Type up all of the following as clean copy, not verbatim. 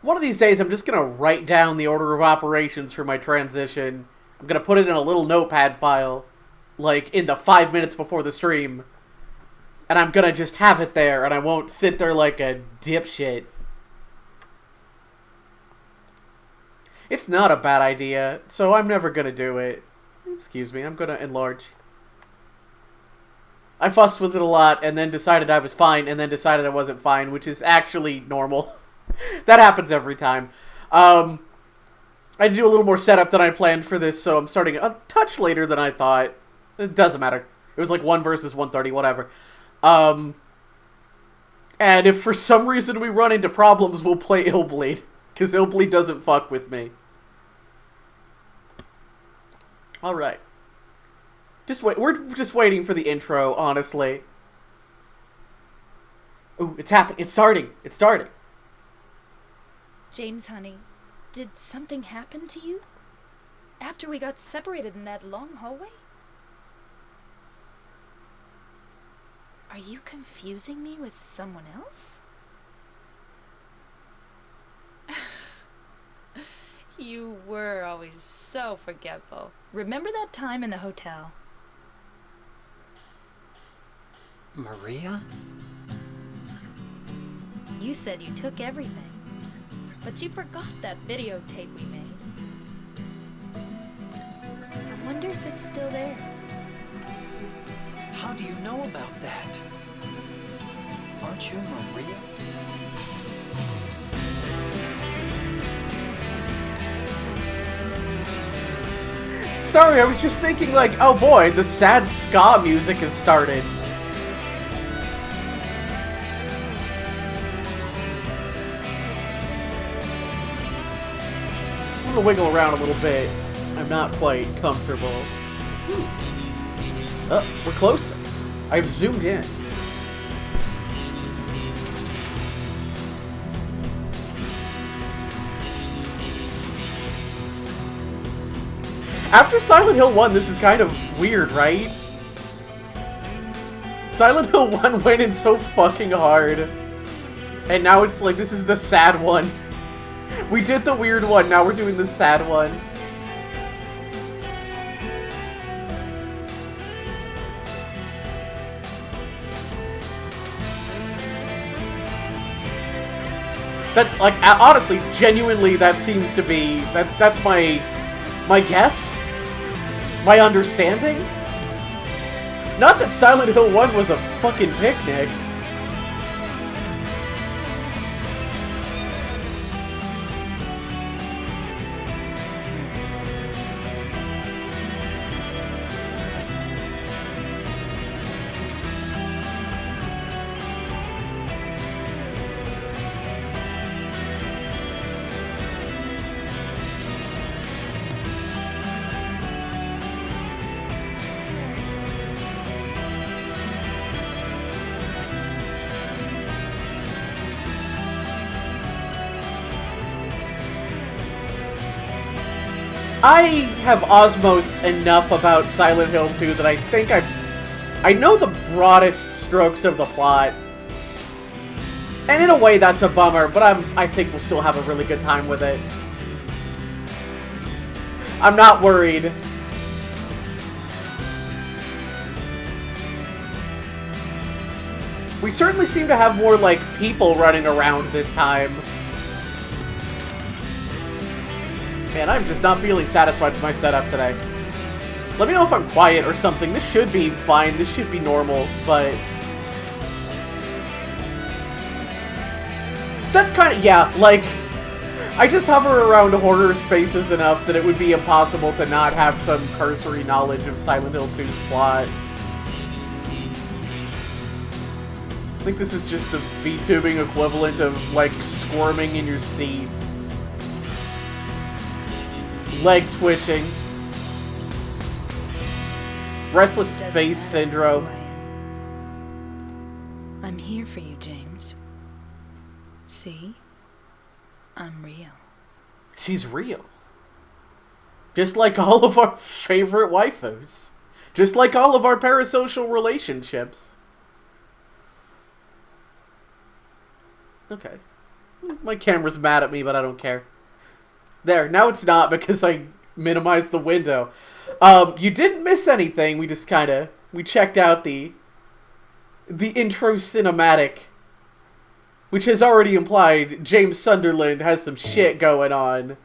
One of these days, I'm just gonna write down the order of operations for my transition. I'm gonna put it in a little notepad file, like, in the 5 minutes before the stream. And I'm gonna just have it there, and I won't sit there like a dipshit. It's not a bad idea, so I'm never gonna do it. Excuse me, I'm gonna enlarge. I fussed with it a lot, and then decided I was fine, and then decided I wasn't fine, which is actually normal. That happens every time. I had to do a little more setup than I planned for this, so I'm starting a touch later than I thought. It doesn't matter. It was like 1 versus 130, whatever. And if for some reason we run into problems, we'll play Illbleed. Because Illbleed doesn't fuck with me. Alright. Just wait. We're just waiting for the intro, honestly. Ooh, it's happening. It's starting. It's starting. James, honey, did something happen to you? After we got separated in that long hallway? Are you confusing me with someone else? You were always so forgetful. Remember that time in the hotel? Maria? You said you took everything, but you forgot that videotape we made. I wonder if it's still there. How do you know about that? Aren't you Maria? Sorry, I was just thinking like, oh boy, the sad ska music has started. I'm gonna wiggle around a little bit. I'm not quite comfortable. Oh, we're closer. I've zoomed in. After Silent Hill 1, this is kind of weird, right? Silent Hill 1 went in so fucking hard. And now it's like, this is the sad one. We did the weird one, now we're doing the sad one. That's, like, honestly, genuinely, that seems to be, that's my guess? My understanding? Not that Silent Hill 1 was a fucking picnic. I have osmosed enough about Silent Hill 2 that I think I know the broadest strokes of the plot. And in a way that's a bummer, but I think we'll still have a really good time with it. I'm not worried. We certainly seem to have more, like, people running around this time. Man, I'm just not feeling satisfied with my setup today. Let me know if I'm quiet or something. This should be fine. This should be normal, but... That's kind of... Yeah, like... I just hover around horror spaces enough that it would be impossible to not have some cursory knowledge of Silent Hill 2's plot. I think this is just the VTubing equivalent of, like, squirming in your seat. Leg twitching. Restless face syndrome. I'm here for you, James. See? I'm real. She's real. Just like all of our favorite waifus. Just like all of our parasocial relationships. Okay. My camera's mad at me, but I don't care. There, now it's not because I minimized the window. You didn't miss anything. We just we checked out the intro cinematic, which has already implied James Sunderland has some shit going on.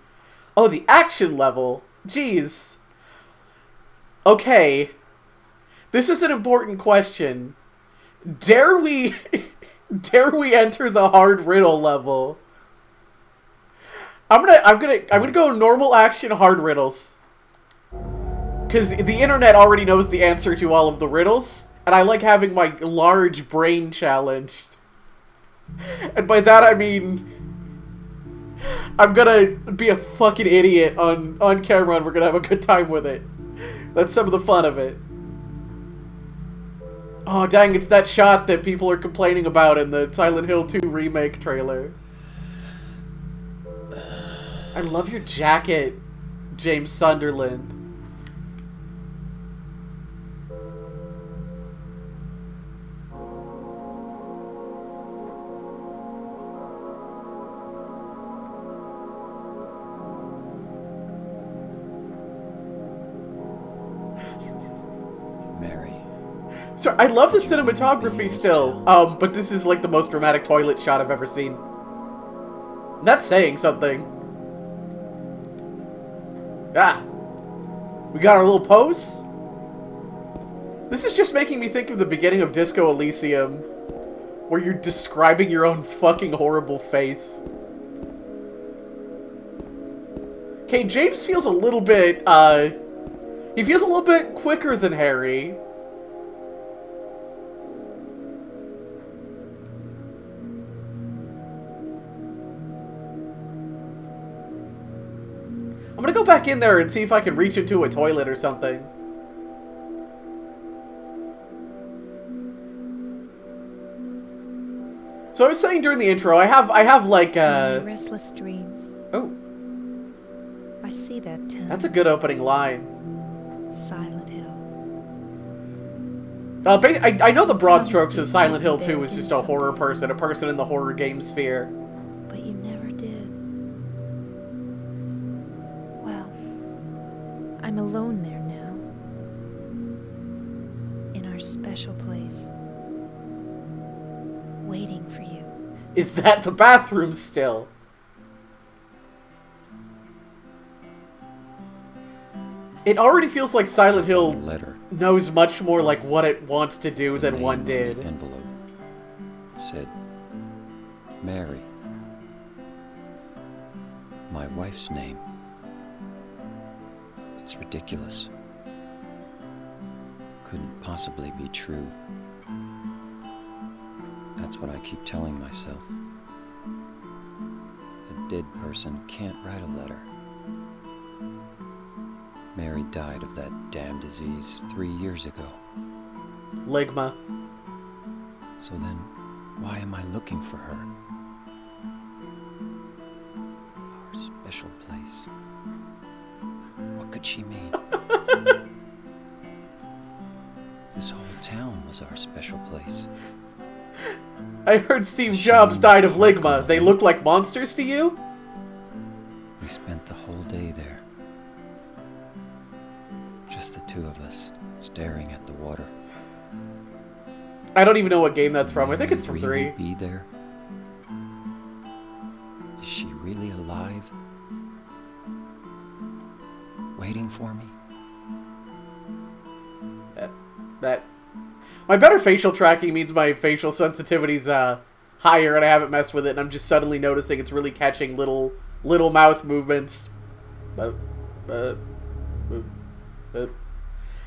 Oh, the action level. Jeez. Okay. This is an important question. Dare we enter the hard riddle level? I'm gonna go normal action hard riddles. Cause the internet already knows the answer to all of the riddles, and I like having my large brain challenged. And by that I mean I'm gonna be a fucking idiot on camera and we're gonna have a good time with it. That's some of the fun of it. Oh, dang, it's that shot that people are complaining about in the Silent Hill 2 remake trailer. I love your jacket, James Sunderland. Mary. So I love the cinematography still, but this is like the most dramatic toilet shot I've ever seen. And that's saying something. Ah. We got our little pose. This is just making me think of the beginning of Disco Elysium, where you're describing your own fucking horrible face. Okay, James feels a little bit, he feels a little bit quicker than Harry. I'm gonna go back in there and see if I can reach into a toilet or something. So I was saying during the intro, I have like Restless dreams. Oh, I see that town. that's a good opening line. Silent Hill. I know the broad strokes of Silent Hill 2 is just a horror person, a person in the horror game sphere. But you never did. Well, I'm alone there now. In our special place. Waiting for you. Is that the bathroom still? It already feels like Silent Hill Letter. knows much more like what it wants to do than Name one on did. the envelope said, Mary. My wife's name. It's ridiculous. Couldn't possibly be true. That's what I keep telling myself. A dead person can't write a letter. Mary died of that damn disease 3 years ago. Ligma. So then, why am I looking for her? Our special place. What could she mean? This whole town was our special place. I heard Steve Jobs died of Ligma. They look like monsters to you? We spent the whole day there. Just the two of us, staring at the water. I don't even know what game that's from. I think it's from Really 3. be there? Is she really alive? Waiting for me? That my better facial tracking means my facial sensitivity's higher and I haven't messed with it and I'm just suddenly noticing it's really catching little mouth movements.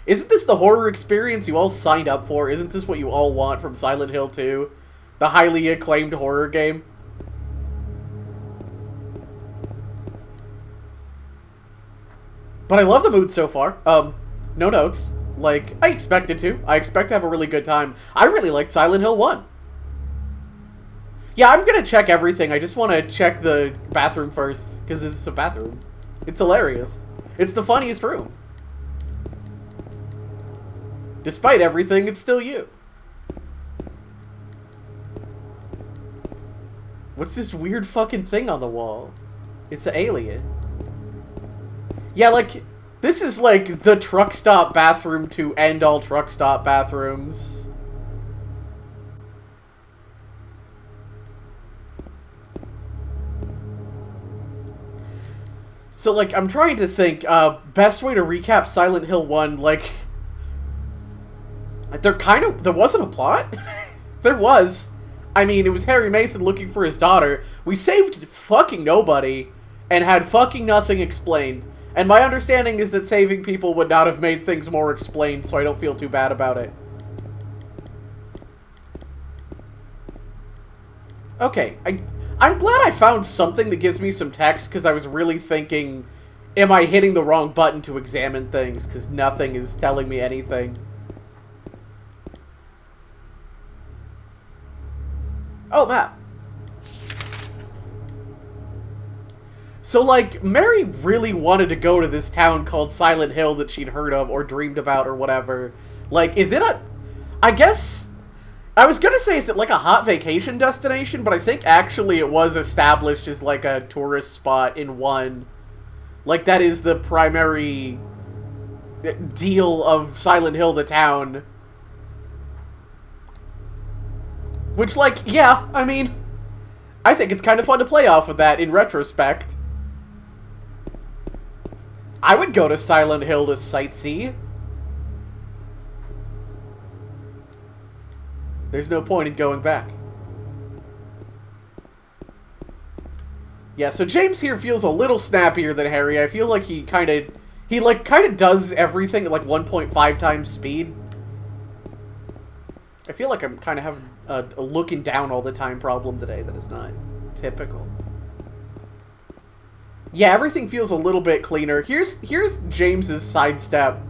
Isn't this the horror experience you all signed up for? Isn't this what you all want from Silent Hill 2? The highly acclaimed horror game? But I love the mood so far. No notes. Like, I expected to. I expect to have a really good time. I really liked Silent Hill 1. Yeah, I'm gonna check everything. I just want to check the bathroom first, because it's a bathroom. It's hilarious. It's the funniest room. Despite everything, it's still you. What's this weird fucking thing on the wall? It's an alien. Yeah, like, this is like the truck stop bathroom to end all truck stop bathrooms. So, like, I'm trying to think, best way to recap Silent Hill 1, like, there wasn't a plot? There was. I mean, it was Harry Mason looking for his daughter. We saved fucking nobody, and had fucking nothing explained. And my understanding is that saving people would not have made things more explained, so I don't feel too bad about it. Okay, I'm glad I found something that gives me some text, because I was really thinking, am I hitting the wrong button to examine things, because nothing is telling me anything. Oh, map. So, like, Mary really wanted to go to this town called Silent Hill that she'd heard of, or dreamed about, or whatever. Like, is it a... I guess... I was gonna say, is it like a hot vacation destination? But I think actually it was established as like a tourist spot in 1. Like, that is the primary deal of Silent Hill, the town. Which, like, yeah, I mean, I think it's kind of fun to play off of that in retrospect. I would go to Silent Hill to sightsee. There's no point in going back. Yeah, so James here feels a little snappier than Harry. I feel like he kind of does everything at like 1.5 times speed. I feel like I'm kind of having a looking down all the time problem today that is not typical. Yeah, everything feels a little bit cleaner. Here's James's sidestep.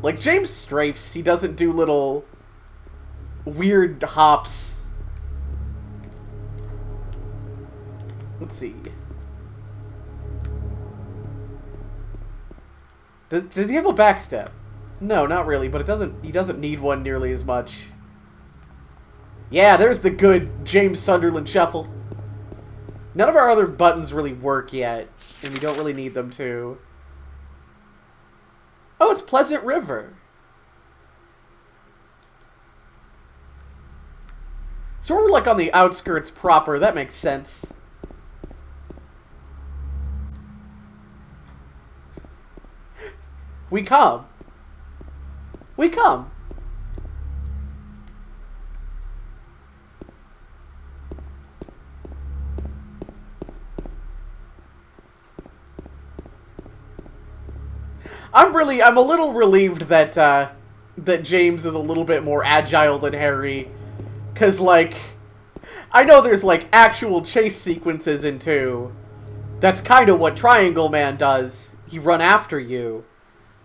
Like, James strafes. He doesn't do little weird hops. Let's see. Does he have a backstep? No, not really, but he doesn't need one nearly as much. Yeah, there's the good James Sunderland shuffle. None of our other buttons really work yet, and we don't really need them to. Oh, it's Pleasant River. So we're like on the outskirts proper. That makes sense. We come. We come. I'm a little relieved that that James is a little bit more agile than Harry. 'Cause, like, I know there's, like, actual chase sequences in 2. That's kind of what Triangle Man does. He run after you.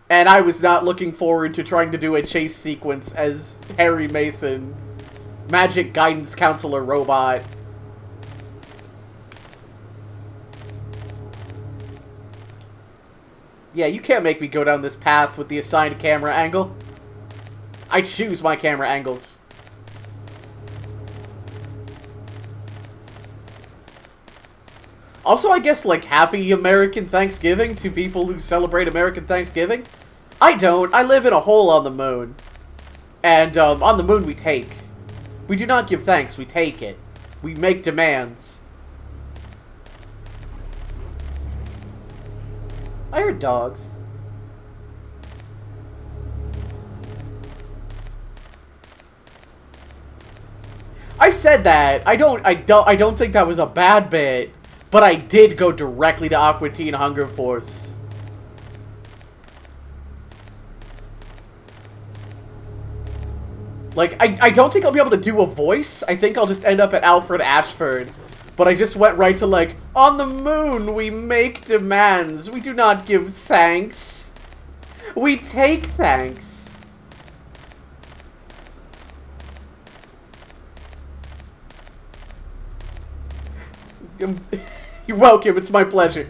And I was not looking forward to trying to do a chase sequence as Harry Mason, Magic Guidance Counselor Robot. Yeah, you can't make me go down this path with the assigned camera angle. I choose my camera angles. Also, I guess, like, happy American Thanksgiving to people who celebrate American Thanksgiving. I don't. I live in a hole on the moon. And, on the moon we take. We do not give thanks, we take it. We make demands. I heard dogs. I said that. I don't think that was a bad bit. But I did go directly to Aqua Teen Hunger Force. Like, I don't think I'll be able to do a voice. I think I'll just end up at Alfred Ashford. But I just went right to, like, on the moon we make demands. We do not give thanks. We take thanks. You're welcome, it's my pleasure.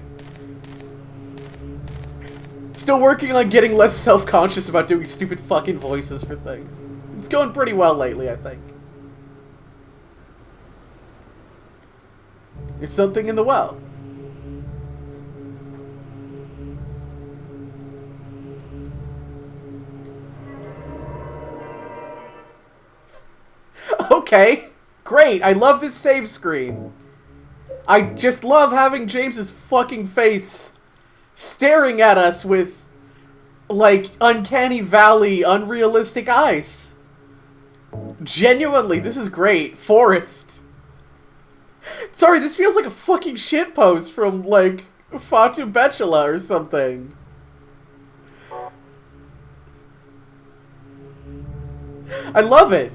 Still working on getting less self-conscious about doing stupid fucking voices for things. It's going pretty well lately, I think. There's something in the well. Okay, great. I love this save screen. I just love having James's fucking face staring at us with, like, uncanny valley, unrealistic eyes. Genuinely, this is great. Forest. Sorry, this feels like a fucking shitpost from, like, Fatu Betula or something. I love it.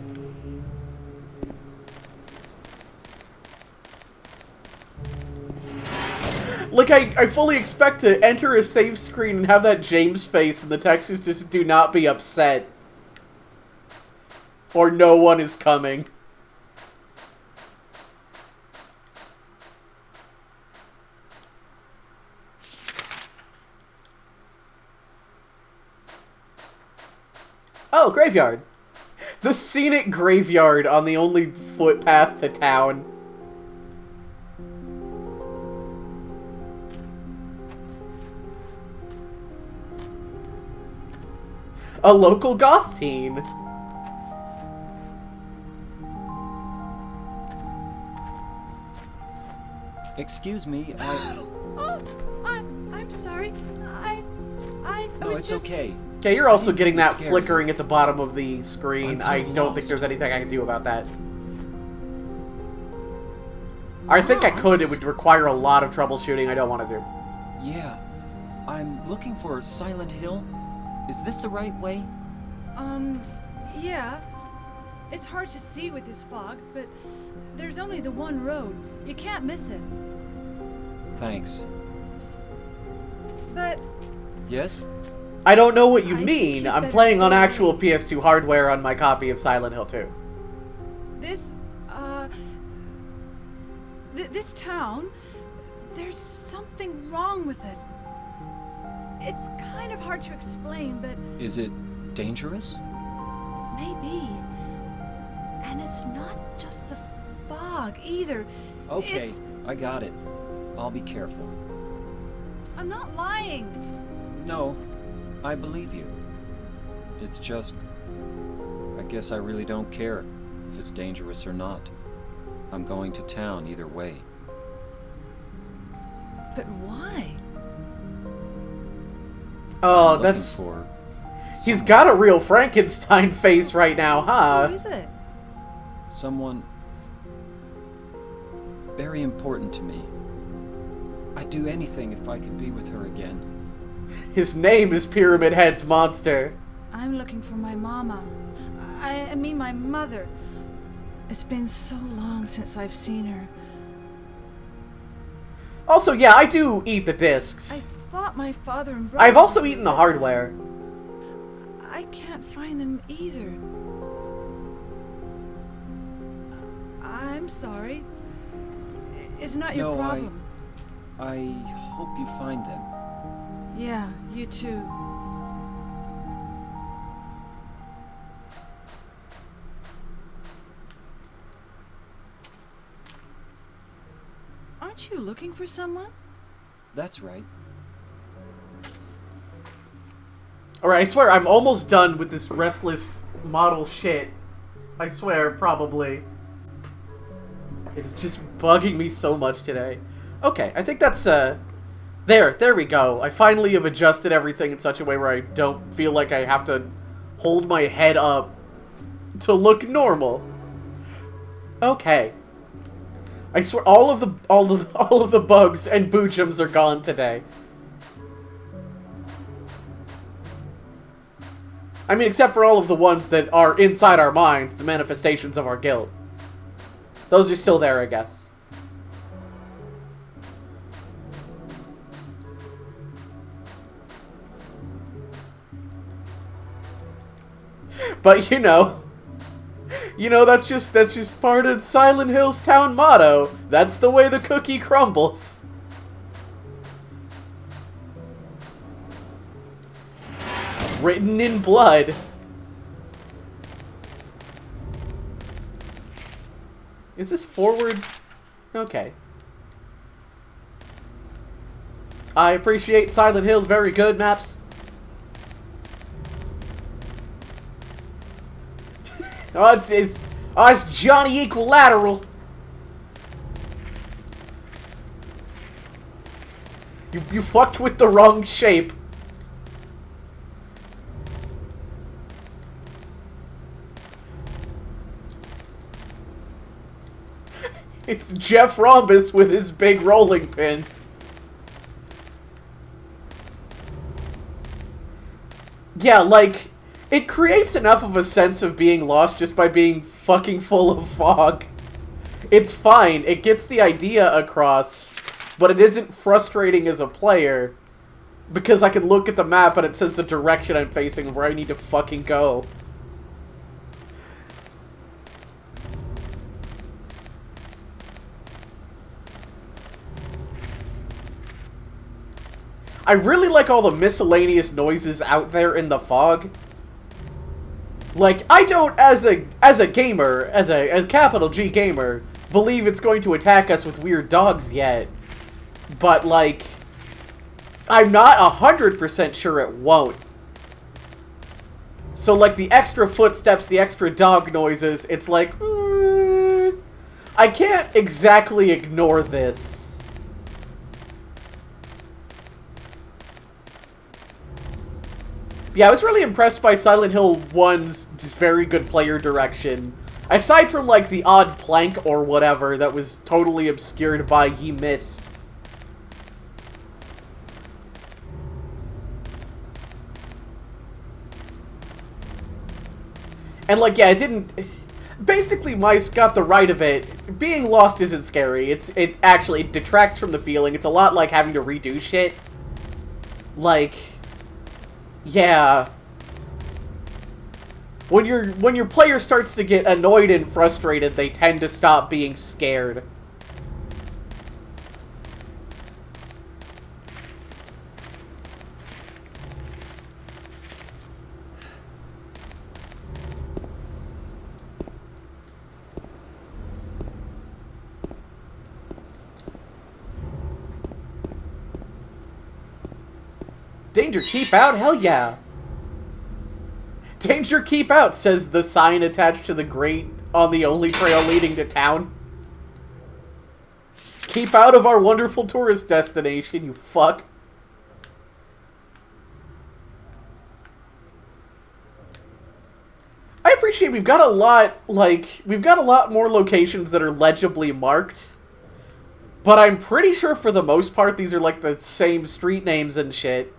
Like, I fully expect to enter a save screen and have that James face and the text is just, do not be upset. Or no one is coming. Oh, graveyard. The scenic graveyard on the only footpath to town. A local goth teen. Excuse me, Oh, I'm sorry. I No, was it's just... okay. Okay, you're also didn't getting mean to that scare flickering at the bottom of the screen. I'm I kind of don't think lost. there's anything I can do about that. I think I could. It would require a lot of troubleshooting I don't want to do. Yeah. I'm looking for Silent Hill. Is this the right way? Yeah. It's hard to see with this fog, but there's only the one road. You can't miss it. Thanks. But Yes? I don't know what you I think mean. you'd I'm better playing on stay actual away. PS2 hardware on my copy of Silent Hill 2. this, this town, there's something wrong with it. It's kind of hard to explain, but Is it dangerous? maybe. And it's not just the fog either. Okay, It's... I got it. I'll be careful. I'm not lying. No, I believe you. It's just... I guess I really don't care if it's dangerous or not. I'm going to town either way. But why? Oh, I'm looking that's... for He's got a real Frankenstein face right now, huh? Who is it? someone very important to me. I'd do anything if I could be with her again. His name is Pyramid Head's monster. I'm looking for my mama. I mean my mother. It's been so long since I've seen her. Also, yeah, I do eat the discs. I thought my father and brother... I've also eaten the hardware. I can't find them either. I'm sorry. It's not your No, problem. I hope you find them. Yeah, you too. Aren't you looking for someone? That's right. Alright, I swear, I'm almost done with this restless model shit. I swear, probably. It is just bugging me so much today. Okay, I think that's, there we go. I finally have adjusted everything in such a way where I don't feel like I have to hold my head up to look normal. Okay. I swear, all of the bugs and boojums are gone today. I mean, except for all of the ones that are inside our minds, the manifestations of our guilt. Those are still there, I guess. But that's just part of Silent Hill's town motto. That's the way the cookie crumbles. Written in blood. Is this forward? Okay. I appreciate Silent Hill's very good maps. It's Johnny Equilateral. You fucked with the wrong shape. It's Jeff Rhombus with his big rolling pin. Yeah, like, it creates enough of a sense of being lost just by being fucking full of fog. It's fine, it gets the idea across, but it isn't frustrating as a player, because I can look at the map and it says the direction I'm facing where I need to fucking go. I really like all the miscellaneous noises out there in the fog. Like, I don't, as a gamer, as a capital G gamer, believe it's going to attack us with weird dogs yet. But, like, I'm not 100% sure it won't. So, like, the extra footsteps, the extra dog noises, it's like, I can't exactly ignore this. Yeah, I was really impressed by Silent Hill 1's just very good player direction. Aside from, like, the odd plank or whatever that was totally obscured by Ye Mist. And, like, yeah, it didn't... Basically, Mice got the right of it. Being lost isn't scary. It actually detracts from the feeling. It's a lot like having to redo shit. Like... Yeah. When your player starts to get annoyed and frustrated, they tend to stop being scared. Danger, keep out? Hell yeah. Danger, keep out, says the sign attached to the grate on the only trail leading to town. Keep out of our wonderful tourist destination, you fuck. I appreciate we've got a lot more locations that are legibly marked. But I'm pretty sure for the most part these are like the same street names and shit.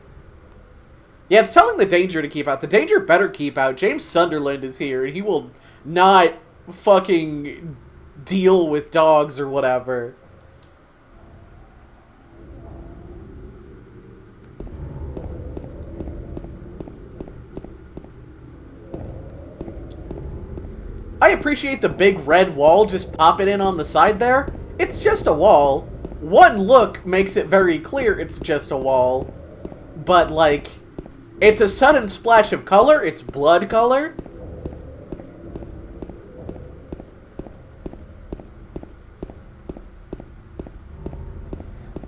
Yeah, it's telling the Danger to keep out. The Danger better keep out. James Sunderland is here, and he will not fucking deal with dogs or whatever. I appreciate the big red wall just popping in on the side there. It's just a wall. One look makes it very clear it's just a wall. But, like... It's a sudden splash of color. It's blood color.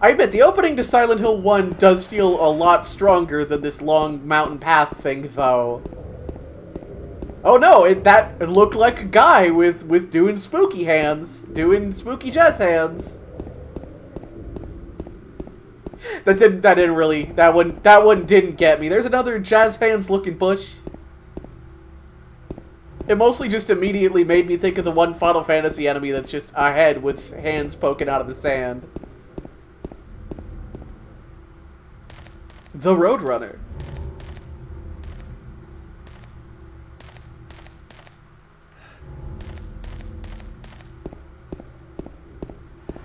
I admit, the opening to Silent Hill 1 does feel a lot stronger than this long mountain path thing, though. Oh no, that looked like a guy with doing spooky hands. Doing spooky jazz hands. That one didn't get me. There's another jazz hands looking bush. It mostly just immediately made me think of the one Final Fantasy enemy that's just a head with hands poking out of the sand. The Roadrunner.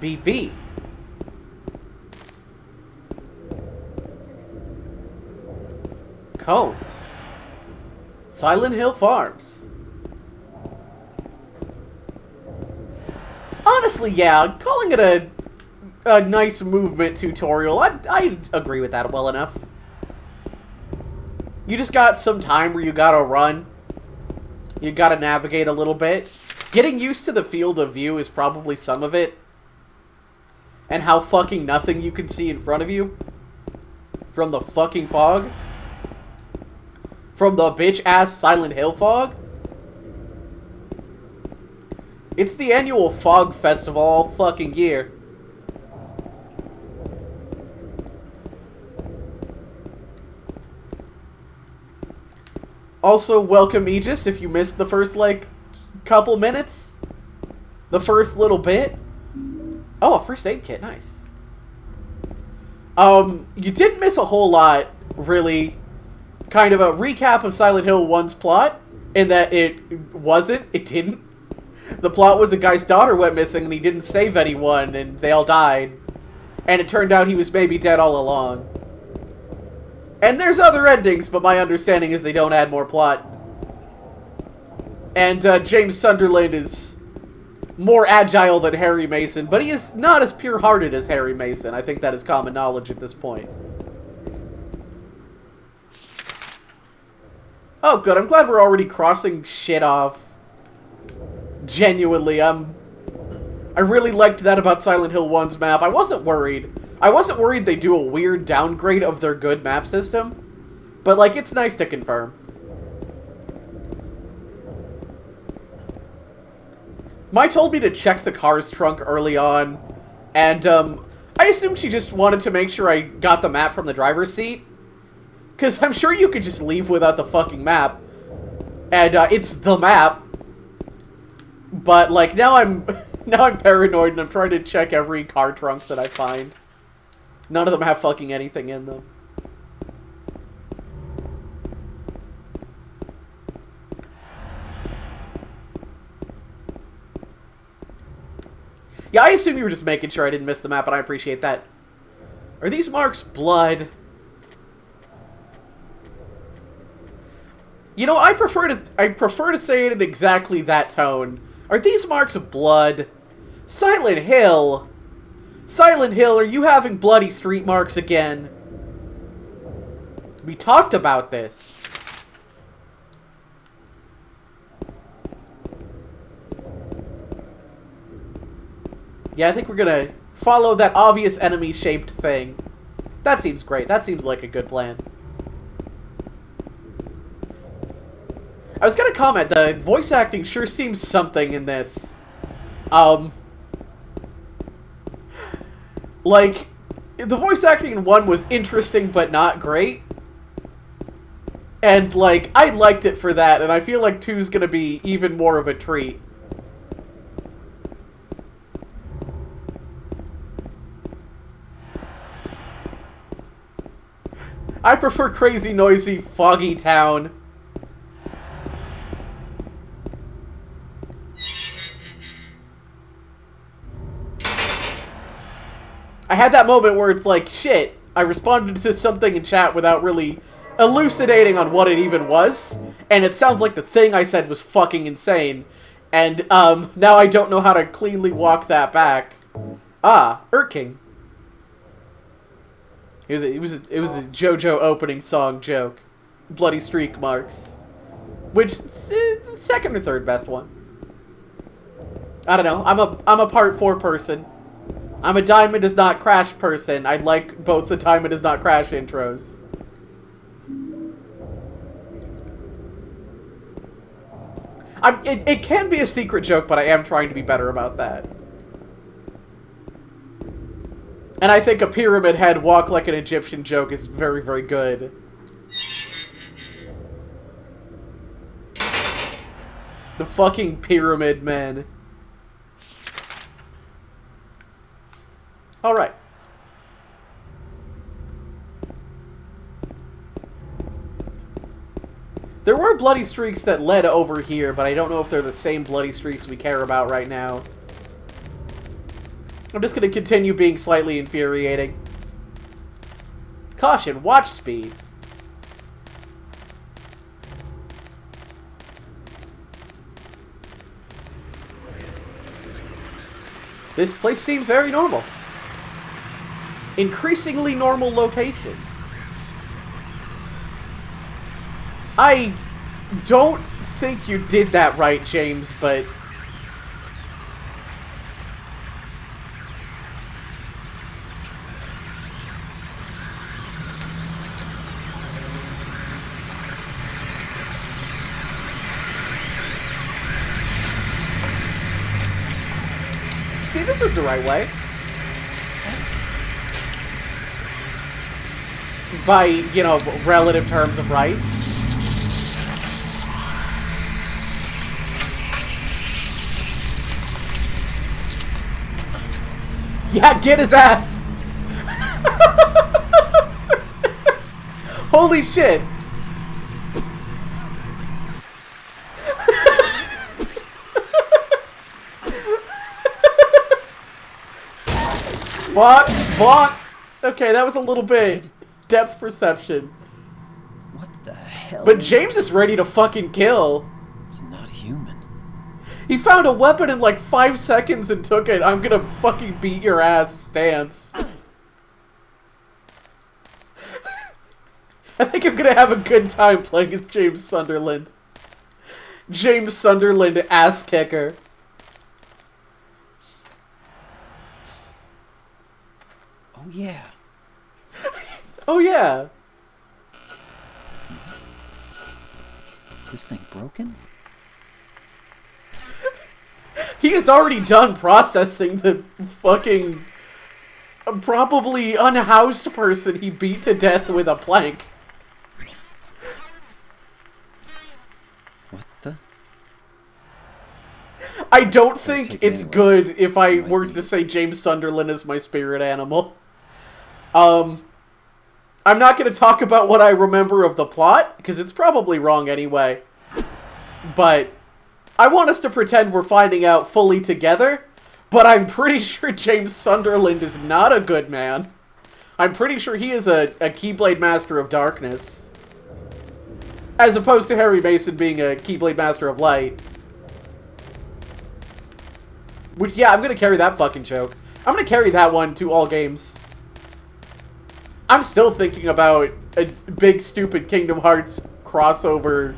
Beep beep. Cones. Silent Hill Farms. Honestly, yeah, calling it a nice movement tutorial, I agree with that well enough. You just got some time where you gotta run. You gotta navigate a little bit. Getting used to the field of view is probably some of it. And how fucking nothing you can see in front of you. From the fucking fog? From the bitch-ass Silent Hill fog? It's the annual fog festival all fucking year. Also, welcome Aegis if you missed the first, like, couple minutes. The first little bit. Oh, a first aid kit, nice. You didn't miss a whole lot, really. Kind of a recap of Silent Hill 1's plot, in that it didn't. The plot was a guy's daughter went missing and he didn't save anyone and they all died. And it turned out he was maybe dead all along. And there's other endings, but my understanding is they don't add more plot. And James Sunderland is more agile than Harry Mason, but he is not as pure-hearted as Harry Mason. I think that is common knowledge at this point. Oh, good. I'm glad we're already crossing shit off. Genuinely, I really liked that about Silent Hill 1's map. I wasn't worried. I wasn't worried they do a weird downgrade of their good map system. But, like, it's nice to confirm. Mai told me to check the car's trunk early on. And, I assumed she just wanted to make sure I got the map from the driver's seat. Because I'm sure you could just leave without the fucking map. And, it's the map. But, like, now I'm paranoid and I'm trying to check every car trunk that I find. None of them have fucking anything in them. Yeah, I assume you were just making sure I didn't miss the map, and I appreciate that. Are these marks blood? You know, I prefer to say it in exactly that tone. Are these marks blood? Silent Hill! Silent Hill, are you having bloody street marks again? We talked about this. Yeah, I think we're gonna follow that obvious enemy-shaped thing. That seems great. That seems like a good plan. I was gonna comment, the voice acting sure seems something in this. Like, the voice acting in 1 was interesting but not great. And, like, I liked it for that, and I feel like 2's gonna be even more of a treat. I prefer crazy, noisy, foggy town. I had that moment where it's like, shit, I responded to something in chat without really elucidating on what it even was, and it sounds like the thing I said was fucking insane, and, now I don't know how to cleanly walk that back. Ah, Urking. It was a JoJo opening song joke. Bloody streak marks. Which, second or third best one. I don't know, I'm a part 4 person. I'm a Diamond Does Not Crash person. I like both the Diamond Does Not Crash intros. It can be a secret joke, but I am trying to be better about that. And I think a pyramid head walk like an Egyptian joke is very, very good. The fucking pyramid men. Alright. There were bloody streaks that led over here, but I don't know if they're the same bloody streaks we care about right now. I'm just going to continue being slightly infuriating. Caution, watch speed. This place seems very normal. Increasingly normal location. I don't think you did that right, James, but... mean, this was the right way. By, you know, relative terms of right. Yeah, get his ass! Holy shit! Bonk! Bonk! Okay, that was a little bit depth perception. What the hell? But James is ready to fucking kill. It's not human. He found a weapon in like 5 seconds and took it. I'm gonna fucking beat your ass stance. I think I'm gonna have a good time playing as James Sunderland. James Sunderland, ass kicker. Oh yeah. Oh yeah. This thing broken? He has already done processing the fucking probably unhoused person he beat to death with a plank. What the? I don't think take it it's anyway. good if I Might were be. to say James Sunderland is my spirit animal. I'm not going to talk about what I remember of the plot, because it's probably wrong anyway. But I want us to pretend we're finding out fully together, but I'm pretty sure James Sunderland is not a good man. I'm pretty sure he is a Keyblade Master of Darkness. As opposed to Harry Mason being a Keyblade Master of Light. Which, yeah, I'm gonna carry that fucking joke. I'm gonna carry that one to all games. I'm still thinking about a big, stupid Kingdom Hearts crossover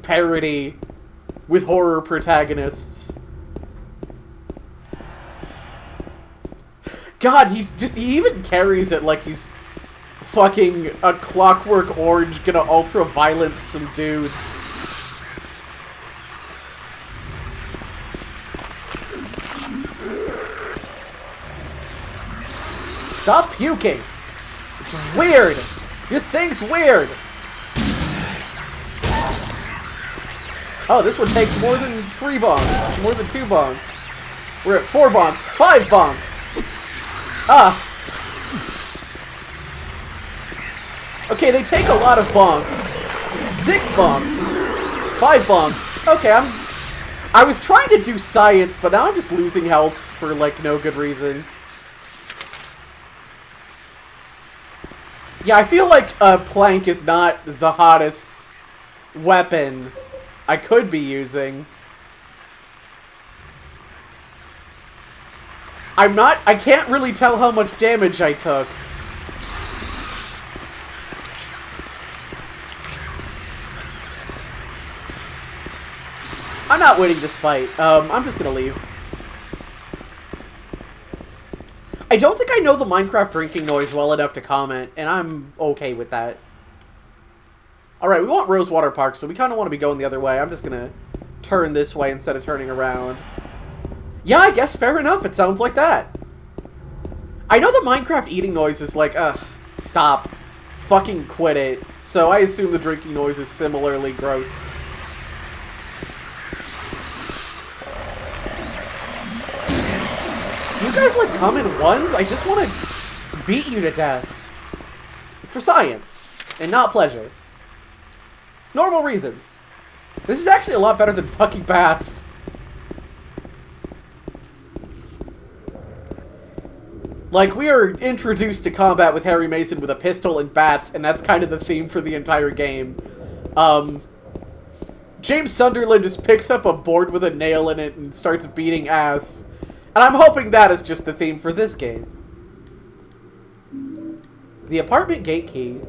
parody with horror protagonists. God, he even carries it like he's fucking a Clockwork Orange gonna ultra-violence some dudes. Stop puking! It's weird! Your thing's weird! Oh, this one takes more than 3 bombs. More than 2 bombs. We're at 4 bombs. 5 bombs! Ah! Okay, they take a lot of bombs. 6 bombs. 5 bombs. Okay, I was trying to do science, but now I'm just losing health for, like, no good reason. Yeah, I feel like a plank is not the hottest weapon I could be using. I can't really tell how much damage I took. I'm not winning this fight. I'm just gonna leave. I don't think I know the Minecraft drinking noise well enough to comment, and I'm okay with that. Alright, we want Rosewater Park, so we kind of want to be going the other way. I'm just gonna turn this way instead of turning around. Yeah, I guess fair enough. It sounds like that. I know the Minecraft eating noise is like, ugh, stop. Fucking quit it. So I assume the drinking noise is similarly gross. You guys, like, come in ones? I just want to beat you to death. For science. And not pleasure. Normal reasons. This is actually a lot better than fucking bats. Like, we are introduced to combat with Harry Mason with a pistol and bats, and that's kind of the theme for the entire game. James Sunderland just picks up a board with a nail in it and starts beating ass. And I'm hoping that is just the theme for this game. The apartment gate key.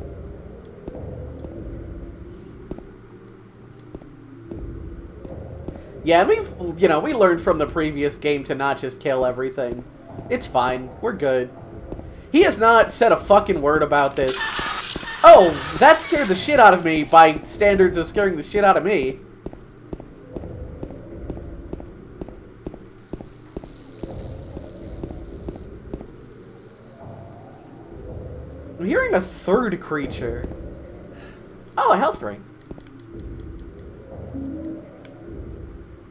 Yeah, and we learned from the previous game to not just kill everything. It's fine. We're good. He has not said a fucking word about this. Oh, that scared the shit out of me by standards of scaring the shit out of me. Brood creature. Oh, a health drink.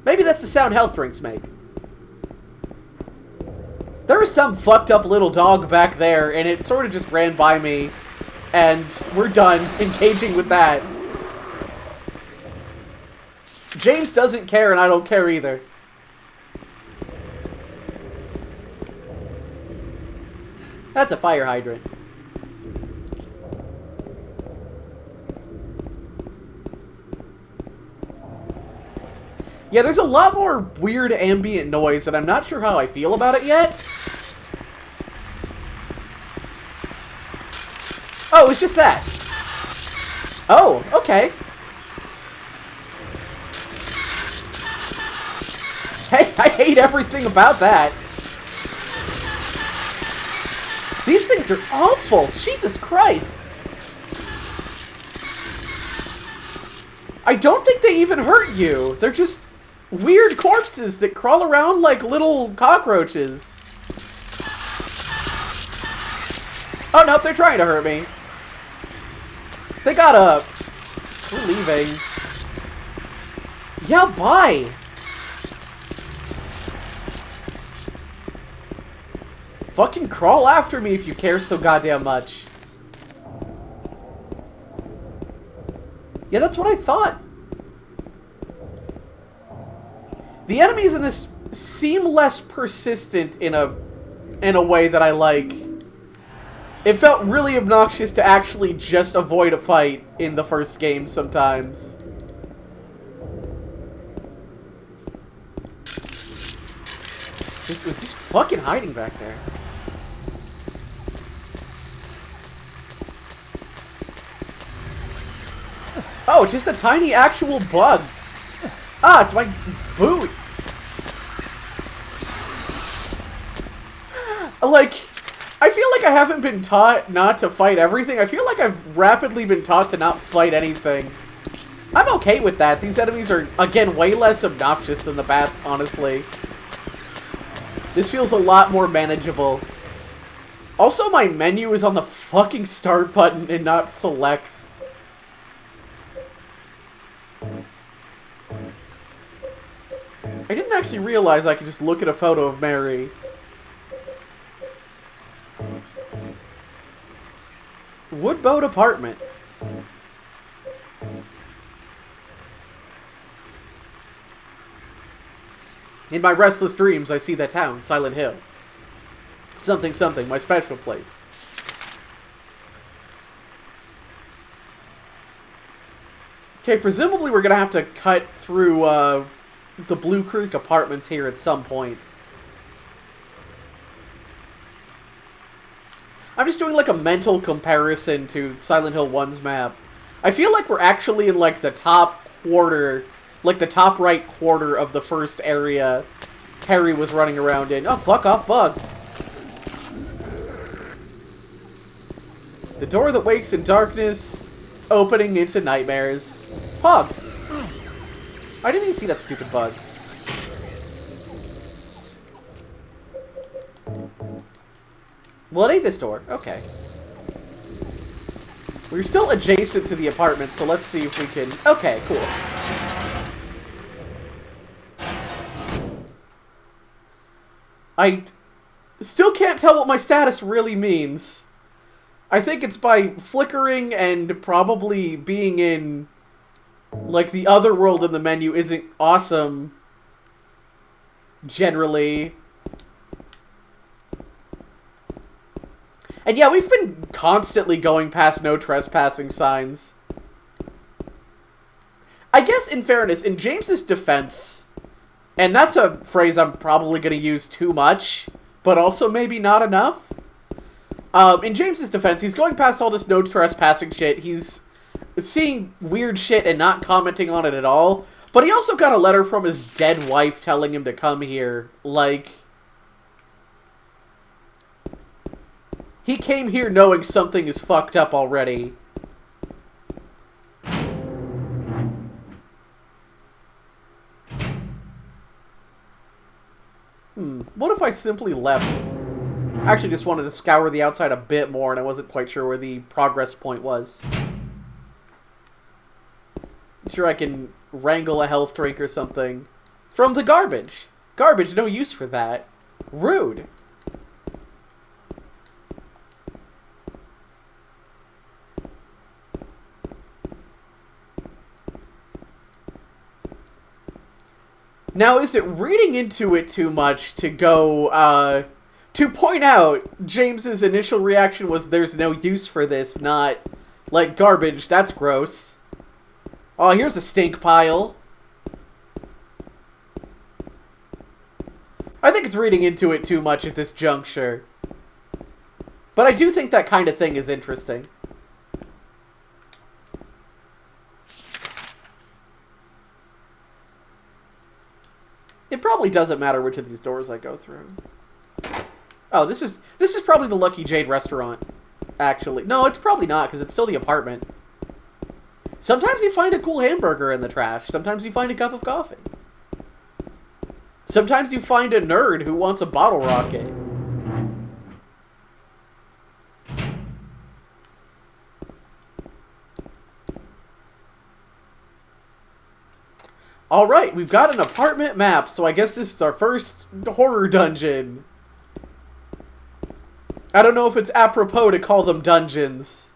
Maybe that's the sound health drinks make. There was some fucked up little dog back there, and it sort of just ran by me. And we're done engaging with that. James doesn't care, and I don't care either. That's a fire hydrant. Yeah, there's a lot more weird ambient noise, and I'm not sure how I feel about it yet. Oh, it's just that. Oh, okay. Hey, I hate everything about that. These things are awful. Jesus Christ. I don't think they even hurt you. They're just weird corpses that crawl around like little cockroaches. Oh, nope, they're trying to hurt me. They got up. We're leaving. Yeah, bye. Fucking crawl after me if you care so goddamn much. Yeah, that's what I thought. The enemies in this seem less persistent in a way that I like. It felt really obnoxious to actually just avoid a fight in the first game sometimes. This was just fucking hiding back there. Oh, just a tiny actual bug. Ah, it's my boot. Like, I feel like I haven't been taught not to fight everything. I feel like I've rapidly been taught to not fight anything. I'm okay with that. These enemies are, again, way less obnoxious than the bats, honestly. This feels a lot more manageable. Also, my menu is on the fucking start button and not select. I didn't actually realize I could just look at a photo of Mary. Woodboat apartment. In my restless dreams, I see that town, Silent Hill. Something, something, my special place. Okay, presumably we're gonna have to cut through, the Blue Creek apartments here at some point. I'm just doing like a mental comparison to Silent Hill 1's map. I feel like we're actually in like the top quarter, like the top right quarter of the first area Harry was running around in. Oh, fuck off, bug. The door that wakes in darkness, opening into nightmares. Pug. I didn't even see that stupid bug. Well, it ain't this door. Okay. We're still adjacent to the apartment, so let's see if we can... Okay, cool. I still can't tell what my status really means. I think it's by flickering and probably being in... Like, the other world in the menu isn't awesome. Generally. And yeah, we've been constantly going past no trespassing signs. I guess, in fairness, in James's defense, and that's a phrase I'm probably going to use too much, but also maybe not enough. In James's defense, he's going past all this no trespassing shit. He's seeing weird shit and not commenting on it at all. But he also got a letter from his dead wife telling him to come here. Like... He came here knowing something is fucked up already. What if I simply left? I actually just wanted to scour the outside a bit more, and I wasn't quite sure where the progress point was. I'm sure I can wrangle a health drink or something. From the garbage. Garbage, no use for that. Rude. Now, is it reading into it too much to go, to point out James's initial reaction was there's no use for this, not, like, garbage, that's gross. Oh, here's a stink pile. I think it's reading into it too much at this juncture. But I do think that kind of thing is interesting. It probably doesn't matter which of these doors I go through. Oh, this is probably the Lucky Jade restaurant, actually. No, it's probably not, because it's still the apartment. Sometimes you find a cool hamburger in the trash. Sometimes you find a cup of coffee. Sometimes you find a nerd who wants a bottle rocket. Alright, we've got an apartment map, so I guess this is our first horror dungeon. I don't know if it's apropos to call them dungeons.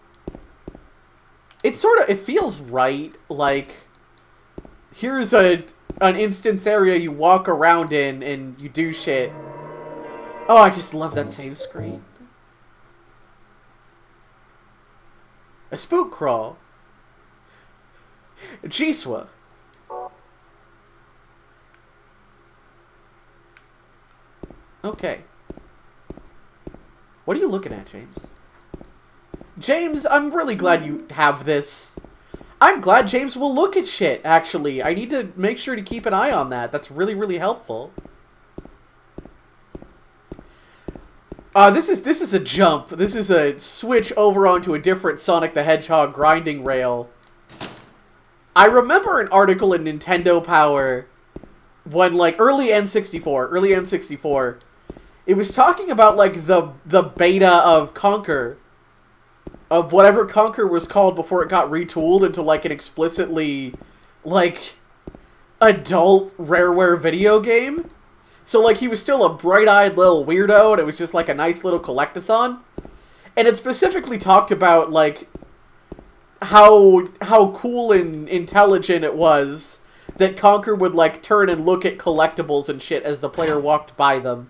It feels right, like, here's an instance area you walk around in and you do shit. Oh, I just love that save screen. A spook crawl. Jiswa. Okay. What are you looking at, James? James, I'm really glad you have this. I'm glad James will look at shit, actually. I need to make sure to keep an eye on that. That's really, really helpful. This is a jump. This is a switch over onto a different Sonic the Hedgehog grinding rail. I remember an article in Nintendo Power when, like, early N64, it was talking about, like, the beta of Conker. Of whatever Conker was called before it got retooled into, like, an explicitly, like, adult Rareware video game. So, like, he was still a bright-eyed little weirdo, and it was just, like, a nice little collectathon. And it specifically talked about, like, how cool and intelligent it was that Conker would, like, turn and look at collectibles and shit as the player walked by them.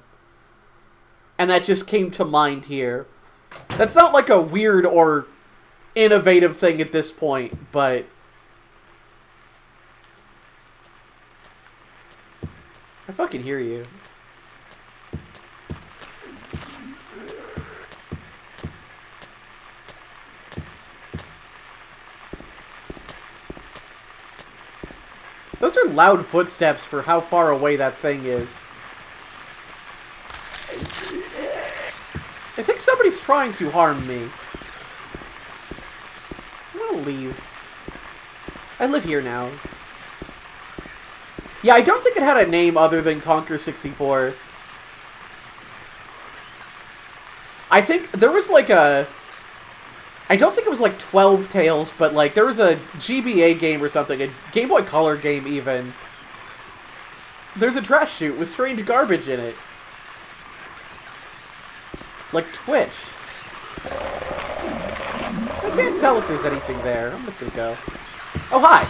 And that just came to mind here. That's not, like, a weird or innovative thing at this point, but I fucking hear you. Those are loud footsteps for how far away that thing is. I think somebody's trying to harm me. I'm gonna leave. I live here now. Yeah, I don't think it had a name other than Conker 64. I think there was like a... I don't think it was like 12 Tales, but like there was a GBA game or something, a Game Boy Color game even. There's a trash chute with strange garbage in it. Like Twitch. I can't tell if there's anything there. I'm just gonna go. Oh, hi!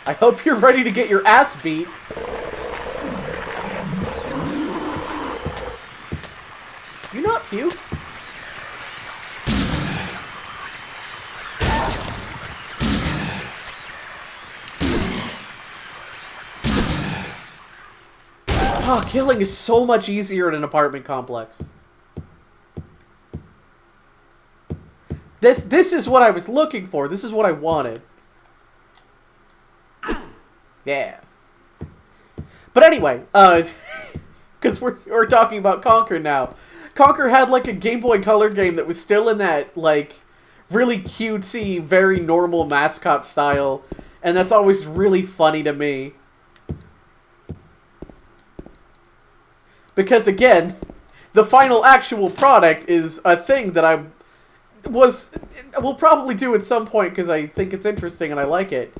I hope you're ready to get your ass beat. You not puke? Oh, killing is so much easier in an apartment complex. This is what I was looking for. This is what I wanted. Yeah. But anyway, because we're talking about Conker now. Conker had like a Game Boy Color game that was still in that like really cutesy, very normal mascot style, and that's always really funny to me. Because, again, the final actual product is a thing that will probably do at some point because I think it's interesting and I like it.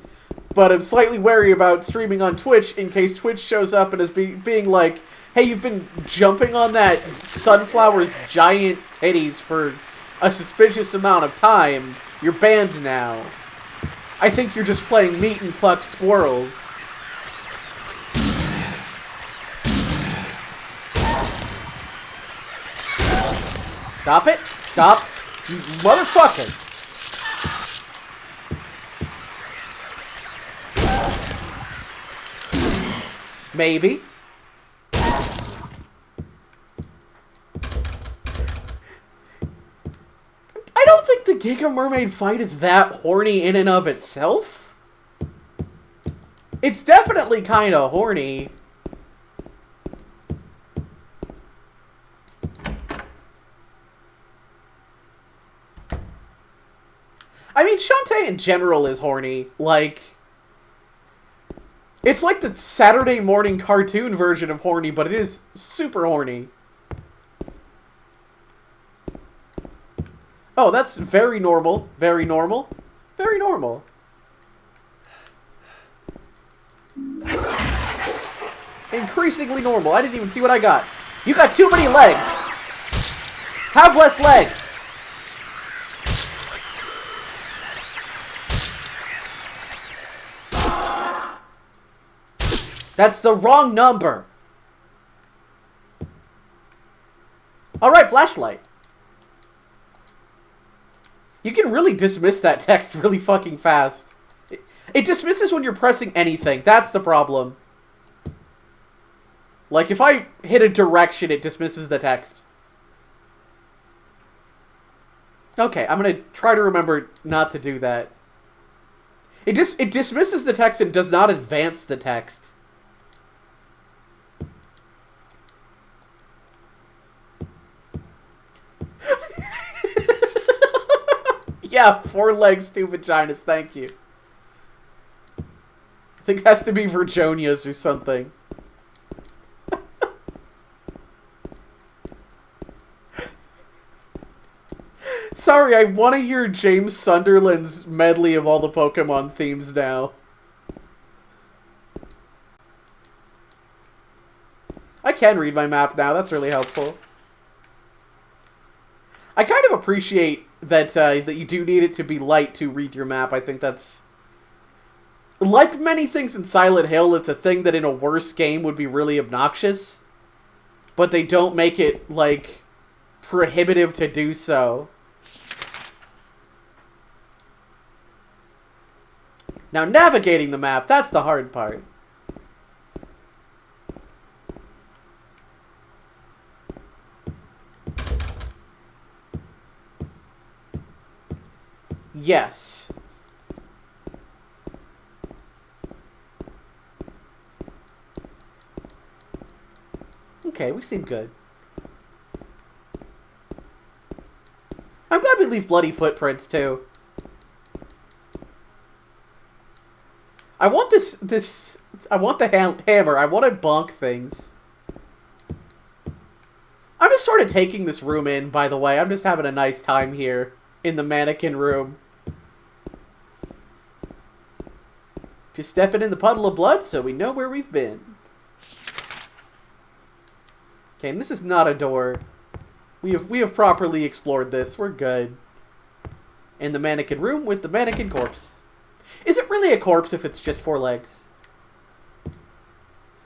But I'm slightly wary about streaming on Twitch in case Twitch shows up and is being like, hey, you've been jumping on that sunflower's giant titties for a suspicious amount of time. You're banned now. I think you're just playing meat and fuck squirrels. Stop it. Stop. You motherfucker. Maybe. I don't think the Giga Mermaid fight is that horny in and of itself. It's definitely kind of horny. I mean, Shantae in general is horny. Like, it's like the Saturday morning cartoon version of horny, but it is super horny. Oh, that's very normal. Very normal. Very normal. Increasingly normal. I didn't even see what I got. You got too many legs. Have less legs. That's the wrong number. Alright, flashlight. You can really dismiss that text really fucking fast. It dismisses when you're pressing anything. That's the problem. Like, if I hit a direction, it dismisses the text. Okay, I'm gonna try to remember not to do that. It dismisses the text and does not advance the text. Yeah, 4 legs, 2 vaginas, thank you. I think it has to be Virginia's or something. Sorry, I want to hear James Sunderland's medley of all the Pokemon themes now. I can read my map now, that's really helpful. I kind of appreciate that that you do need it to be light to read your map. I think that's... Like many things in Silent Hill, it's a thing that in a worse game would be really obnoxious. But they don't make it, like, prohibitive to do so. Now, navigating the map, that's the hard part. Yes. Okay, we seem good. I'm glad we leave bloody footprints, too. I want I want the hammer. I want to bonk things. I'm just sort of taking this room in, by the way. I'm just having a nice time here in the mannequin room. Just stepping in the puddle of blood so we know where we've been. Okay, and this is not a door. We have properly explored this. We're good. In the mannequin room with the mannequin corpse. Is it really a corpse if it's just 4 legs?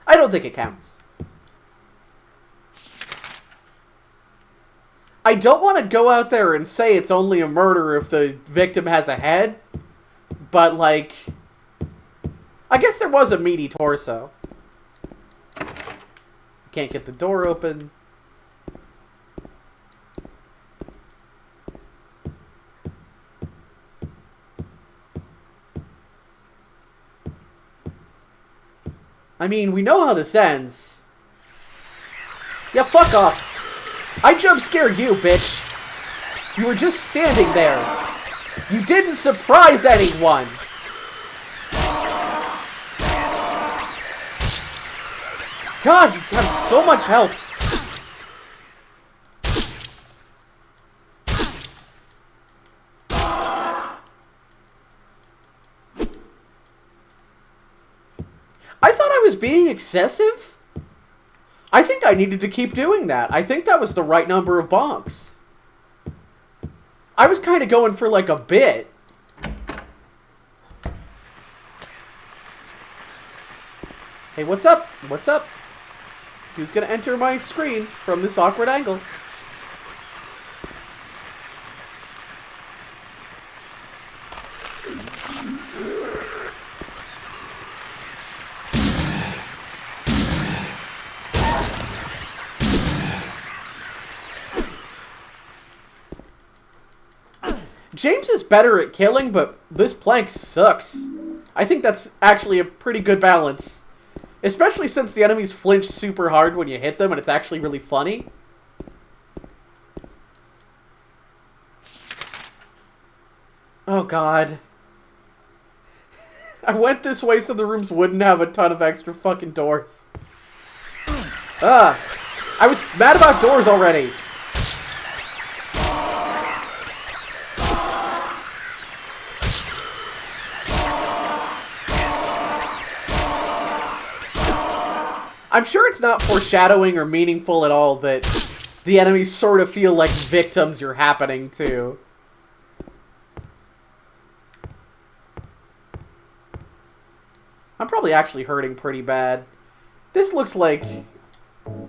I don't think it counts. I don't want to go out there and say it's only a murder if the victim has a head. But, like... I guess there was a meaty torso. Can't get the door open. I mean, we know how this ends. Yeah, fuck off. I jump scared you, bitch. You were just standing there. You didn't surprise anyone. God, you have so much health. I thought I was being excessive. I think I needed to keep doing that. I think that was the right number of bonks. I was kind of going for like a bit. Hey, what's up? What's up? Who's gonna enter my screen from this awkward angle? James is better at killing, but this plank sucks. I think that's actually a pretty good balance. Especially since the enemies flinch super hard when you hit them, and it's actually really funny. Oh god. I went this way so the rooms wouldn't have a ton of extra fucking doors. Ah! I was mad about doors already! I'm sure it's not foreshadowing or meaningful at all that the enemies sort of feel like victims you're happening to. I'm probably actually hurting pretty bad. This looks like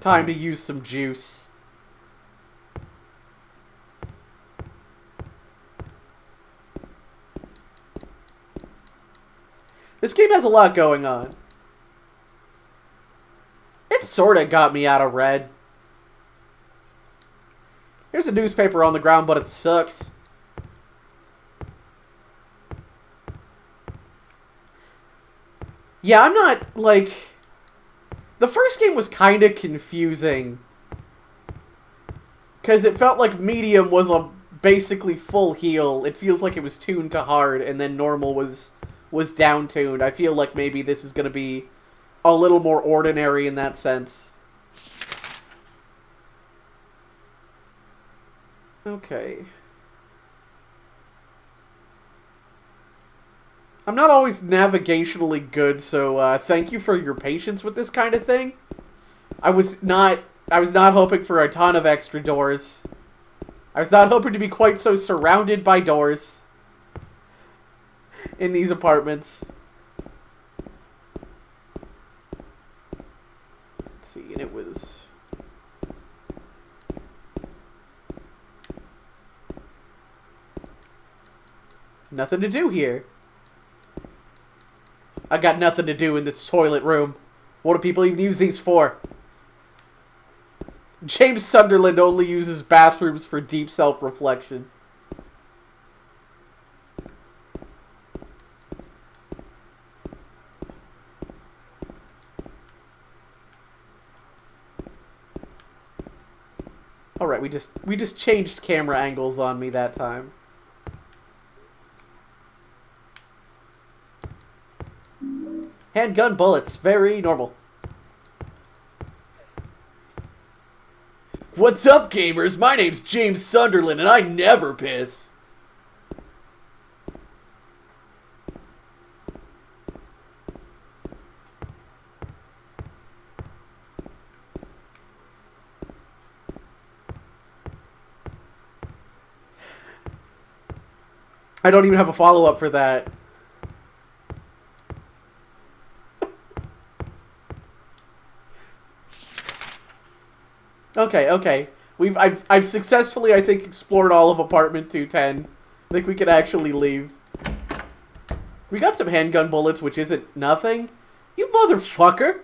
time to use some juice. This game has a lot going on. It sorta got me out of red. Here's a newspaper on the ground, but it sucks. Yeah, I'm not, like... The first game was kinda confusing. Because it felt like medium was a basically full heal. It feels like it was tuned to hard, and then normal was down-tuned. I feel like maybe this is gonna be a little more ordinary in that sense. Okay. I'm not always navigationally good, so thank you for your patience with this kind of thing. I was not hoping for a ton of extra doors. I was not hoping to be quite so surrounded by doors in these apartments. See, and it was... Nothing to do here. I got nothing to do in this toilet room. What do people even use these for? James Sunderland only uses bathrooms for deep self-reflection. Alright, we just changed camera angles on me that time. Handgun bullets, very normal. What's up, gamers? My name's James Sunderland, and I never piss. I don't even have a follow-up for that. Okay. I've successfully, I think, explored all of apartment 210. I think we can actually leave. We got some handgun bullets, which isn't nothing. You motherfucker!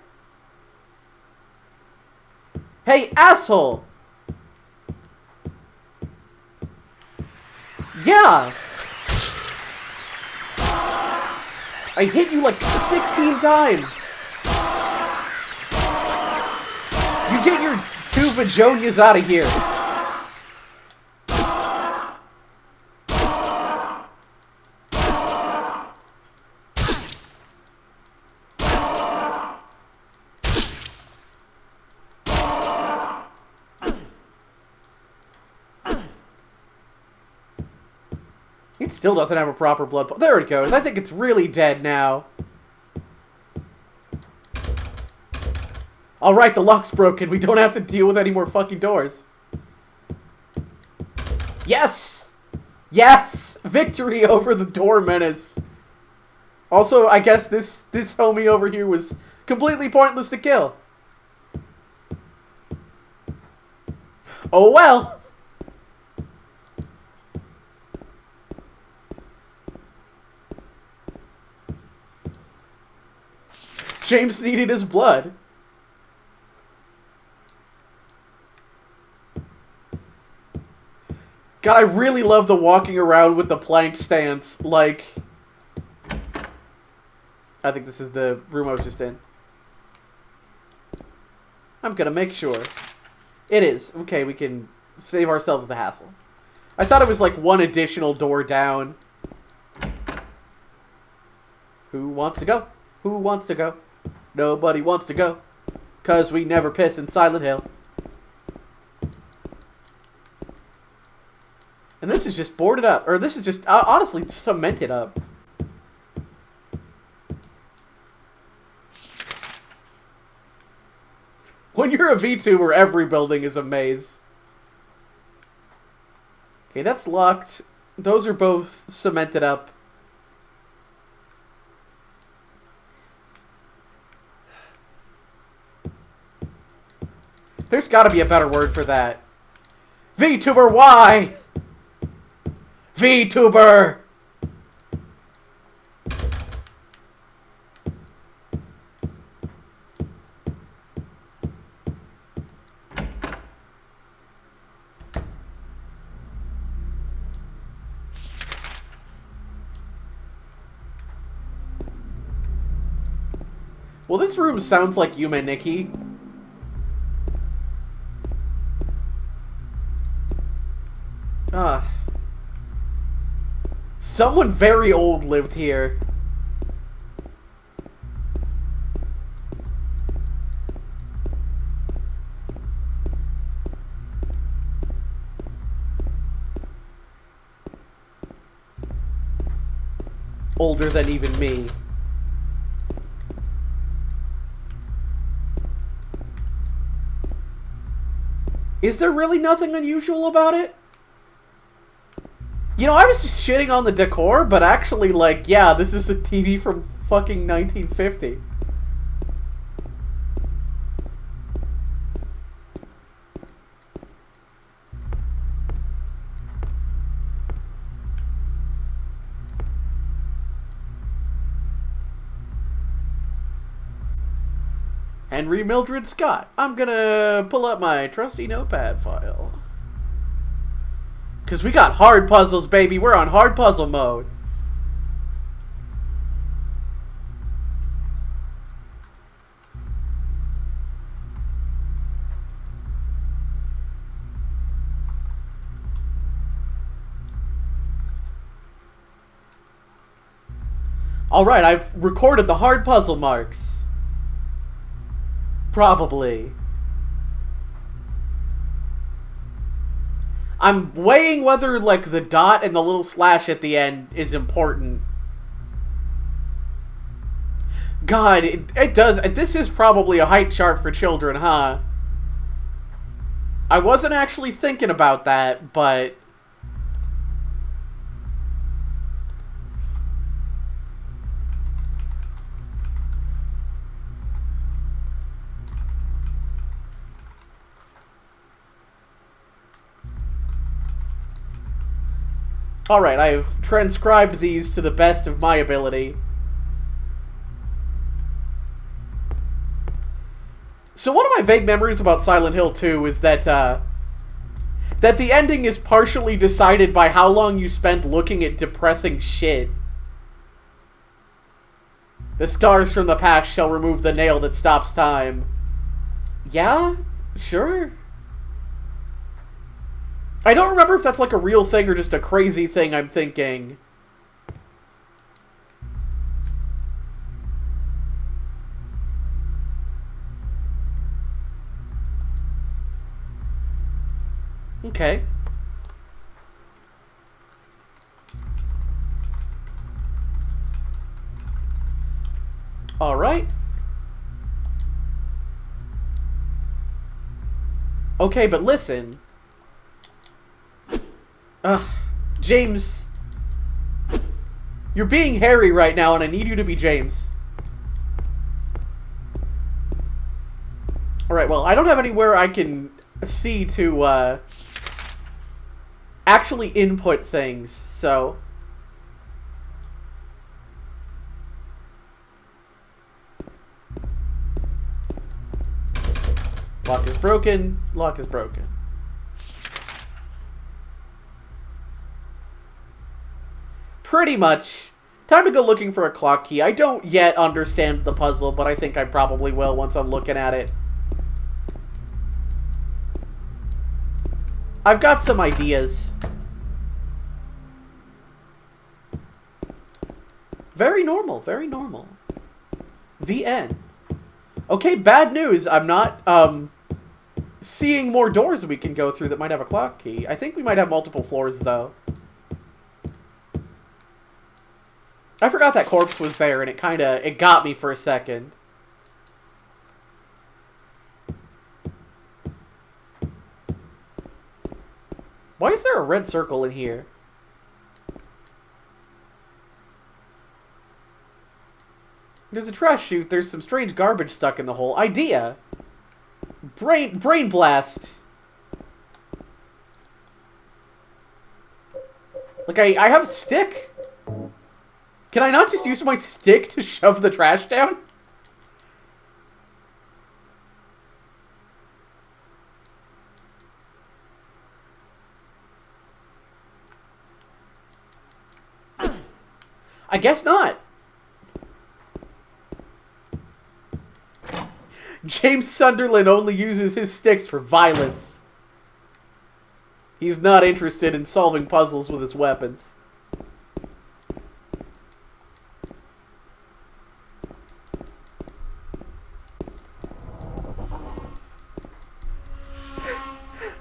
Hey, asshole! Yeah! I hit you like 16 times! You get your two vajonias out of here! It still doesn't have a proper blood... There it goes. I think it's really dead now. Alright, the lock's broken. We don't have to deal with any more fucking doors. Yes! Yes! Victory over the door menace. Also, I guess this homie over here was completely pointless to kill. Oh well! James needed his blood. God, I really love the walking around with the plank stance, like... I think this is the room I was just in. I'm gonna make sure. It is. Okay, we can save ourselves the hassle. I thought it was like one additional door down. Who wants to go? Who wants to go? Nobody wants to go. 'Cause we never piss in Silent Hill. And this is just boarded up. Or this is just, honestly, cemented up. When you're a VTuber, every building is a maze. Okay, that's locked. Those are both cemented up. There's gotta be a better word for that. VTuber, why? VTuber! Well, this room sounds like Yume Nikki. Someone very old lived here. Older than even me. Is there really nothing unusual about it? You know, I was just shitting on the decor, but actually, like, yeah, this is a TV from fucking 1950. Henry Mildred Scott. I'm gonna pull up my trusty notepad file. Because we got hard puzzles, baby. We're on hard puzzle mode. Alright, I've recorded the hard puzzle marks. Probably. I'm weighing whether, like, the dot and the little slash at the end is important. God, it does. This is probably a height chart for children, huh? I wasn't actually thinking about that, but... Alright, I've transcribed these to the best of my ability. So one of my vague memories about Silent Hill 2 is that, that the ending is partially decided by how long you spend looking at depressing shit. The stars from the past shall remove the nail that stops time. Yeah? Sure. I don't remember if that's like a real thing or just a crazy thing I'm thinking. Okay. Alright. Okay, but listen. James. You're being Harry right now, and I need you to be James. Alright, well, I don't have anywhere I can see to, actually input things, so... Lock is broken. Lock is broken. Pretty much. Time to go looking for a clock key. I don't yet understand the puzzle, but I think I probably will once I'm looking at it. I've got some ideas. Very normal, very normal. VN. Okay, bad news. I'm not, seeing more doors we can go through that might have a clock key. I think we might have multiple floors, though. I forgot that corpse was there, and it got me for a second. Why is there a red circle in here? There's a trash chute. There's some strange garbage stuck in the hole. Idea! Brain blast! Like, I have a stick? Can I not just use my stick to shove the trash down? I guess not. James Sunderland only uses his sticks for violence. He's not interested in solving puzzles with his weapons.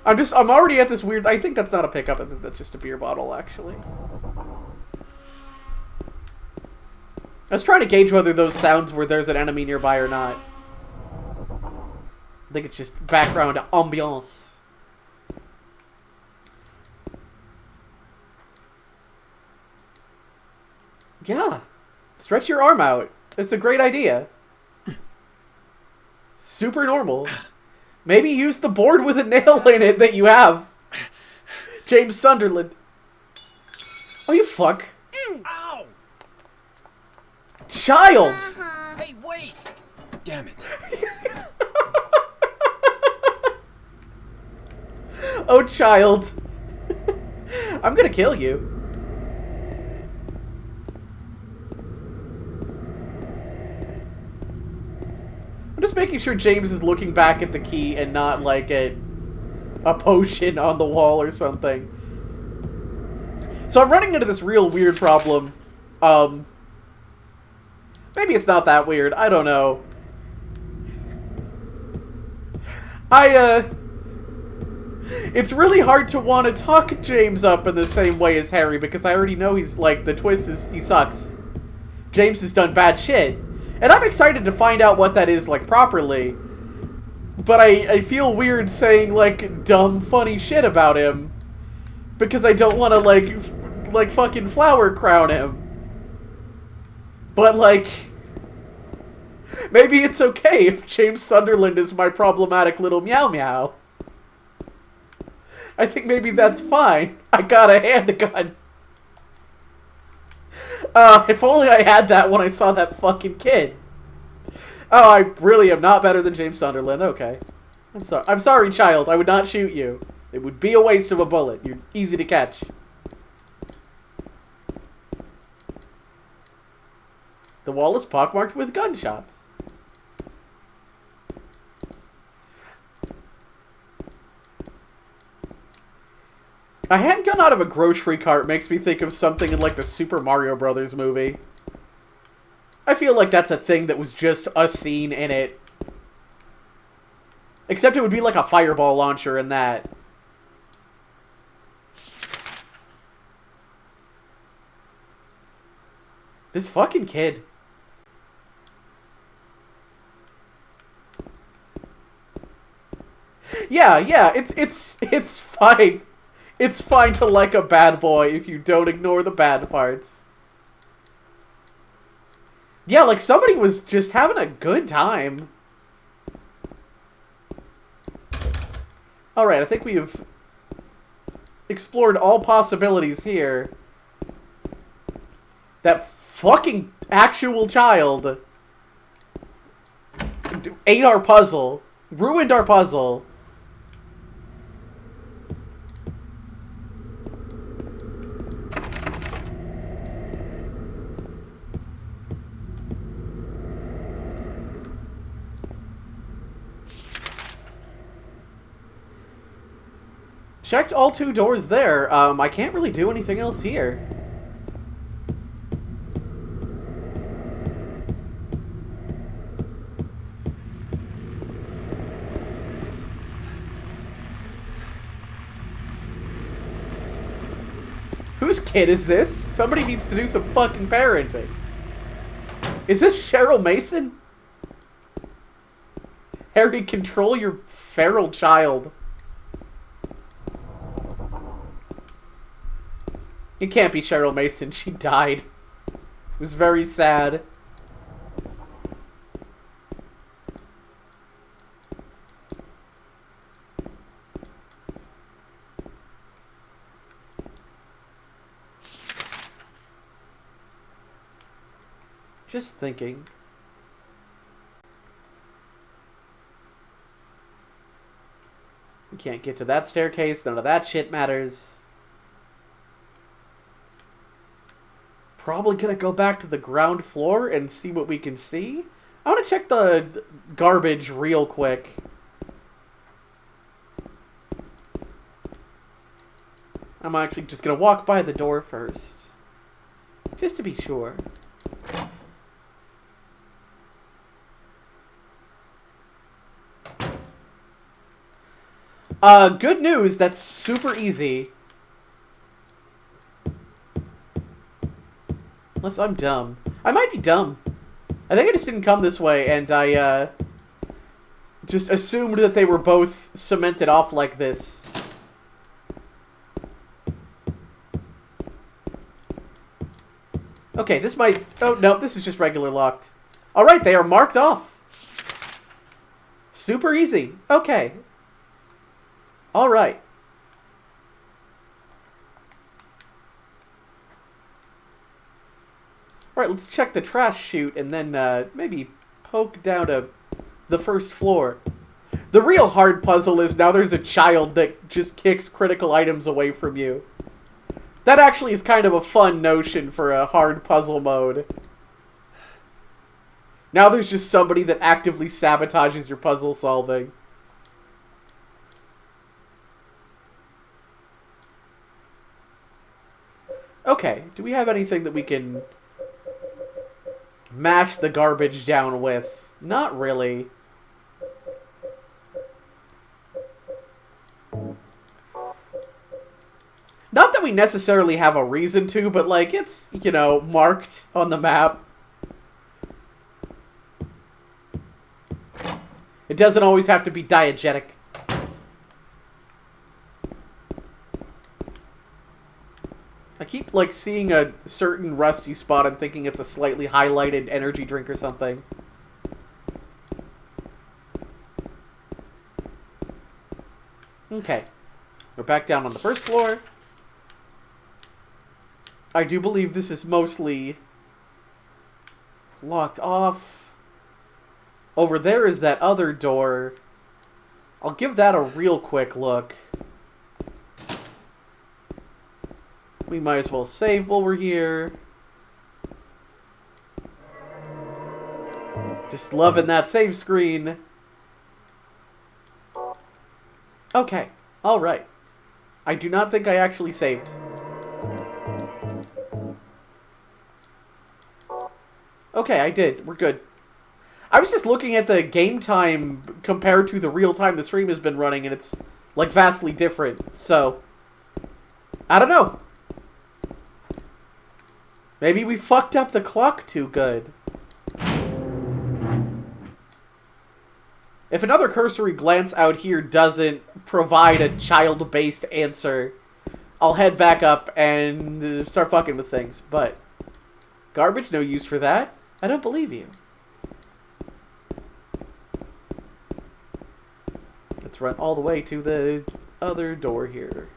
I'm already at this weird... I think that's not a pickup. I think that's just a beer bottle, actually. I was trying to gauge whether those sounds were there's an enemy nearby or not. I think it's just background ambiance. Yeah. Stretch your arm out. It's a great idea. Super normal. Maybe use the board with a nail in it that you have. James Sunderland. Oh, you fuck. Ow! Child! Hey, wait! Damn it. Oh, child. I'm gonna kill you. I'm just making sure James is looking back at the key and not, like, at a potion on the wall or something. So I'm running into this real weird problem. Maybe it's not that weird. I don't know. It's really hard to want to talk James up in the same way as Harry, because I already know he's, like, the twist is he sucks. James has done bad shit. And I'm excited to find out what that is, like, properly. But I feel weird saying, like, dumb, funny shit about him. Because I don't want to, like, fucking flower crown him. But, like... maybe it's okay if James Sunderland is my problematic little meow meow. I think maybe that's fine. I got a hand-a-gun. If only I had that when I saw that fucking kid. Oh, I really am not better than James Sunderland. Okay. I'm sorry, child. I would not shoot you. It would be a waste of a bullet. You're easy to catch. The wall is pockmarked with gunshots. A handgun out of a grocery cart makes me think of something in, like, the Super Mario Brothers movie. I feel like that's a thing that was just a scene in it. Except it would be like a fireball launcher in that. This fucking kid. Yeah, it's fine. It's fine to like a bad boy if you don't ignore the bad parts. Yeah, like somebody was just having a good time. Alright, I think we have explored all possibilities here. That fucking actual child ate our puzzle. Ruined our puzzle. Checked all 2 doors there. I can't really do anything else here. Whose kid is this? Somebody needs to do some fucking parenting. Is this Cheryl Mason? Harry, control your feral child. It can't be Cheryl Mason. She died. It was very sad. Just thinking. We can't get to that staircase. None of that shit matters. Probably gonna go back to the ground floor and see what we can see. I want to check the garbage real quick. I'm actually just gonna walk by the door first. Just to be sure. Good news, that's super easy. Unless I'm dumb. I might be dumb. I think I just didn't come this way, and I, just assumed that they were both cemented off like this. Okay, this might... Oh, no, this is just regular locked. Alright, they are marked off. Super easy. Okay. Alright. Alright, let's check the trash chute and then maybe poke down to the first floor. The real hard puzzle is now there's a child that just kicks critical items away from you. That actually is kind of a fun notion for a hard puzzle mode. Now there's just somebody that actively sabotages your puzzle solving. Okay, do we have anything that we can mash the garbage down with? Not really. Not that we necessarily have a reason to, but like it's, you know, marked on the map. It doesn't always have to be diegetic. I keep, like, seeing a certain rusty spot and thinking it's a slightly highlighted energy drink or something. Okay. We're back down on the first floor. I do believe this is mostly locked off. Over there is that other door. I'll give that a real quick look. We might as well save while we're here. Just loving that save screen. Okay, alright. I do not think I actually saved. Okay, I did. We're good. I was just looking at the game time compared to the real time the stream has been running, and it's, like, vastly different. So, I don't know. Maybe we fucked up the clock too good. If another cursory glance out here doesn't provide a child-based answer, I'll head back up and start fucking with things. But garbage, no use for that. I don't believe you. Let's run all the way to the other door here.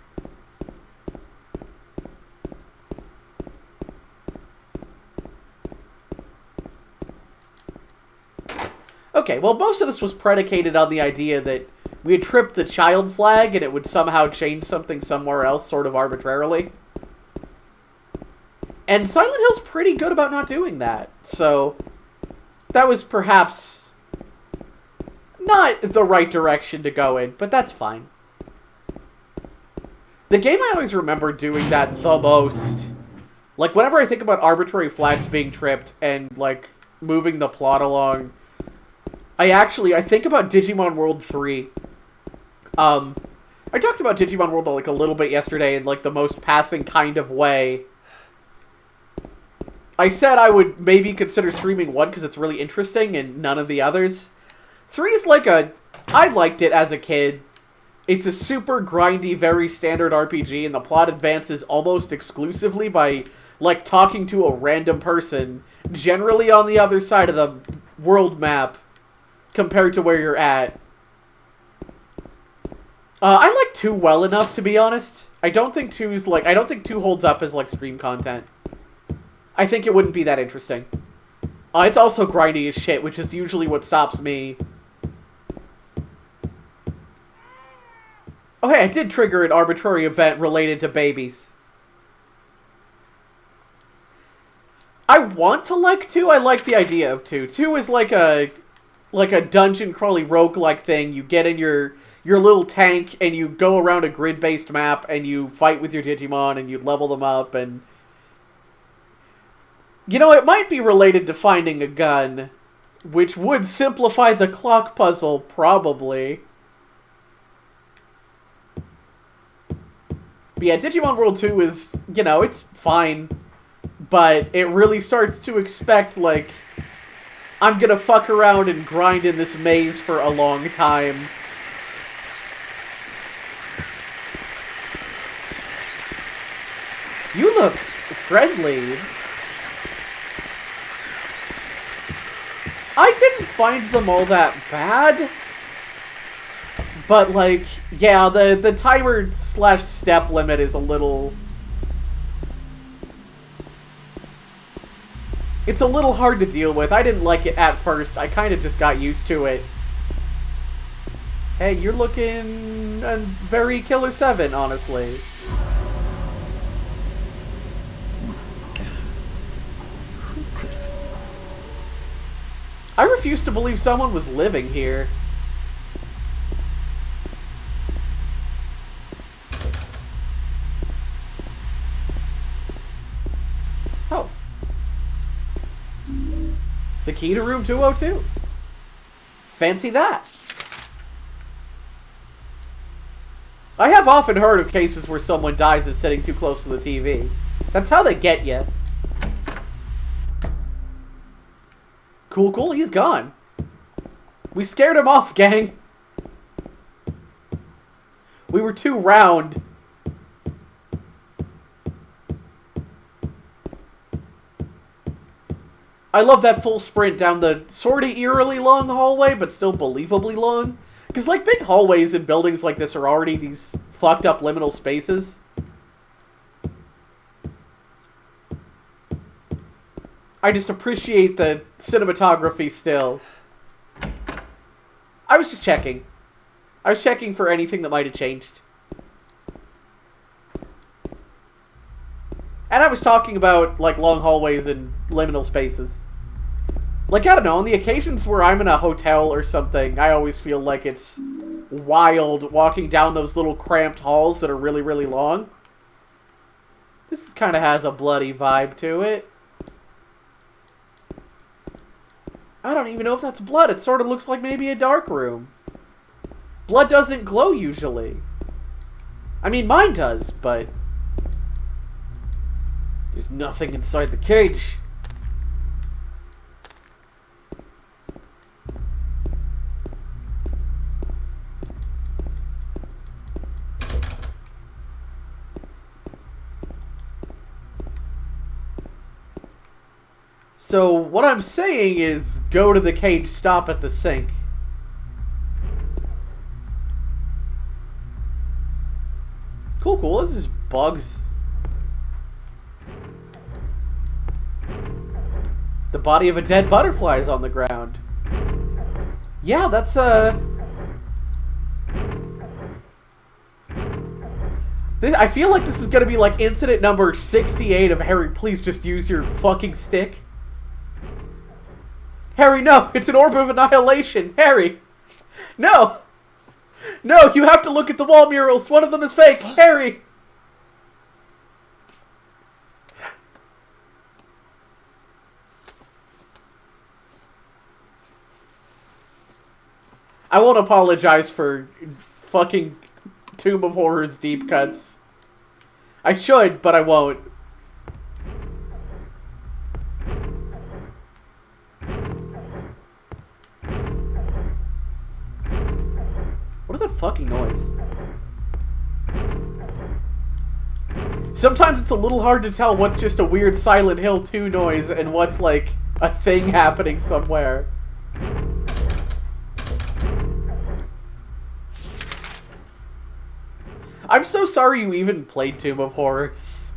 Okay, well, most of this was predicated on the idea that we had tripped the child flag and it would somehow change something somewhere else, sort of arbitrarily. And Silent Hill's pretty good about not doing that, so that was perhaps not the right direction to go in, but that's fine. The game I always remember doing that the most, like, whenever I think about arbitrary flags being tripped and, like, moving the plot along, I think about Digimon World 3. I talked about Digimon World, like, a little bit yesterday in, like, the most passing kind of way. I said I would maybe consider streaming 1 because it's really interesting and none of the others. 3 is like I liked it as a kid. It's a super grindy, very standard RPG, and the plot advances almost exclusively by, like, talking to a random person, generally on the other side of the world map, compared to where you're at. I like 2 well enough, to be honest. I don't think 2 holds up as, like, stream content. I think it wouldn't be that interesting. It's also grindy as shit, which is usually what stops me. Okay, I did trigger an arbitrary event related to babies. I want to like 2. I like the idea of 2. 2 is like a dungeon crawly roguelike thing. You get in your little tank and you go around a grid-based map and you fight with your Digimon and you level them up and... You know, it might be related to finding a gun, which would simplify the clock puzzle, probably. But yeah, Digimon World 2 is, you know, it's fine, but it really starts to expect, like, I'm gonna fuck around and grind in this maze for a long time. You look friendly. I didn't find them all that bad. But, like, yeah, the timer/step limit is a little... It's a little hard to deal with. I didn't like it at first. I kind of just got used to it. Hey, you're looking very Killer 7, honestly. I refuse to believe someone was living here. Oh. The key to room 202. Fancy that. I have often heard of cases where someone dies of sitting too close to the TV. That's how they get you. Cool, cool, he's gone. We scared him off, gang. We were too round. I love that full sprint down the sort of eerily long hallway, but still believably long. Because, like, big hallways in buildings like this are already these fucked up liminal spaces. I just appreciate the cinematography still. I was just checking. I was checking for anything that might have changed. And I was talking about, like, long hallways and liminal spaces. Like, I don't know, on the occasions where I'm in a hotel or something, I always feel like it's wild walking down those little cramped halls that are really, really long. This kind of has a bloody vibe to it. I don't even know if that's blood. It sort of looks like maybe a dark room. Blood doesn't glow usually. I mean, mine does, but... There's nothing inside the cage. So, what I'm saying is, go to the cage, stop at the sink. Cool, cool. This is bugs. The body of a dead butterfly is on the ground. Yeah, that's, I feel like this is gonna be like incident number 68 of Harry, please just use your fucking stick. Harry, no! It's an orb of annihilation! Harry! No! No, you have to look at the wall murals! One of them is fake! Harry! I won't apologize for fucking Tomb of Horrors deep cuts. I should, but I won't. What is that fucking noise? Sometimes it's a little hard to tell what's just a weird Silent Hill 2 noise and what's like a thing happening somewhere. I'm so sorry you even played Tomb of Horrors.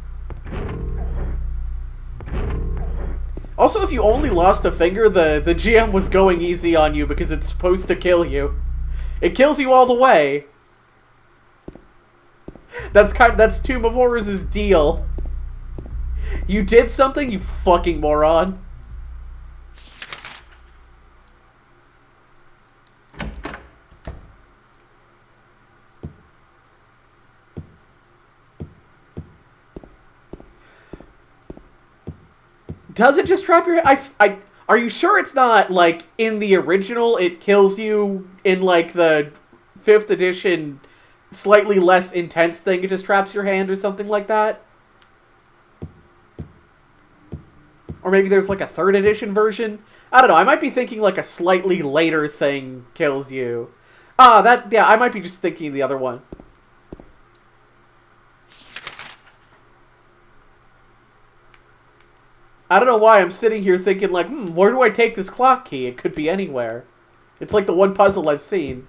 Also, if you only lost a finger, the GM was going easy on you because it's supposed to kill you. It kills you all the way. That's Tomb of Horrors' deal. You did something, you fucking moron. Does it just trap your head? Are you sure it's not, like, in the original, it kills you in, like, the 5th edition, slightly less intense thing, it just traps your hand or something like that? Or maybe there's, like, a 3rd edition version? I don't know, I might be thinking, like, a slightly later thing kills you. Yeah, I might be just thinking the other one. I don't know why I'm sitting here thinking, like, where do I take this clock key? It could be anywhere. It's like the one puzzle I've seen.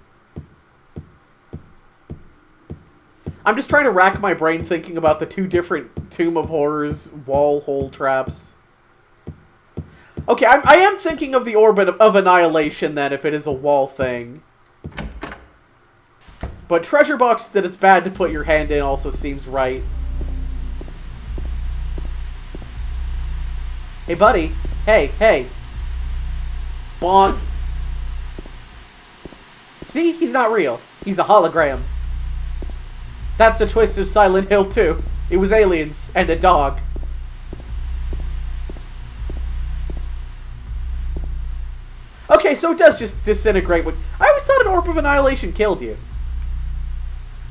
I'm just trying to rack my brain thinking about the 2 different Tomb of Horrors wall hole traps. Okay, I am thinking of the Orbit of Annihilation, then, if it is a wall thing. But Treasure Box that it's bad to put your hand in also seems right. Hey, buddy. Hey, hey. Bonk. See? He's not real. He's a hologram. That's the twist of Silent Hill 2. It was aliens and a dog. Okay, so it does just disintegrate. I always thought an Orb of Annihilation killed you.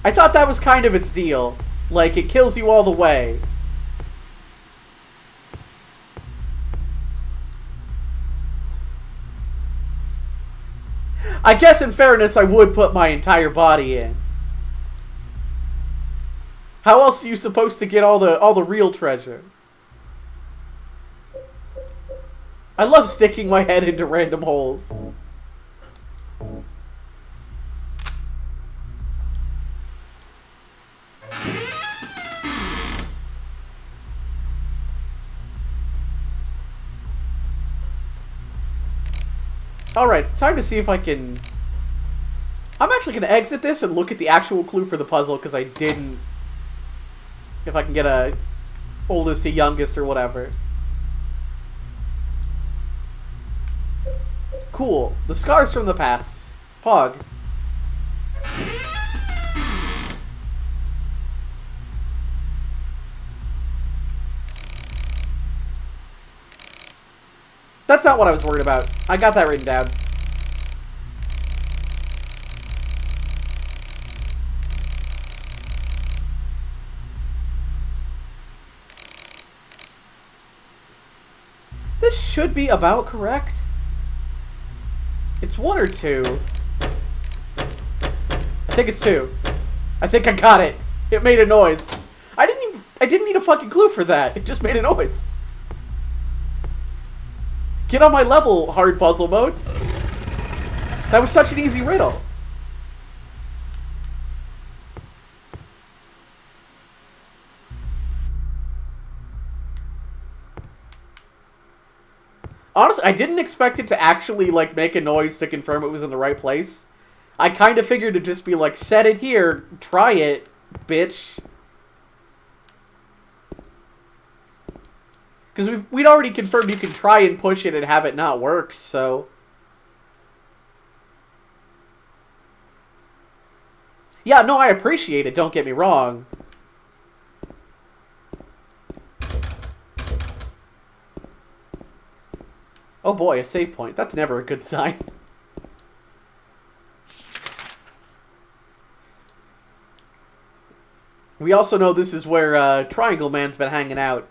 I thought that was kind of its deal. Like, it kills you all the way. I guess in fairness, I would put my entire body in. How else are you supposed to get all the real treasure? I love sticking my head into random holes. Alright, it's time to see if I can... I'm actually going to exit this and look at the actual clue for the puzzle, because I didn't... If I can get a oldest to youngest or whatever. Cool. The scars from the past. Pog. That's not what I was worried about. I got that written down. This should be about correct. It's 1 or 2. I think it's 2. I think I got it. It made a noise. I didn't need a fucking clue for that. It just made a noise. Get on my level, hard puzzle mode. That was such an easy riddle. Honestly, I didn't expect it to actually, like, make a noise to confirm it was in the right place. I kind of figured it'd just be like, set it here, try it, bitch. Because we'd already confirmed you can try and push it and have it not work, so... Yeah, no, I appreciate it, don't get me wrong. Oh boy, a save point. That's never a good sign. We also know this is where Triangle Man's been hanging out.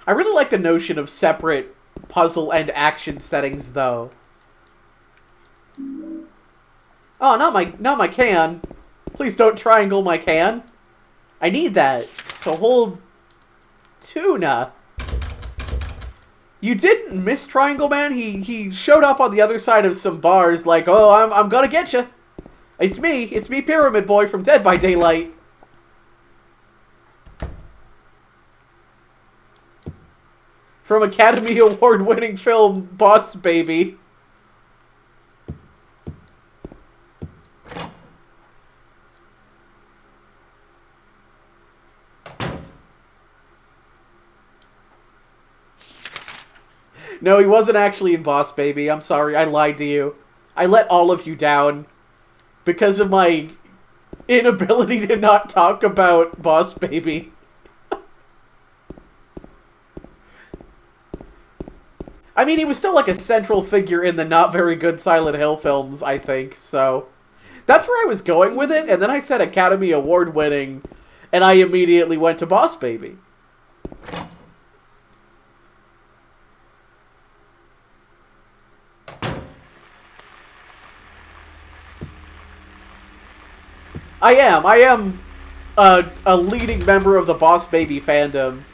I really like the notion of separate puzzle and action settings, though. Oh, not my can. Please don't triangle my can. I need that to hold tuna. You didn't miss Triangle Man. He showed up on the other side of some bars like, oh, I'm gonna get you. It's me, Pyramid Boy from Dead by Daylight. From Academy Award-winning film Boss Baby. No, he wasn't actually in Boss Baby. I'm sorry, I lied to you. I let all of you down because of my inability to not talk about Boss Baby. I mean, he was still like a central figure in the not very good Silent Hill films, I think, so... That's where I was going with it, and then I said Academy Award winning, and I immediately went to Boss Baby. I am a leading member of the Boss Baby fandom.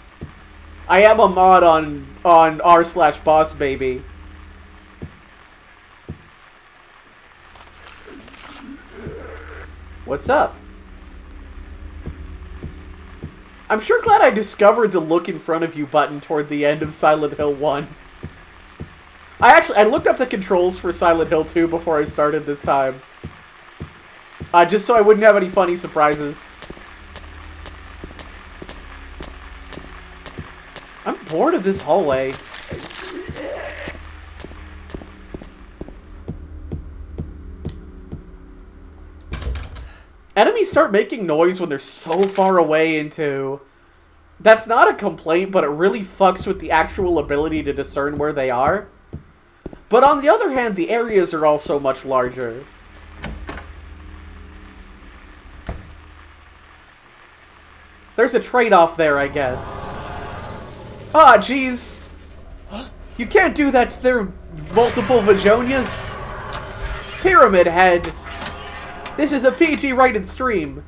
I am a mod on r/Boss Baby. What's up? I'm sure glad I discovered the look in front of you button toward the end of Silent Hill 1. I looked up the controls for Silent Hill 2 before I started this time. Just so I wouldn't have any funny surprises. I'm bored of this hallway. Enemies start making noise when they're so far away into... That's not a complaint, but it really fucks with the actual ability to discern where they are. But on the other hand, the areas are also much larger. There's a trade-off there, I guess. Ah, jeez. You can't do that to their multiple Vagonias. Pyramid Head. This is a PG-rated stream.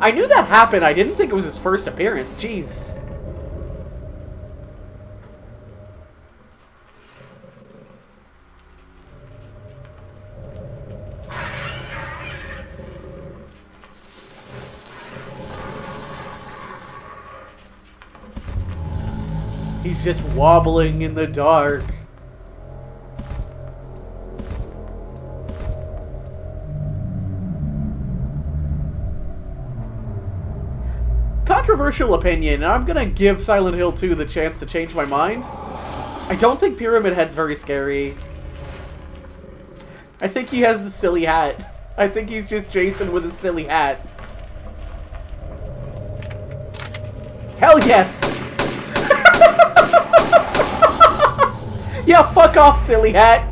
I knew that happened. I didn't think it was his first appearance. Jeez. He's just wobbling in the dark. Controversial opinion, and I'm gonna give Silent Hill 2 the chance to change my mind. I don't think Pyramid Head's very scary. I think he has the silly hat. I think he's just Jason with a silly hat. Hell yes! Yeah, fuck off, silly hat.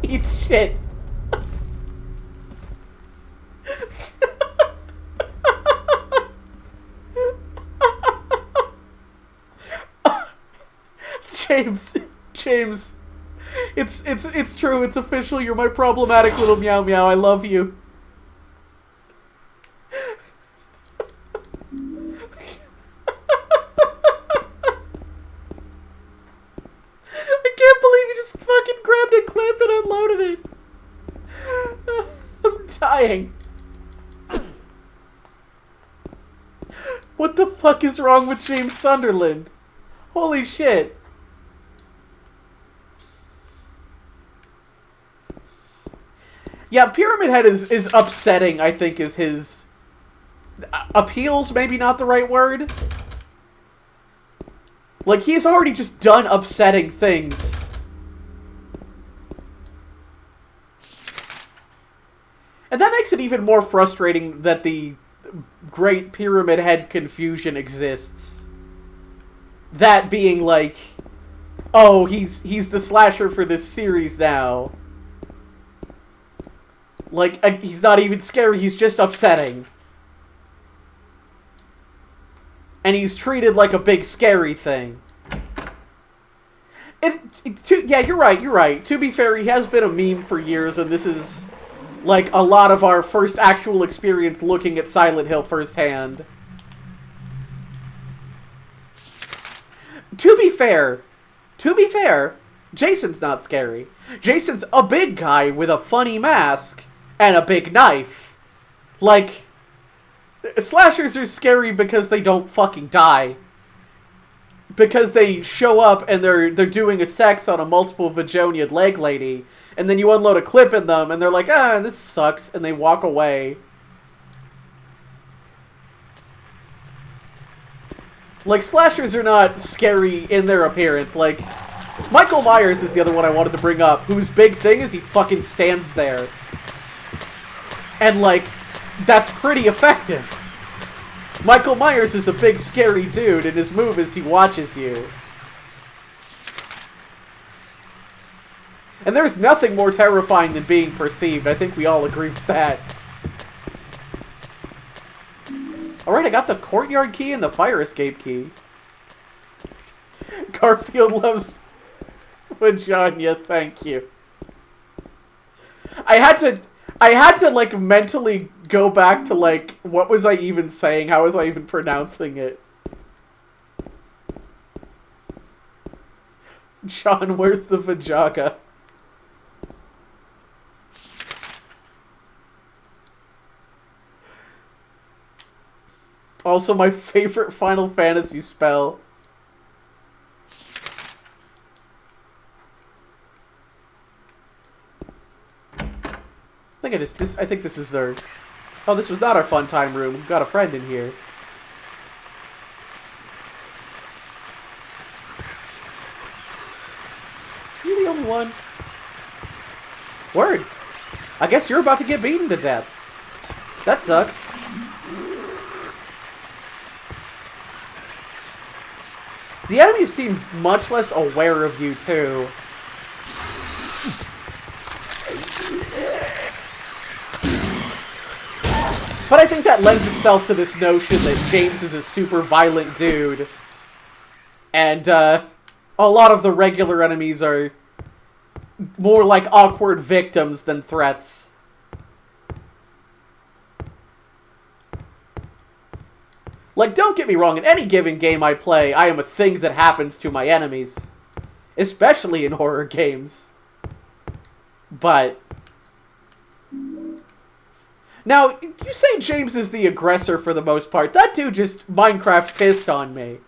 Eat shit. James, James, it's true. It's official. You're my problematic little meow meow. I love you. I can't believe you just fucking grabbed a clip and unloaded it. I'm dying. What the fuck is wrong with James Sunderland? Holy shit. Yeah, Pyramid Head is upsetting, I think, is his... appeals, maybe not the right word. Like, he's already just done upsetting things. And that makes it even more frustrating that the Great Pyramid Head confusion exists. That being like, oh, he's the slasher for this series now. Like, he's not even scary, he's just upsetting. And he's treated like a big scary thing. Yeah, you're right. To be fair, he has been a meme for years, and this is, like, a lot of our first actual experience looking at Silent Hill firsthand. To be fair, Jason's not scary. Jason's a big guy with a funny mask and a big knife. Like, slashers are scary because they don't fucking die. Because they show up and they're doing a sex on a multiple vagonian leg lady, and then you unload a clip in them, and they're like, ah, this sucks, and they walk away. Like, slashers are not scary in their appearance. Like, Michael Myers is the other one I wanted to bring up, whose big thing is he fucking stands there. And, like, that's pretty effective. Michael Myers is a big, scary dude, and his move is he watches you. And there's nothing more terrifying than being perceived. I think we all agree with that. Alright, I got the courtyard key and the fire escape key. Garfield loves vagina, thank you. I had to, like, mentally go back to, like, what was I even saying? How was I even pronouncing it? John, where's the vajaga? Also, my favorite Final Fantasy spell. I think this is their... Oh, this was not our fun time room. We've got a friend in here. You the only one? Word. I guess you're about to get beaten to death. That sucks. The enemies seem much less aware of you, too. But I think that lends itself to this notion that James is a super violent dude. And, a lot of the regular enemies are more like awkward victims than threats. Like, don't get me wrong, in any given game I play, I am a thing that happens to my enemies. Especially in horror games. But... Now, you say James is the aggressor for the most part. That dude just Minecraft pissed on me.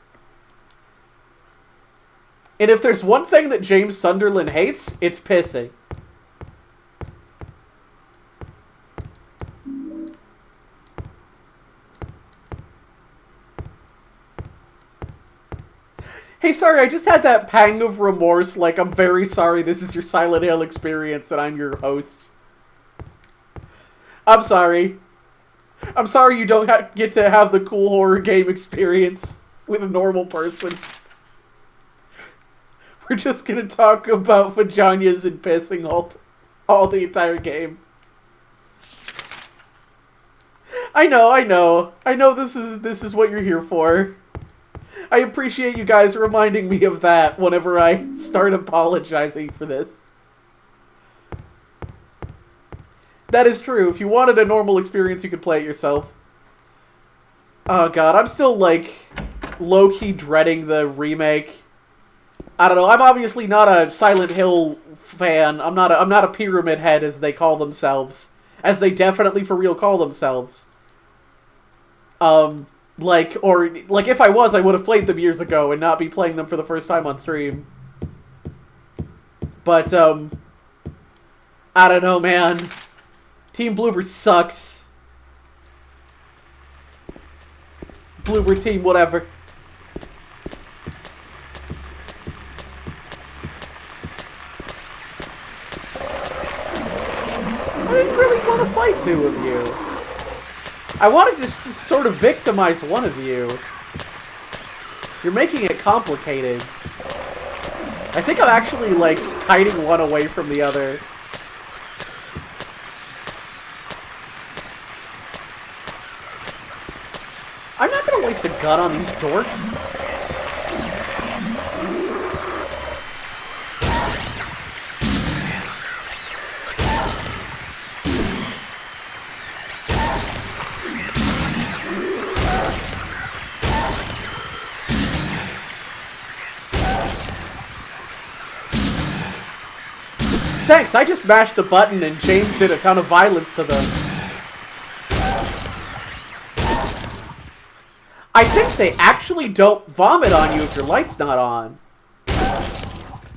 And if there's one thing that James Sunderland hates, it's pissing. Hey, sorry, I just had that pang of remorse, like, I'm very sorry this is your Silent Hill experience and I'm your host. I'm sorry. I'm sorry you don't get to have the cool horror game experience with a normal person. We're just gonna talk about vaginas and pissing all the entire game. I know this is what you're here for. I appreciate you guys reminding me of that whenever I start apologizing for this. That is true. If you wanted a normal experience, you could play it yourself. Oh god, I'm still, like, low-key dreading the remake. I don't know, I'm obviously not a Silent Hill fan. I'm not a Pyramid Head, as they call themselves. As they definitely for real call themselves. Like, if I was, I would have played them years ago and not be playing them for the first time on stream. But, I don't know, man. Team Bloober sucks. Bloober team, whatever. I didn't really want to fight two of you. I wanted to just sort of victimize one of you. You're making it complicated. I think I'm actually, like, kiting one away from the other. I'm not gonna waste a gun on these dorks. Thanks, I just mashed the button and James did a ton of violence to them. I think they actually don't vomit on you if your light's not on.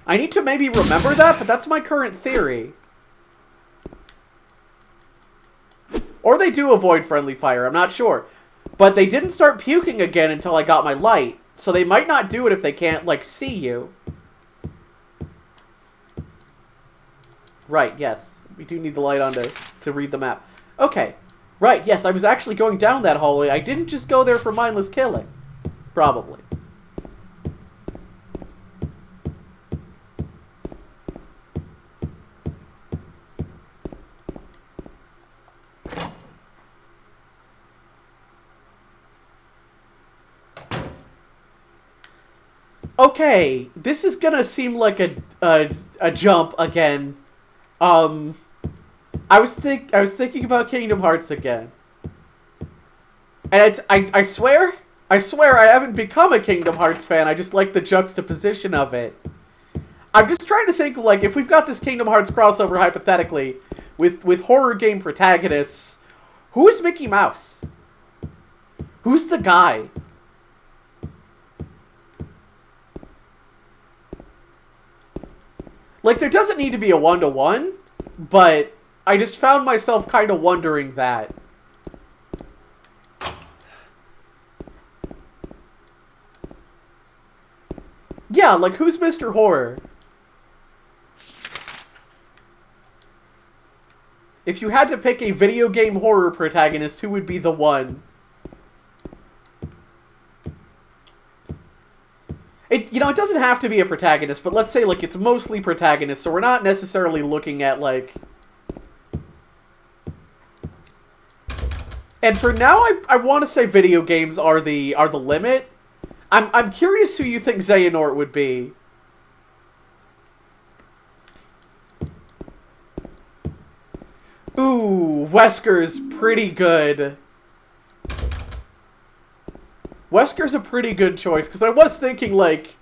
I need to maybe remember that, but that's my current theory. Or they do avoid friendly fire, I'm not sure. But they didn't start puking again until I got my light, so they might not do it if they can't, like, see you. Right, yes. We do need the light on to read the map. Okay. Right, yes, I was actually going down that hallway. I didn't just go there for mindless killing. Probably. Okay, this is gonna seem like a jump again. I was thinking about Kingdom Hearts again. And I swear I haven't become a Kingdom Hearts fan. I just like the juxtaposition of it. I'm just trying to think, like, if we've got this Kingdom Hearts crossover hypothetically with horror game protagonists, who is Mickey Mouse? Who's the guy? Like, there doesn't need to be a one-to-one, but I just found myself kind of wondering that. Yeah, like, who's Mr. Horror? If you had to pick a video game horror protagonist, who would be the one? It doesn't have to be a protagonist, but let's say, like, it's mostly protagonist, so we're not necessarily looking at, like... And for now, I want to say video games are the limit. I'm curious who you think Xehanort would be. Ooh, Wesker's pretty good. Wesker's a pretty good choice, because I was thinking, like...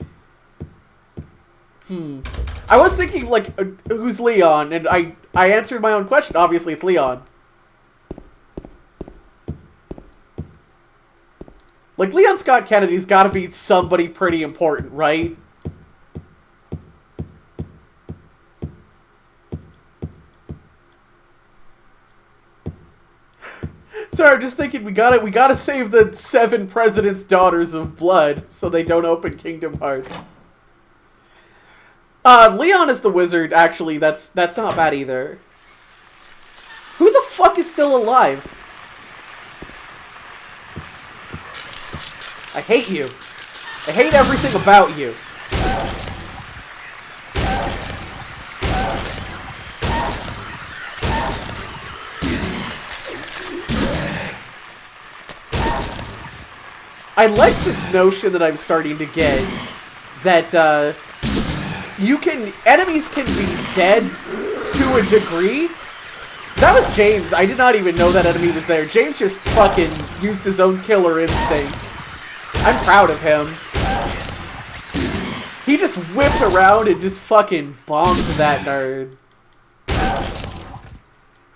I was thinking, like, who's Leon? And I answered my own question. Obviously, it's Leon. Like, Leon Scott Kennedy's gotta be somebody pretty important, right? Sorry, I'm just thinking we gotta save the 7 presidents' daughters of blood so they don't open Kingdom Hearts. Leon is the wizard, actually, that's not bad either. Who the fuck is still alive? I hate you. I hate everything about you. I like this notion that I'm starting to get that enemies can be dead to a degree. That was James. I did not even know that enemy was there. James just fucking used his own killer instinct. I'm proud of him. He just whipped around and just fucking bombed that nerd.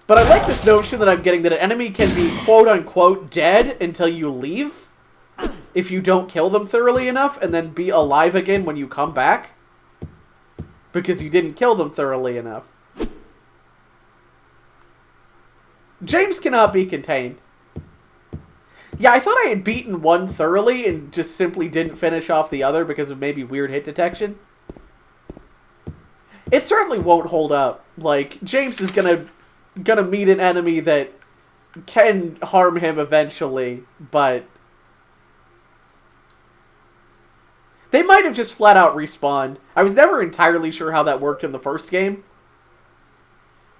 But I like this notion that I'm getting that an enemy can be quote-unquote dead until you leave. If you don't kill them thoroughly enough, and then be alive again when you come back. Because you didn't kill them thoroughly enough. James cannot be contained. Yeah, I thought I had beaten one thoroughly and just simply didn't finish off the other because of maybe weird hit detection. It certainly won't hold up. Like, James is gonna meet an enemy that can harm him eventually, but they might have just flat out respawned. I was never entirely sure how that worked in the first game.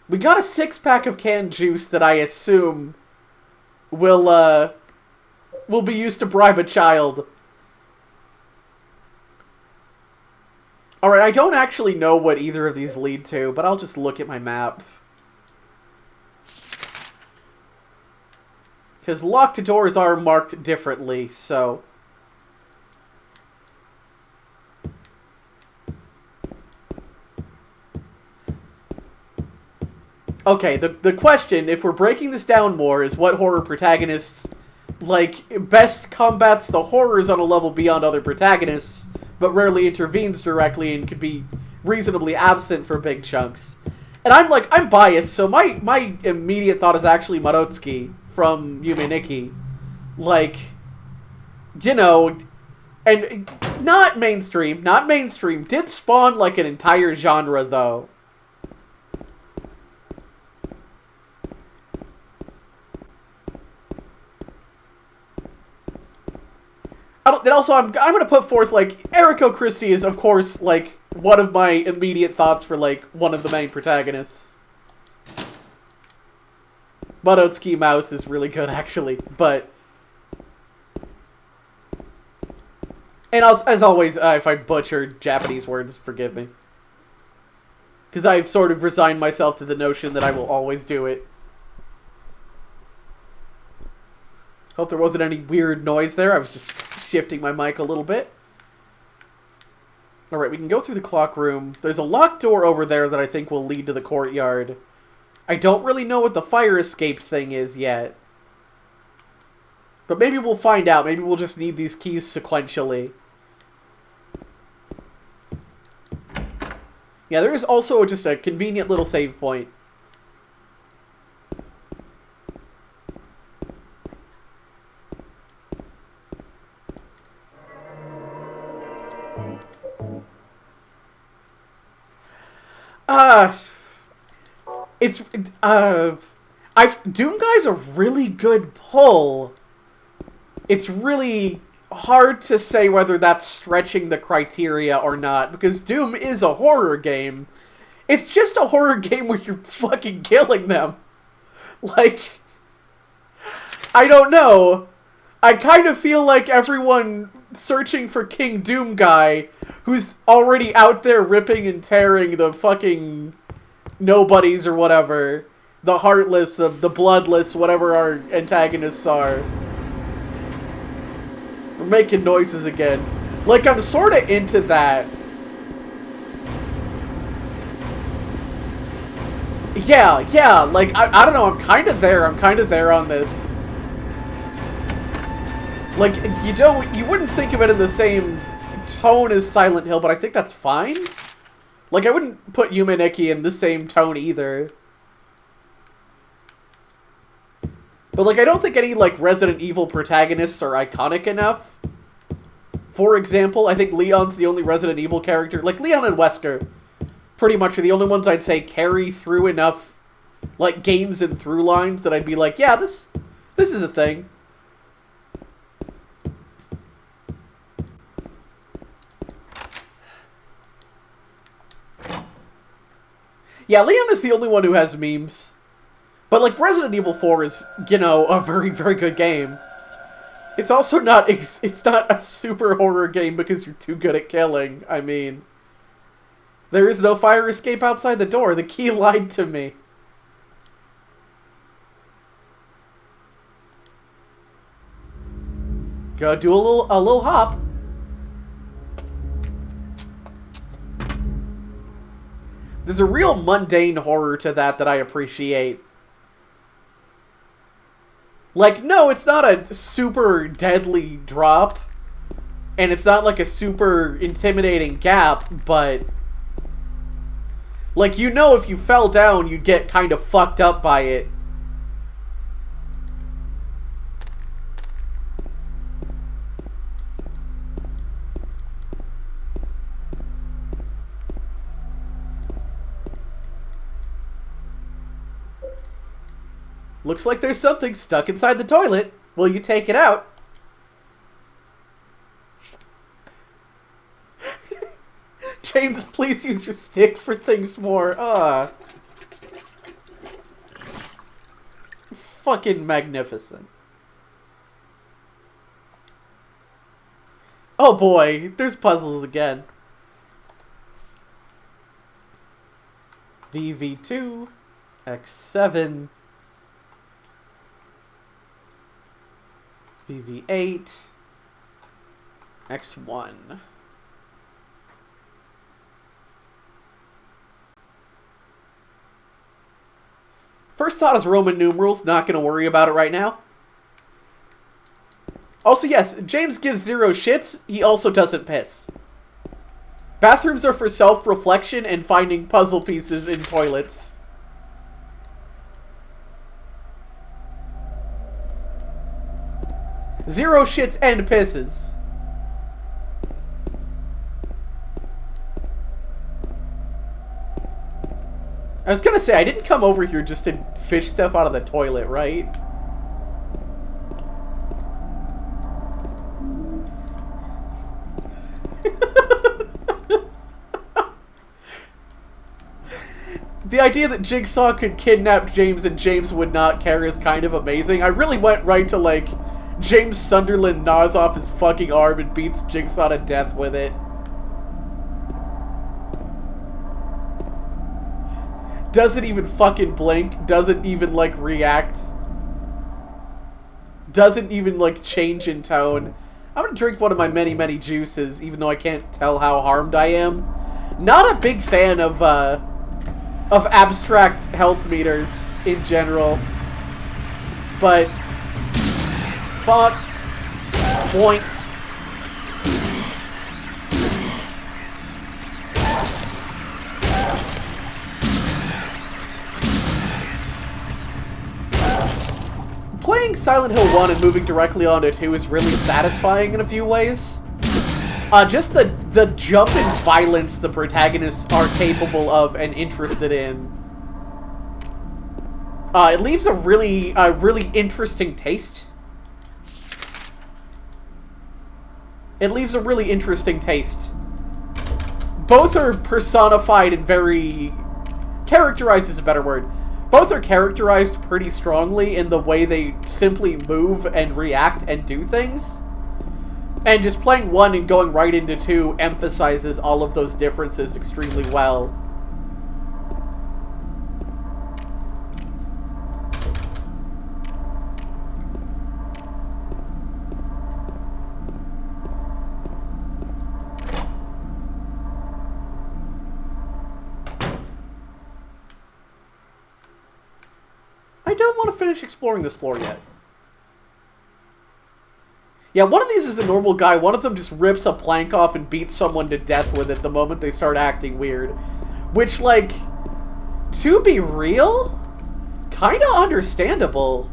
We got a 6-pack of canned juice that I assume will be used to bribe a child. Alright, I don't actually know what either of these lead to, but I'll just look at my map. Because locked doors are marked differently, so... Okay, the question, if we're breaking this down more, is what horror protagonists, like, best combats the horrors on a level beyond other protagonists, but rarely intervenes directly and could be reasonably absent for big chunks. And I'm biased, so my immediate thought is actually Marotsuki from Yume Nikki. Like, you know, and not mainstream, did spawn, like, an entire genre, though. And also, I'm going to put forth, like, Eriko Christie is, of course, like, one of my immediate thoughts for, like, one of the main protagonists. Marotsuki Mouse is really good, actually, but... And as always, if I butcher Japanese words, forgive me. Because I've sort of resigned myself to the notion that I will always do it. Hope there wasn't any weird noise there. I was just shifting my mic a little bit. Alright, we can go through the clock room. There's a locked door over there that I think will lead to the courtyard. I don't really know what the fire escape thing is yet. But maybe we'll find out. Maybe we'll just need these keys sequentially. Yeah, there is also just a convenient little save point. Doom Guy's a really good pull. It's really hard to say whether that's stretching the criteria or not, because Doom is a horror game. It's just a horror game where you're fucking killing them. Like, I don't know. I kind of feel like everyone searching for King Doom Guy, who's already out there ripping and tearing the fucking nobodies or whatever, the heartless, the bloodless, whatever our antagonists are. We're making noises again. Like, I'm sort of into that. Yeah, like, I don't know, I'm kind of there on this. Like, you wouldn't think of it in the same tone as Silent Hill, but I think that's fine. Like, I wouldn't put Yume Nikki in the same tone either. But, like, I don't think any, like, Resident Evil protagonists are iconic enough. For example, I think Leon's the only Resident Evil character. Like, Leon and Wesker pretty much are the only ones I'd say carry through enough, like, games and through lines that I'd be like, yeah, this is a thing. Yeah, Leon is the only one who has memes. But, like, Resident Evil 4 is, you know, a very, very good game. It's also not, it's not a super horror game because you're too good at killing. I mean, there is no fire escape outside the door. The key lied to me. Go do a little hop. There's a real mundane horror to that I appreciate. Like, no, it's not a super deadly drop, and it's not like a super intimidating gap, but like, you know, if you fell down, you'd get kind of fucked up by it. Looks like there's something stuck inside the toilet. Will you take it out? James, please use your stick for things more. Fucking magnificent. Oh boy, there's puzzles again. VV2, X7, VV8, X1. First thought is Roman numerals, not gonna worry about it right now. Also, yes, James gives zero shits, he also doesn't piss. Bathrooms are for self-reflection and finding puzzle pieces in toilets. Zero shits and pisses. I was gonna say, I didn't come over here just to fish stuff out of the toilet, right? The idea that Jigsaw could kidnap James and James would not care is kind of amazing. I really went right to, like, James Sunderland gnaws off his fucking arm and beats Jigsaw to death with it. Doesn't even fucking blink. Doesn't even, like, react. Doesn't even, like, change in tone. I'm gonna drink one of my many, many juices, even though I can't tell how harmed I am. Not a big fan of abstract health meters in general. But bonk, boink. Playing Silent Hill 1 and moving directly onto 2 is really satisfying in a few ways. Just the jump in violence the protagonists are capable of and interested in. It leaves a really interesting taste. It leaves a really interesting taste. Both are personified and very... characterized is a better word. Both are characterized pretty strongly in the way they simply move and react and do things. And just playing 1 and going right into 2 emphasizes all of those differences extremely well. I don't want to finish exploring this floor yet. Yeah, one of these is the normal guy. One of them just rips a plank off and beats someone to death with it the moment they start acting weird. Which, like, to be real, kind of understandable.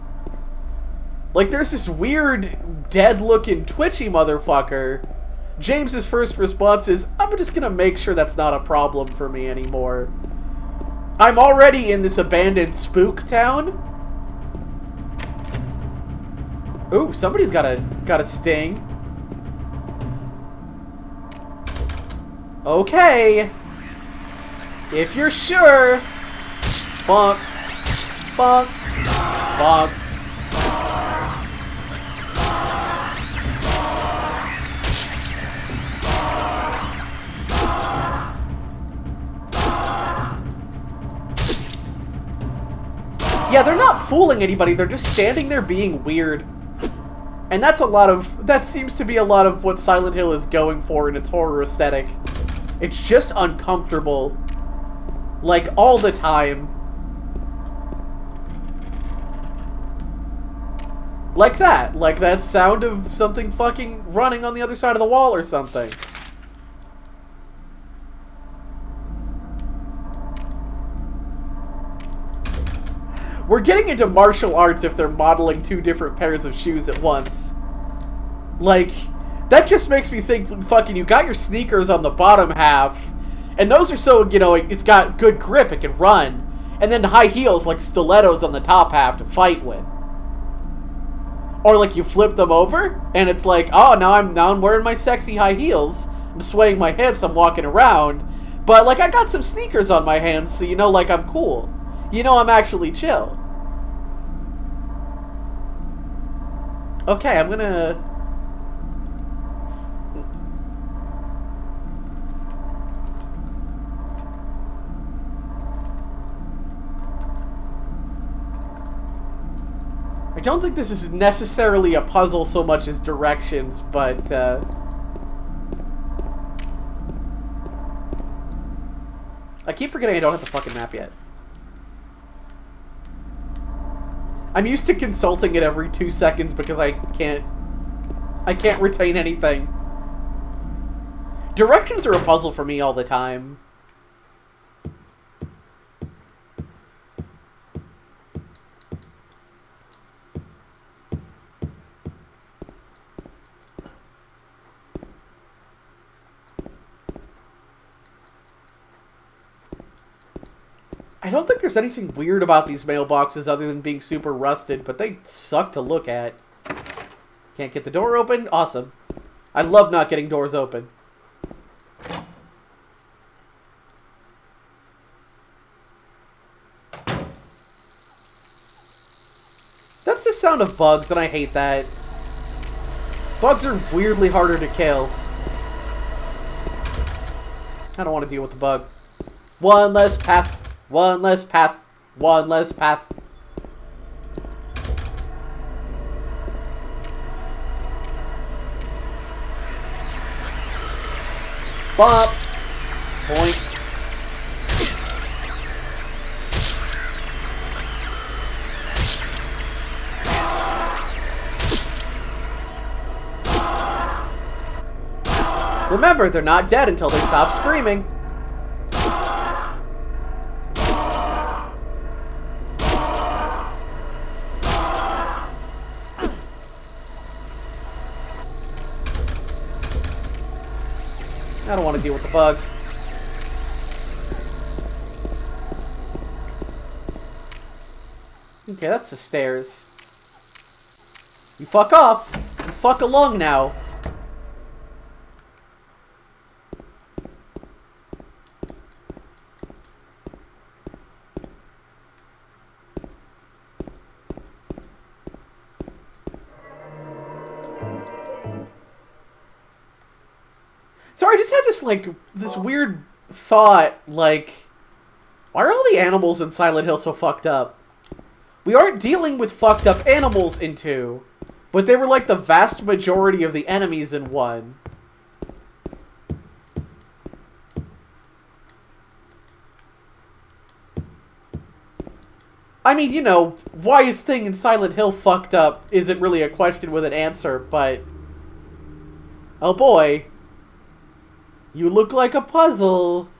Like, there's this weird, dead-looking, twitchy motherfucker. James's first response is, I'm just gonna make sure that's not a problem for me anymore. I'm already in this abandoned spook town. Ooh, somebody's got a sting. Okay. If you're sure. Bonk. Bonk. Bonk. Yeah, they're not fooling anybody. They're just standing there being weird. And that seems to be a lot of what Silent Hill is going for in its horror aesthetic. It's just uncomfortable. Like, all the time. Like that sound of something fucking running on the other side of the wall or something. We're getting into martial arts if they're modeling two different pairs of shoes at once. Like, that just makes me think, fucking, you got your sneakers on the bottom half, and those are so, you know, it's got good grip, it can run, and then high heels, like stilettos on the top half to fight with. Or, like, you flip them over, and it's like, oh, now I'm wearing my sexy high heels, I'm swaying my hips, I'm walking around, but, like, I got some sneakers on my hands, so you know, like, I'm cool. You know I'm actually chill. Okay, I'm gonna... I don't think this is necessarily a puzzle so much as directions, but, I keep forgetting I don't have the fucking map yet. I'm used to consulting it every 2 seconds because I can't retain anything. Directions are a puzzle for me all the time. I don't think there's anything weird about these mailboxes other than being super rusted, but they suck to look at. Can't get the door open? Awesome. I love not getting doors open. That's the sound of bugs, and I hate that. Bugs are weirdly harder to kill. I don't want to deal with the bug. One less path. One less path. One less path. Bump. Point. Remember, they're not dead until they stop screaming. I don't want to deal with the bug. Okay, that's the stairs. You fuck off. You fuck along now. Sorry, I just had this, like, this weird thought, like, why are all the animals in Silent Hill so fucked up? We aren't dealing with fucked up animals in 2, but they were, like, the vast majority of the enemies in 1. I mean, you know, why is thing in Silent Hill fucked up isn't really a question with an answer, but... oh boy. You look like a puzzle.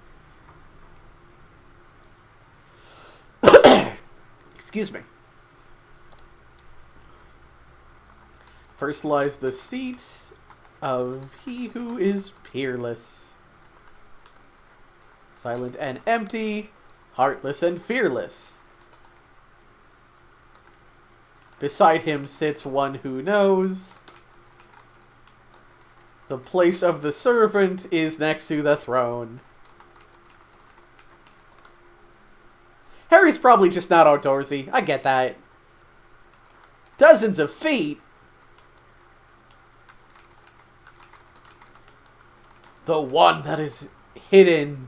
Excuse me. First lies the seat of he who is peerless. Silent and empty, heartless and fearless. Beside him sits one who knows. The place of the servant is next to the throne. Harry's probably just not outdoorsy. I get that. Dozens of feet. The one that is hidden.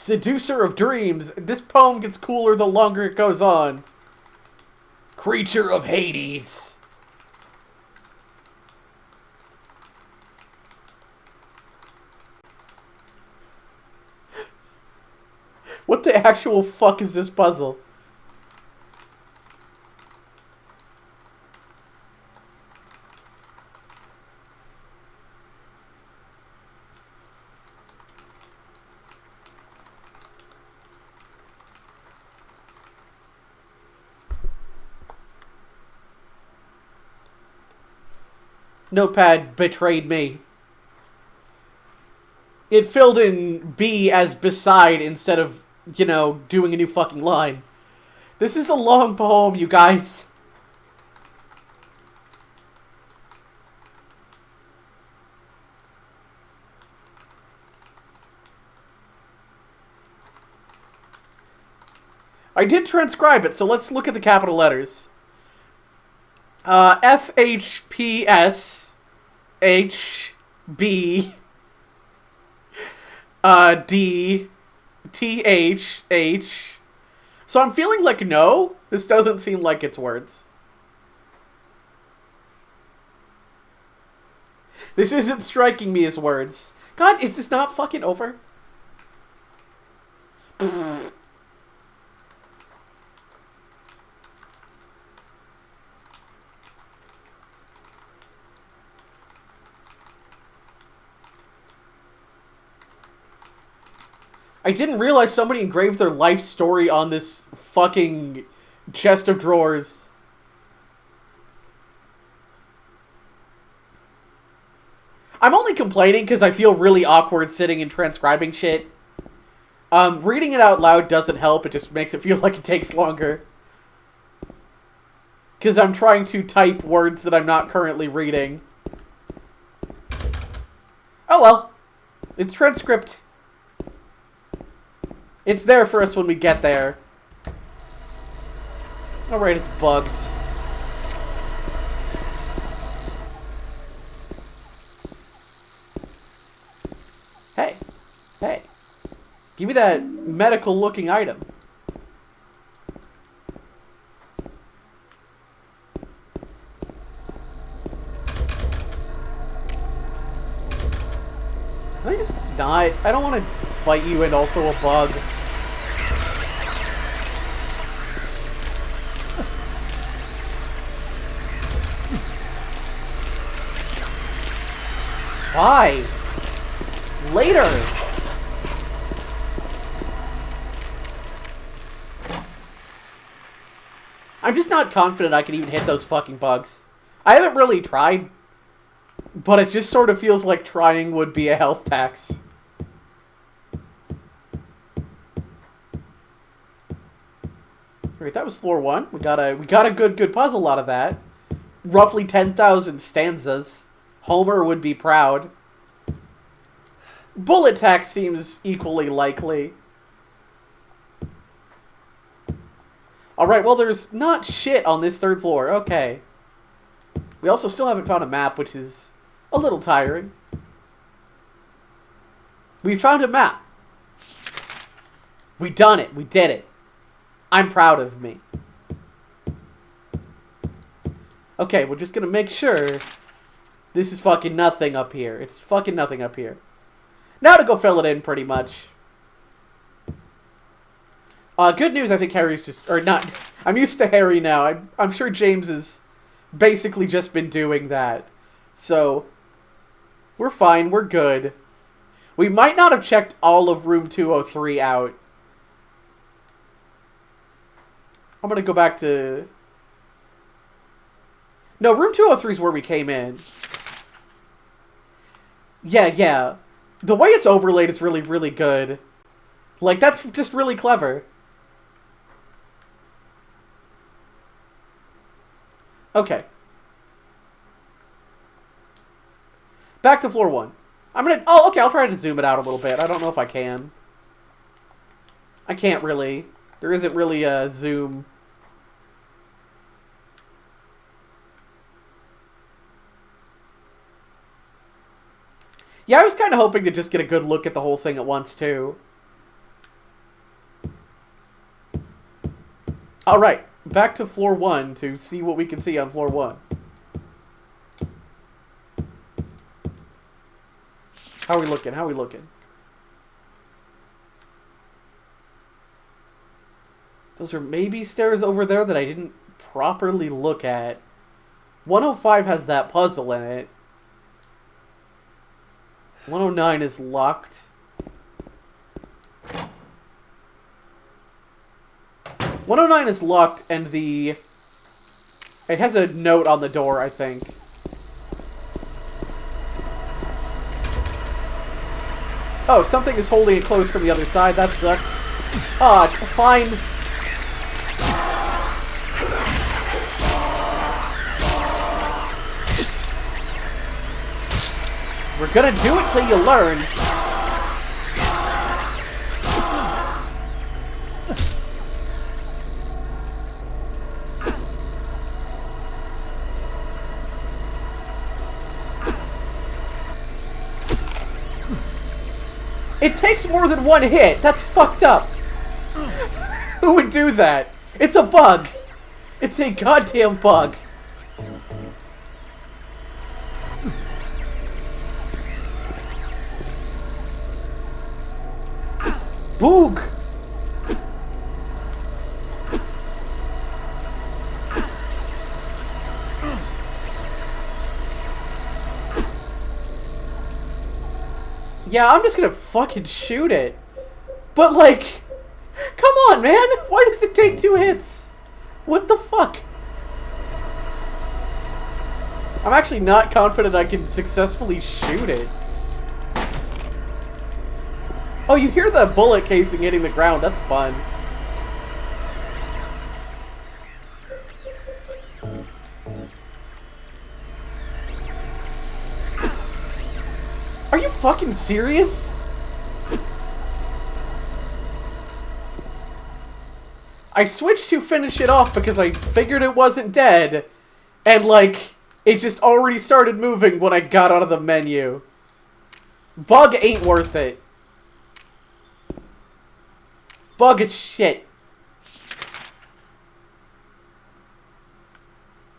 Seducer of dreams. This poem gets cooler the longer it goes on. Creature of Hades. What the actual fuck is this puzzle? Notepad betrayed me. It filled in B as beside instead of, you know, doing a new fucking line. This is a long poem, you guys. I did transcribe it, so let's look at the capital letters. F H P S H B D T H H. So I'm feeling like no. This doesn't seem like it's words. This isn't striking me as words. God, is this not fucking over? I didn't realize somebody engraved their life story on this fucking chest of drawers. I'm only complaining because I feel really awkward sitting and transcribing shit. Reading it out loud doesn't help, it just makes it feel like it takes longer. Because I'm trying to type words that I'm not currently reading. Oh well. It's transcript. It's there for us when we get there. Alright, it's bugs. Hey. Hey. Give me that medical-looking item. Can I just not? I don't want to fight you and also a bug. Why? Later! I'm just not confident I can even hit those fucking bugs. I haven't really tried, but it just sort of feels like trying would be a health tax. Alright, that was floor 1. We got a good puzzle out of that. Roughly 10,000 stanzas. Homer would be proud. Bullet tax seems equally likely. Alright, well there's not shit on this 3rd floor. Okay. We also still haven't found a map, which is a little tiring. We found a map. We done it. We did it. I'm proud of me. Okay, we're just gonna make sure this is fucking nothing up here. It's fucking nothing up here. Now to go fill it in, pretty much. Good news, I think Harry's just... Or not... I'm used to Harry now. I'm sure James has basically just been doing that. So, we're fine. We're good. We might not have checked all of room 203 out. I'm gonna go back to... No, room 203 is where we came in. Yeah. The way it's overlaid is really, really good. Like, that's just really clever. Okay. Back to floor 1. I'm gonna... Oh, okay, I'll try to zoom it out a little bit. I don't know if I can. I can't really. There isn't really a zoom. Yeah, I was kind of hoping to just get a good look at the whole thing at once, too. Alright, back to floor 1 to see what we can see on floor 1. How are we looking? How are we looking? Those are maybe stairs over there that I didn't properly look at. 105 has that puzzle in it. 109 is locked. 109 is locked, and it has a note on the door, I think. Oh, something is holding it closed from the other side. That sucks. Ah, fine. We're gonna do it till you learn. It takes more than one hit. That's fucked up. Who would do that? It's a bug. It's a goddamn bug. Boog! Yeah, I'm just gonna fucking shoot it. But, like, come on, man! Why does it take 2 hits? What the fuck? I'm actually not confident I can successfully shoot it. Oh, you hear the bullet casing hitting the ground. That's fun. Are you fucking serious? I switched to finish it off because I figured it wasn't dead. And, like, it just already started moving when I got out of the menu. Bug ain't worth it. Bug is shit.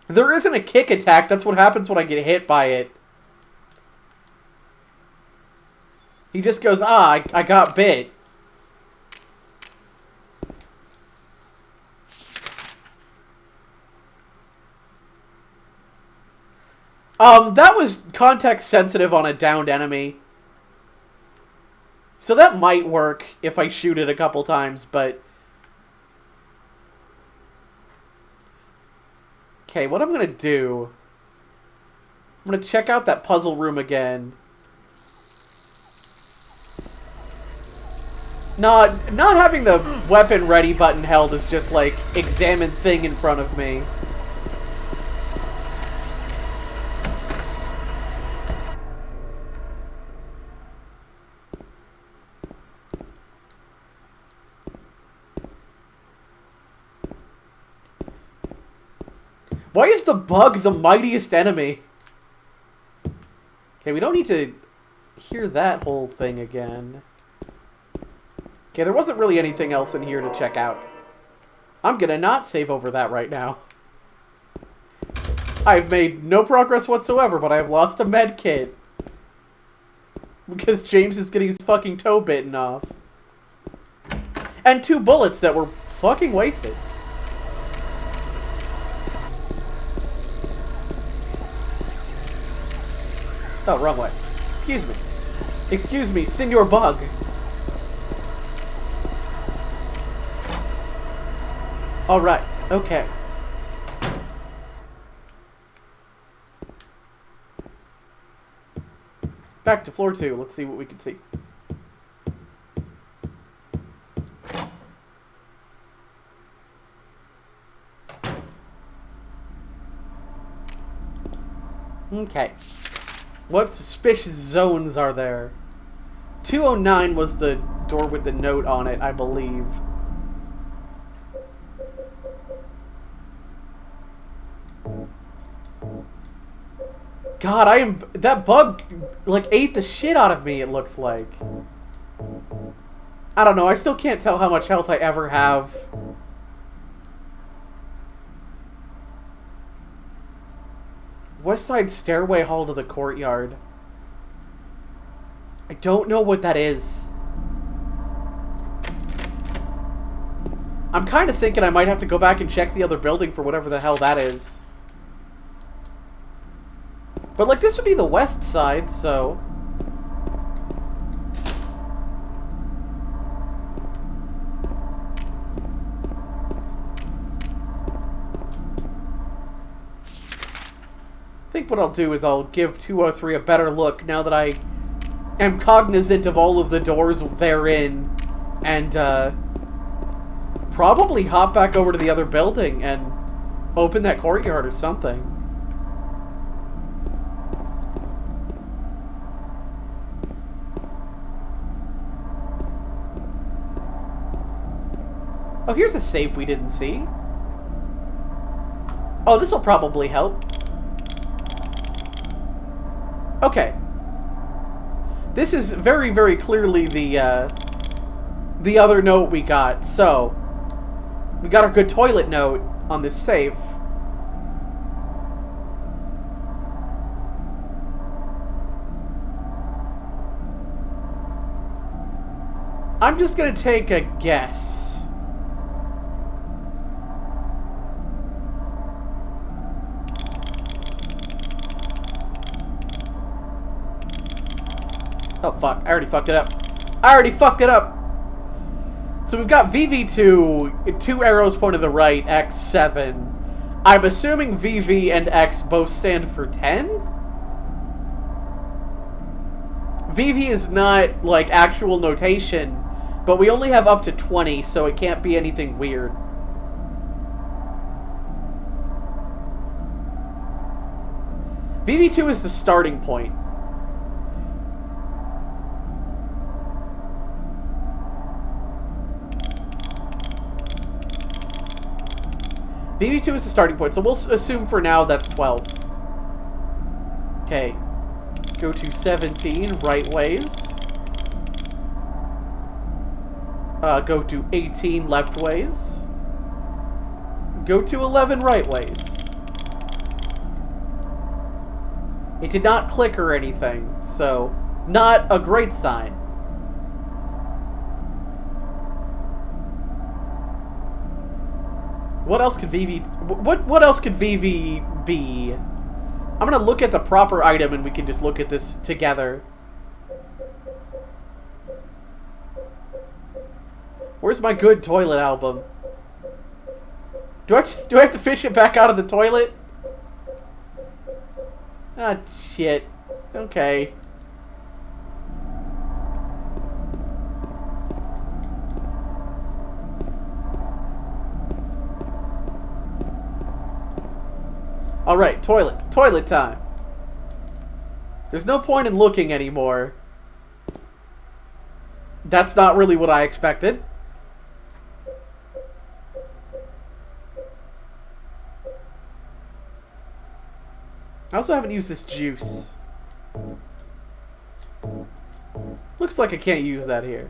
There isn't a kick attack. That's what happens when I get hit by it. He just goes, ah, I got bit. That was context sensitive on a downed enemy. So that might work if I shoot it a couple times, but... Okay, what I'm gonna do... I'm gonna check out that puzzle room again. Not having the weapon ready button held is just like, examine thing in front of me. Why is the bug the mightiest enemy? Okay, we don't need to hear that whole thing again. Okay, there wasn't really anything else in here to check out. I'm gonna not save over that right now. I've made no progress whatsoever, but I've lost a med kit. Because James is getting his fucking toe bitten off. And 2 bullets that were fucking wasted. Oh, wrong way. Excuse me. Excuse me, Senor Bug. Alright, okay. Back to floor 2. Let's see what we can see. Okay. What suspicious zones are there? 209 was the door with the note on it, I believe. God, that bug, like, ate the shit out of me, it looks like. I don't know, I still can't tell how much health I ever have. West side stairway hall to the courtyard. I don't know what that is. I'm kind of thinking I might have to go back and check the other building for whatever the hell that is. But, like, this would be the west side, so... I think what I'll do is I'll give 203 a better look now that I am cognizant of all of the doors therein, and probably hop back over to the other building and open that courtyard or something. Oh, here's a safe we didn't see. Oh, this will probably help. Okay. This is very, very clearly the other note we got. So, we got our good toilet note on this safe. I'm just gonna take a guess. Oh, fuck. I already fucked it up. So we've got VV2, 2 arrows pointed to the right, X 7. I'm assuming VV and X both stand for 10? VV is not, like, actual notation, but we only have up to 20, so it can't be anything weird. VV2 is the starting point. VV2 is the starting point, so we'll assume for now that's 12. Okay. Go to 17, right ways. Go to 18, left ways. Go to 11, right ways. It did not click or anything, so not a great sign. What else could VV... What else could VV be? I'm gonna look at the proper item and we can just look at this together. Where's my good toilet album? Do I have to fish it back out of the toilet? Ah, shit. Okay. Alright, toilet. Toilet time. There's no point in looking anymore. That's not really what I expected. I also haven't used this juice. Looks like I can't use that here.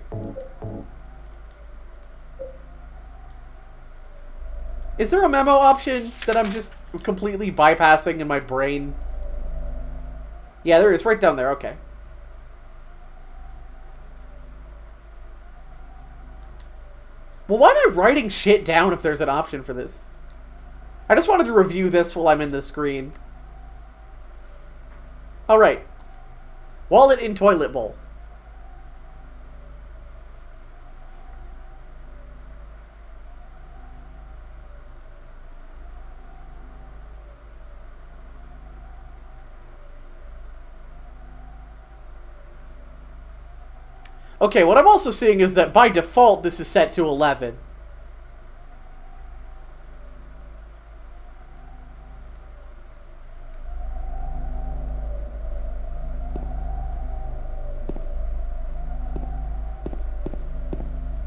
Is there a memo option that I'm just completely bypassing in my brain? Yeah, there is. Right down there. Okay. Well, why am I writing shit down if there's an option for this? I just wanted to review this while I'm in the screen. Alright. Wallet in toilet bowl. Okay, what I'm also seeing is that by default this is set to 11.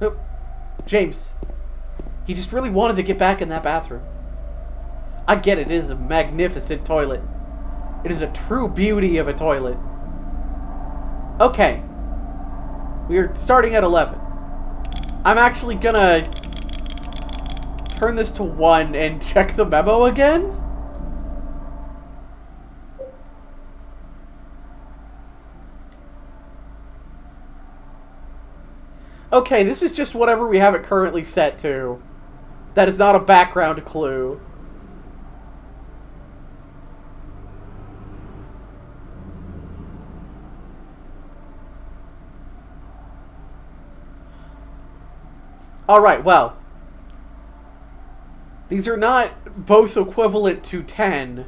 Nope. James. He just really wanted to get back in that bathroom. I get it, it is a magnificent toilet. It is a true beauty of a toilet. Okay. We are starting at 11. I'm actually gonna turn this to 1 and check the memo again. Okay, this is just whatever we have it currently set to. That is not a background clue. Alright, well. These are not both equivalent to 10.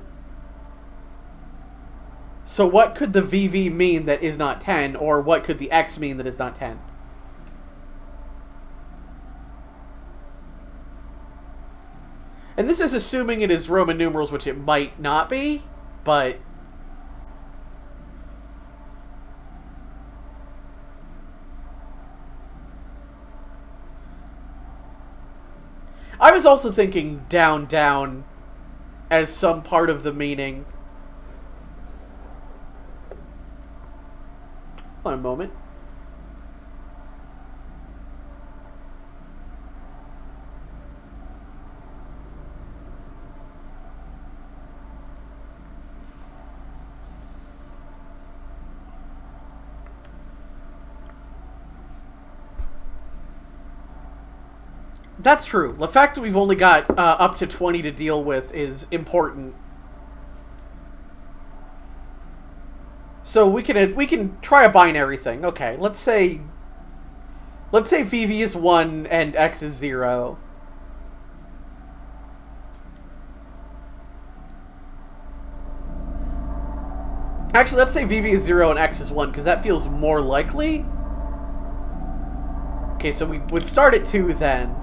So what could the VV mean that is not 10, or what could the X mean that is not 10? And this is assuming it is Roman numerals, which it might not be, but... I was also thinking down, down as some part of the meaning. One moment. That's true. The fact that we've only got up to 20 to deal with is important. So we can try a binary thing. Okay, let's say VV is 1 and X is 0. Actually, let's say VV is 0 and X is 1, because that feels more likely. Okay, so we would start at 2 then.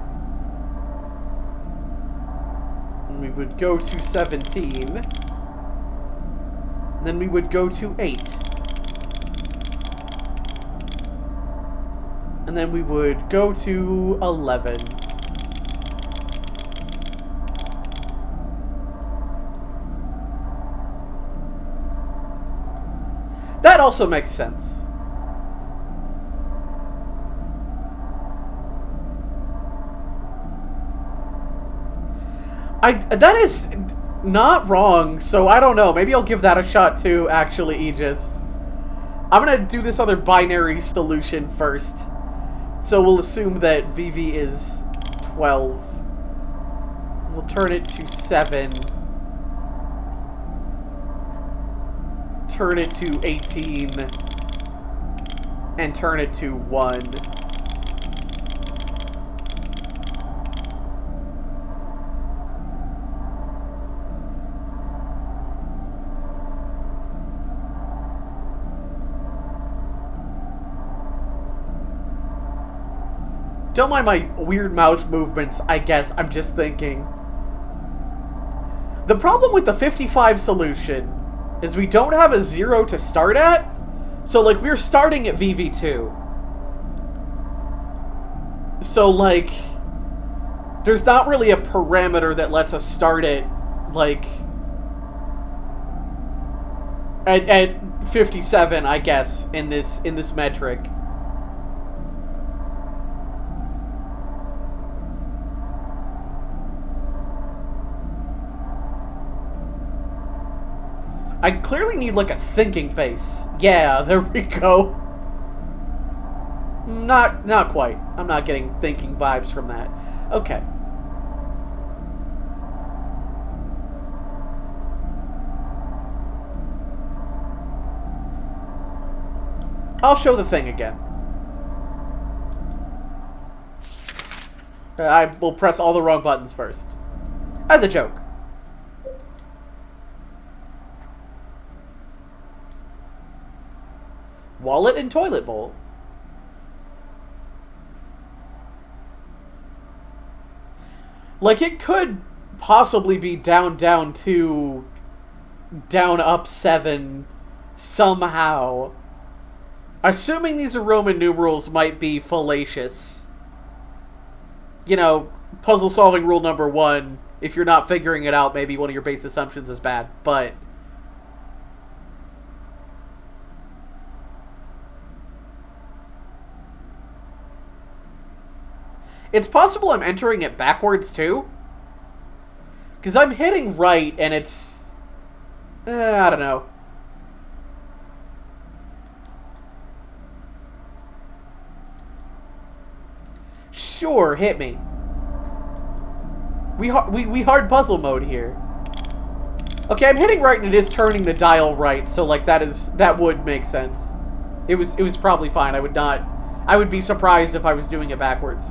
We would go to 17. Then we would go to 8. And then we would go to 11. That also makes sense. That is not wrong, so I don't know. Maybe I'll give that a shot too, actually, Aegis. I'm gonna do this other binary solution first. So we'll assume that VV is 12. We'll turn it to 7. Turn it to 18. And turn it to 1. Don't mind my weird mouth movements, I guess. I'm just thinking. The problem with the 55 solution is we don't have a 0 to start at. So, like, we're starting at VV2. So, like, there's not really a parameter that lets us start it, like, at 57, I guess, in this metric. I clearly need, like, a thinking face. Yeah, there we go. Not quite. I'm not getting thinking vibes from that. Okay. I'll show the thing again. I will press all the wrong buttons first. As a joke. Wallet and toilet bowl. Like, it could possibly be down, down 2, down, up 7, somehow. Assuming these are Roman numerals might be fallacious. You know, puzzle solving rule number 1, if you're not figuring it out, maybe one of your base assumptions is bad, but... It's possible I'm entering it backwards, too. Because I'm hitting right, and it's... I don't know. Sure, hit me. We hard puzzle mode here. Okay, I'm hitting right and it is turning the dial right, so like that would make sense. It was probably fine. I would be surprised if I was doing it backwards.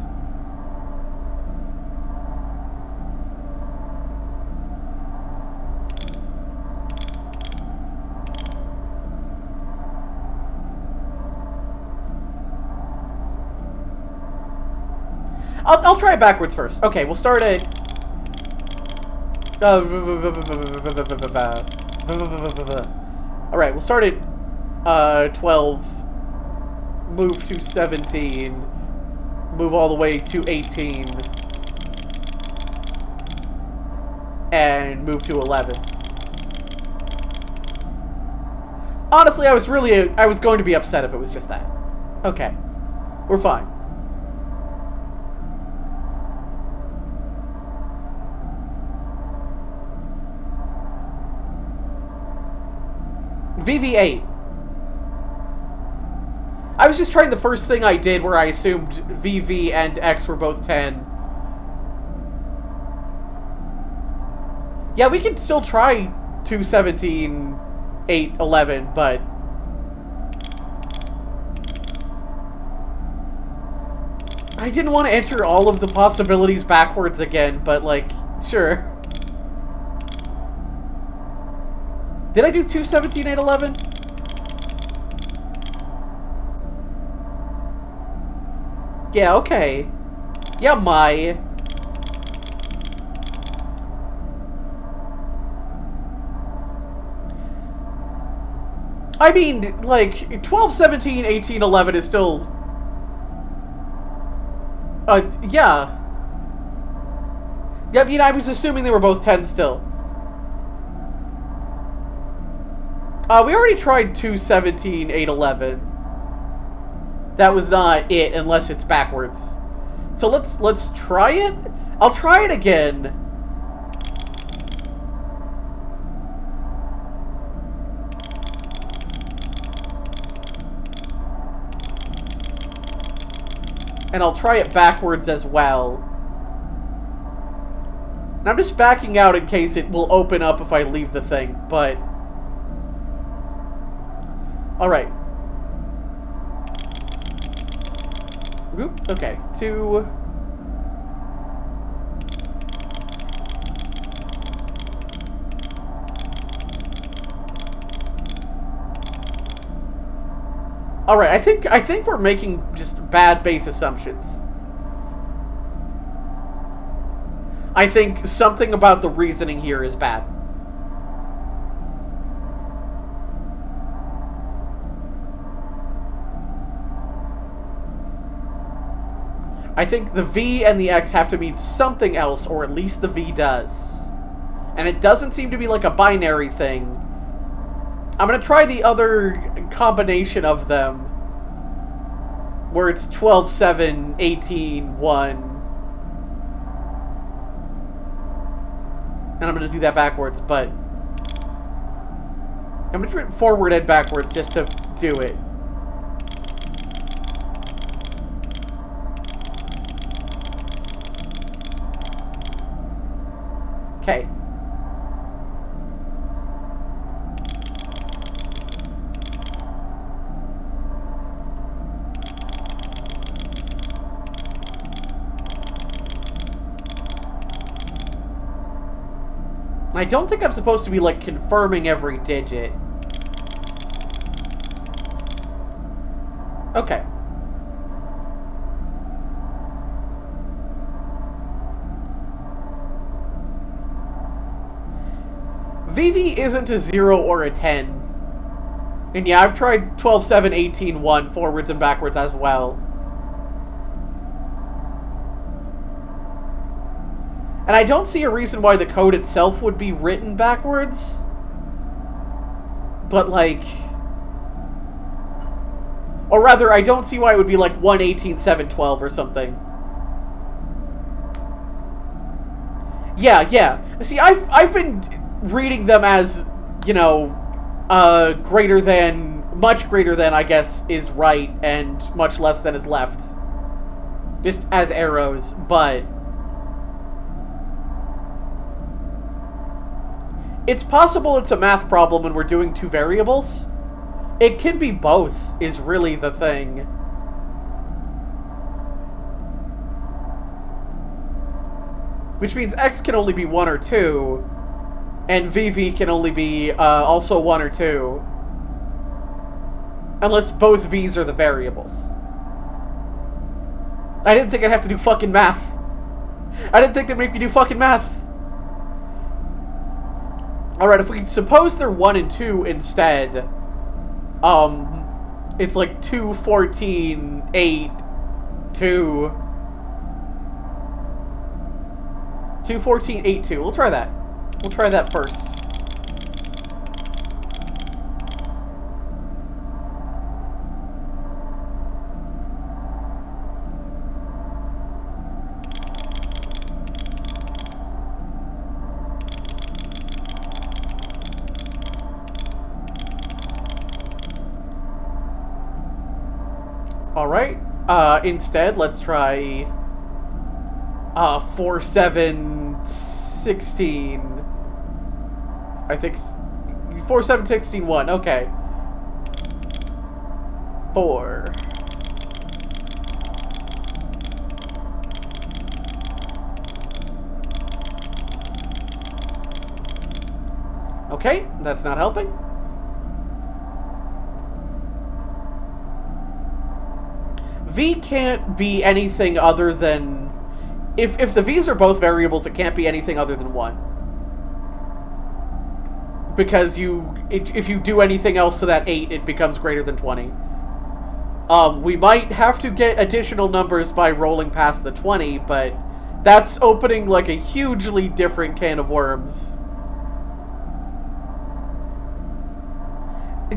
I'll try it backwards first. Okay, we'll start at... Alright, we'll start at 12. Move to 17. Move all the way to 18. And move to 11. Honestly, I was going to be upset if it was just that. Okay. We're fine. VV8. I was just trying the first thing I did where I assumed VV and X were both 10. Yeah, we can still try 2, 17, 8, 11, but... I didn't want to enter all of the possibilities backwards again, but like, sure. Did I do 2, 17, 8, 11? Yeah, okay. Yeah, my... I mean, like, 12, 17, 18, 11 is still... yeah. Yeah, I mean, I was assuming they were both 10 still. We already tried 2, 17, 8, 11. That was not it, unless it's backwards. So let's try it? I'll try it again. And I'll try it backwards as well. And I'm just backing out in case it will open up if I leave the thing, but... Alright. Oop, okay. 2... Alright, I think we're making just bad base assumptions. I think something about the reasoning here is bad. I think the V and the X have to mean something else, or at least the V does. And it doesn't seem to be like a binary thing. I'm gonna try the other combination of them, where it's 12, 7, 18, 1. And I'm gonna do that backwards, but... I'm gonna try forward and backwards just to do it. Okay. I don't think I'm supposed to be, like, confirming every digit. Okay. VV isn't a 0 or a 10. And yeah, I've tried 12, 7, 18, 1, forwards and backwards as well. And I don't see a reason why the code itself would be written backwards. But, like... Or rather, I don't see why it would be like 1, 18, 7, 12 or something. Yeah. See, I've been reading them as, you know, greater than, much greater than, I guess, is right, and much less than is left. just as arrows, but it's possible it's a math problem when we're doing two variables. It can be both, is really the thing. Which means x can only be 1 or 2, and VV can only be also 1 or 2. Unless both V's are the variables. I didn't think I'd have to do fucking math. I didn't think they'd make me do fucking math. Alright, if we suppose they're 1 and 2 instead, it's like 2, 14, 8, 2... 2, 14, 8, 2. We'll try that. We'll try that first. Alright. Instead, let's try 4, 7, 16. I think 4, 7, 16, 1. Okay. 4. Okay, that's not helping. V can't be anything other than... If the V's are both variables, it can't be anything other than 1. Because if you do anything else to that 8, it becomes greater than 20. We might have to get additional numbers by rolling past the 20, but that's opening like a hugely different can of worms.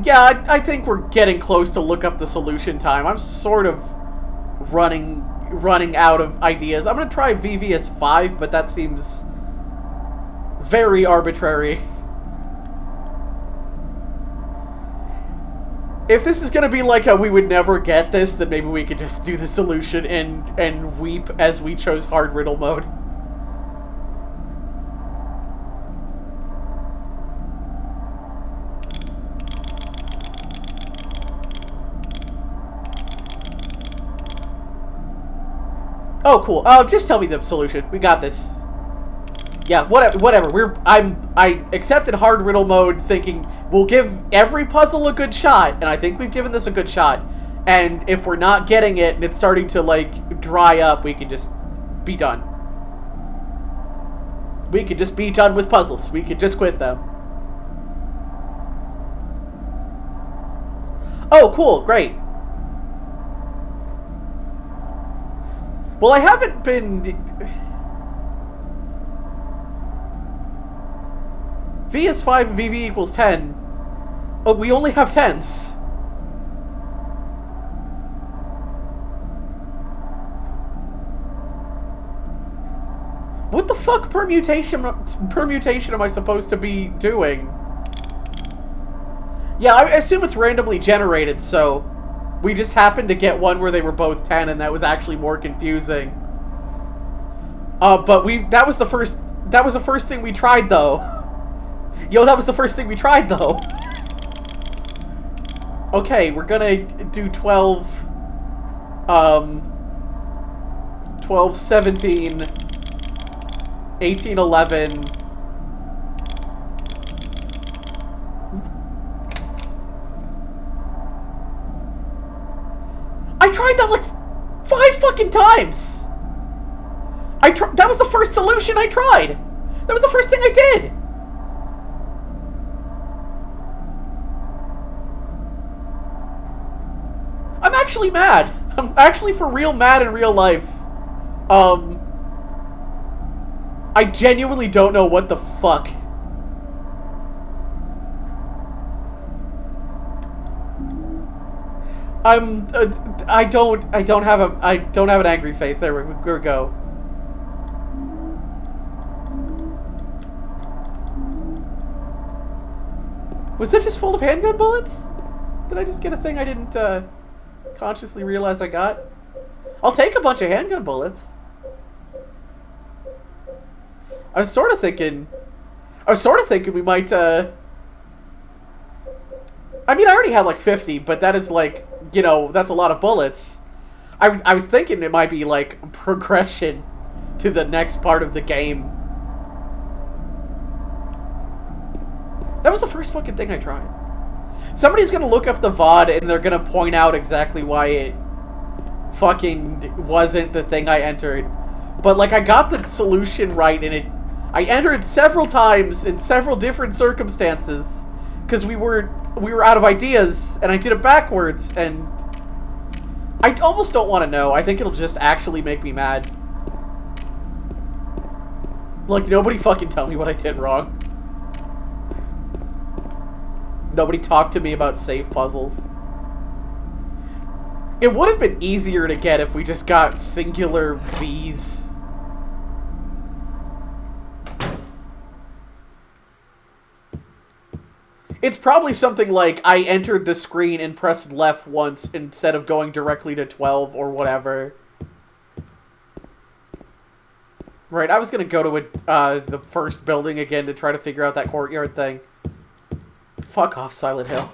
Yeah, I think we're getting close to look up the solution time. I'm sort of running out of ideas. I'm gonna try VV as 5, but that seems very arbitrary. If this is gonna be like a we would never get this, then maybe we could just do the solution and weep as we chose hard riddle mode. Oh, cool. Just tell me the solution. We got this. Yeah, whatever. I accepted hard riddle mode thinking we'll give every puzzle a good shot, and I think we've given this a good shot. And if we're not getting it and it's starting to, like, dry up, we can just be done. We could just be done with puzzles. We could just quit them. Oh, cool. Great. Well, I haven't been... V is 5 and VV equals 10. Oh, we only have 10s. What the fuck permutation am I supposed to be doing? Yeah, I assume it's randomly generated, so... We just happened to get one where they were both 10, and that was actually more confusing. But that was the first thing we tried, though. Yo, that was the first thing we tried, though. Okay, we're gonna do 12, 12, 17, 18, 11... I tried that like 5 fucking times! That was the first solution I tried! That was the first thing I did! I'm actually mad. I'm actually for real mad in real life. I genuinely don't know what the fuck. I don't have an angry face. There we go. Was that just full of handgun bullets? Did I just get a thing I didn't consciously realize I got? I'll take a bunch of handgun bullets. I was sort of thinking we might, I mean, I already had like 50, but that is like, you know, that's a lot of bullets. I was thinking it might be like progression to the next part of the game. That was the first fucking thing I tried. Somebody's gonna look up the VOD and they're gonna point out exactly why it fucking wasn't the thing I entered. But like, I got the solution right, and I entered several times in several different circumstances because we were out of ideas, and I did it backwards, and I almost don't want to know. I think it'll just actually make me mad. Like, nobody fucking tell me what I did wrong. Nobody talked to me about safe puzzles. It would have been easier to get if we just got singular V's. It's probably something like I entered the screen and pressed left once instead of going directly to 12 or whatever. Right, I was gonna go to the first building again to try to figure out that courtyard thing. Fuck off, Silent Hill.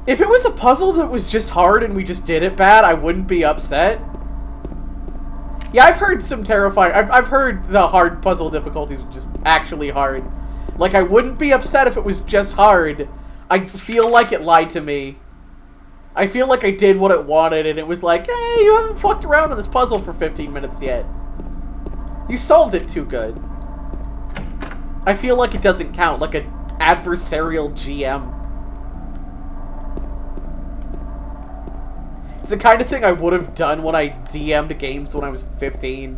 If it was a puzzle that was just hard and we just did it bad, I wouldn't be upset. Yeah, I've heard some terrifying... I've heard the hard puzzle difficulties are just actually hard. Like, I wouldn't be upset if it was just hard. I feel like it lied to me. I feel like I did what it wanted, and it was like, hey, you haven't fucked around on this puzzle for 15 minutes yet. You solved it too good. I feel like it doesn't count, like an adversarial GM. It's the kind of thing I would have done when I DM'd games when I was 15.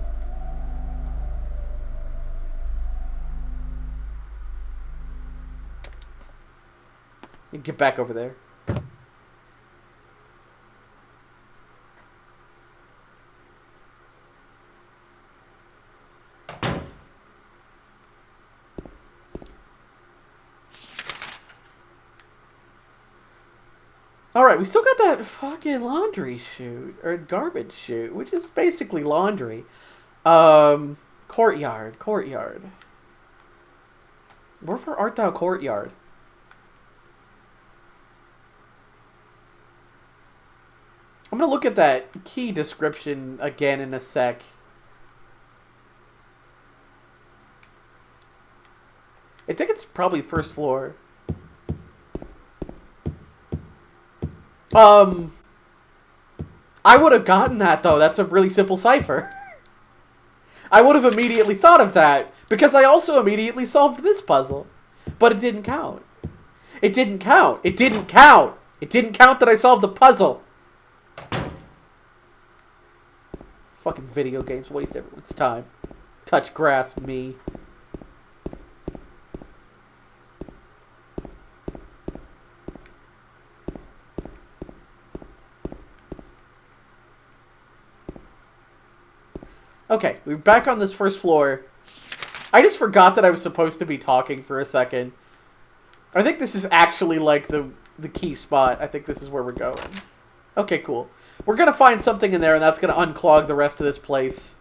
You get back over there. Alright, we still got that fucking laundry chute, or garbage chute, which is basically laundry. Courtyard. Wherefore art thou, courtyard? I'm gonna look at that key description again in a sec. I think it's probably first floor. I would have gotten that, though. That's a really simple cipher. I would have immediately thought of that, because I also immediately solved this puzzle. But it didn't count. It didn't count. It didn't count. It didn't count that I solved the puzzle. Fucking video games waste everyone's time. Touch grass, me. Okay, we're back on this first floor. I just forgot that I was supposed to be talking for a second. I think this is actually, like, the key spot. I think this is where we're going. Okay, cool. We're gonna find something in there, and that's gonna unclog the rest of this place.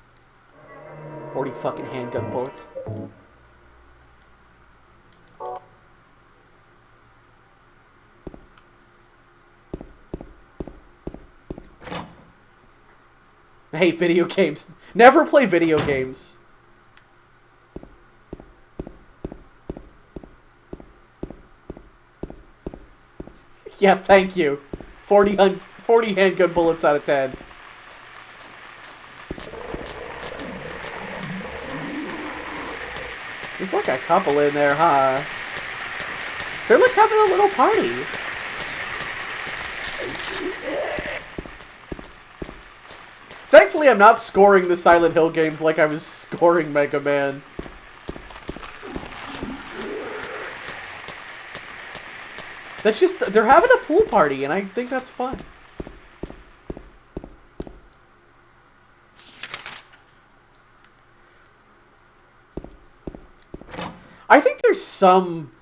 40 fucking handgun bullets. I hate video games. Never play video games. Yeah, thank you. 40 handgun bullets out of 10. There's like a couple in there, huh? They're like having a little party. Thankfully, I'm not scoring the Silent Hill games like I was scoring Mega Man. That's just, they're having a pool party, and I think that's fun. I think there's some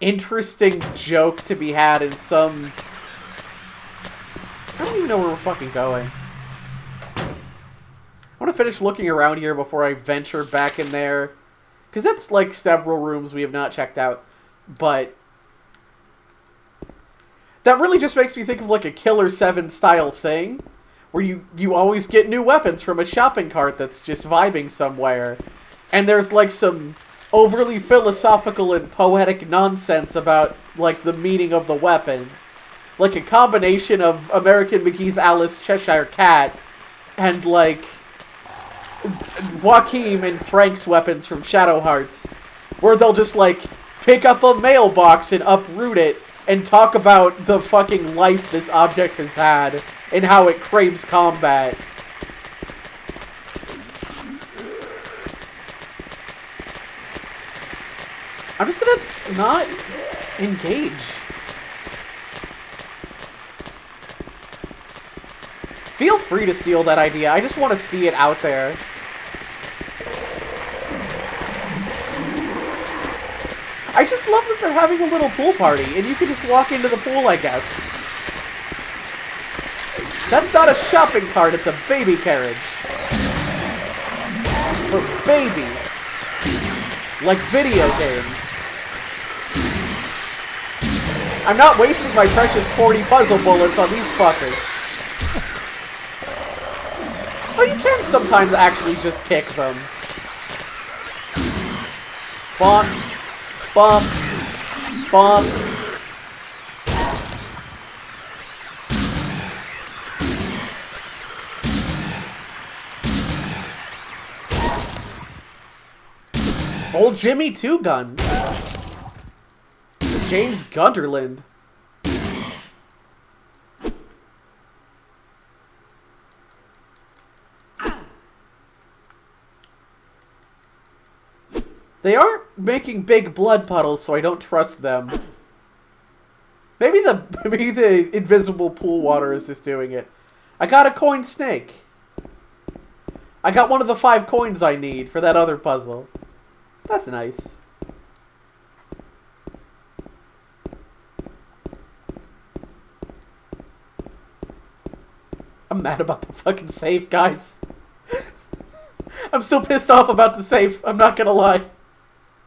interesting joke to be had in some... I don't even know where we're fucking going. I want to finish looking around here before I venture back in there. Because that's like several rooms we have not checked out. But that really just makes me think of like a Killer 7 style thing. Where you always get new weapons from a shopping cart that's just vibing somewhere. And there's like some overly philosophical and poetic nonsense about like the meaning of the weapon. Like a combination of American McGee's Alice Cheshire Cat and like Joaquin and Frank's weapons from Shadow Hearts, where they'll just like pick up a mailbox and uproot it and talk about the fucking life this object has had and how it craves combat. I'm just gonna not engage. Feel free to steal that idea. I just want to see it out there. I just love that they're having a little pool party, and you can just walk into the pool, I guess. That's not a shopping cart, it's a baby carriage. For babies. Like video games. I'm not wasting my precious 40 puzzle bullets on these fuckers. Or you can sometimes actually just kick them. Bonk. Bonk. Bonk. Old Jimmy Two Guns. James Gunderland. They aren't making big blood puddles, so I don't trust them. Maybe the invisible pool water is just doing it. I got a coin snake. I got one of the 5 coins I need for that other puzzle. That's nice. I'm mad about the fucking safe, guys. I'm still pissed off about the safe, I'm not gonna lie.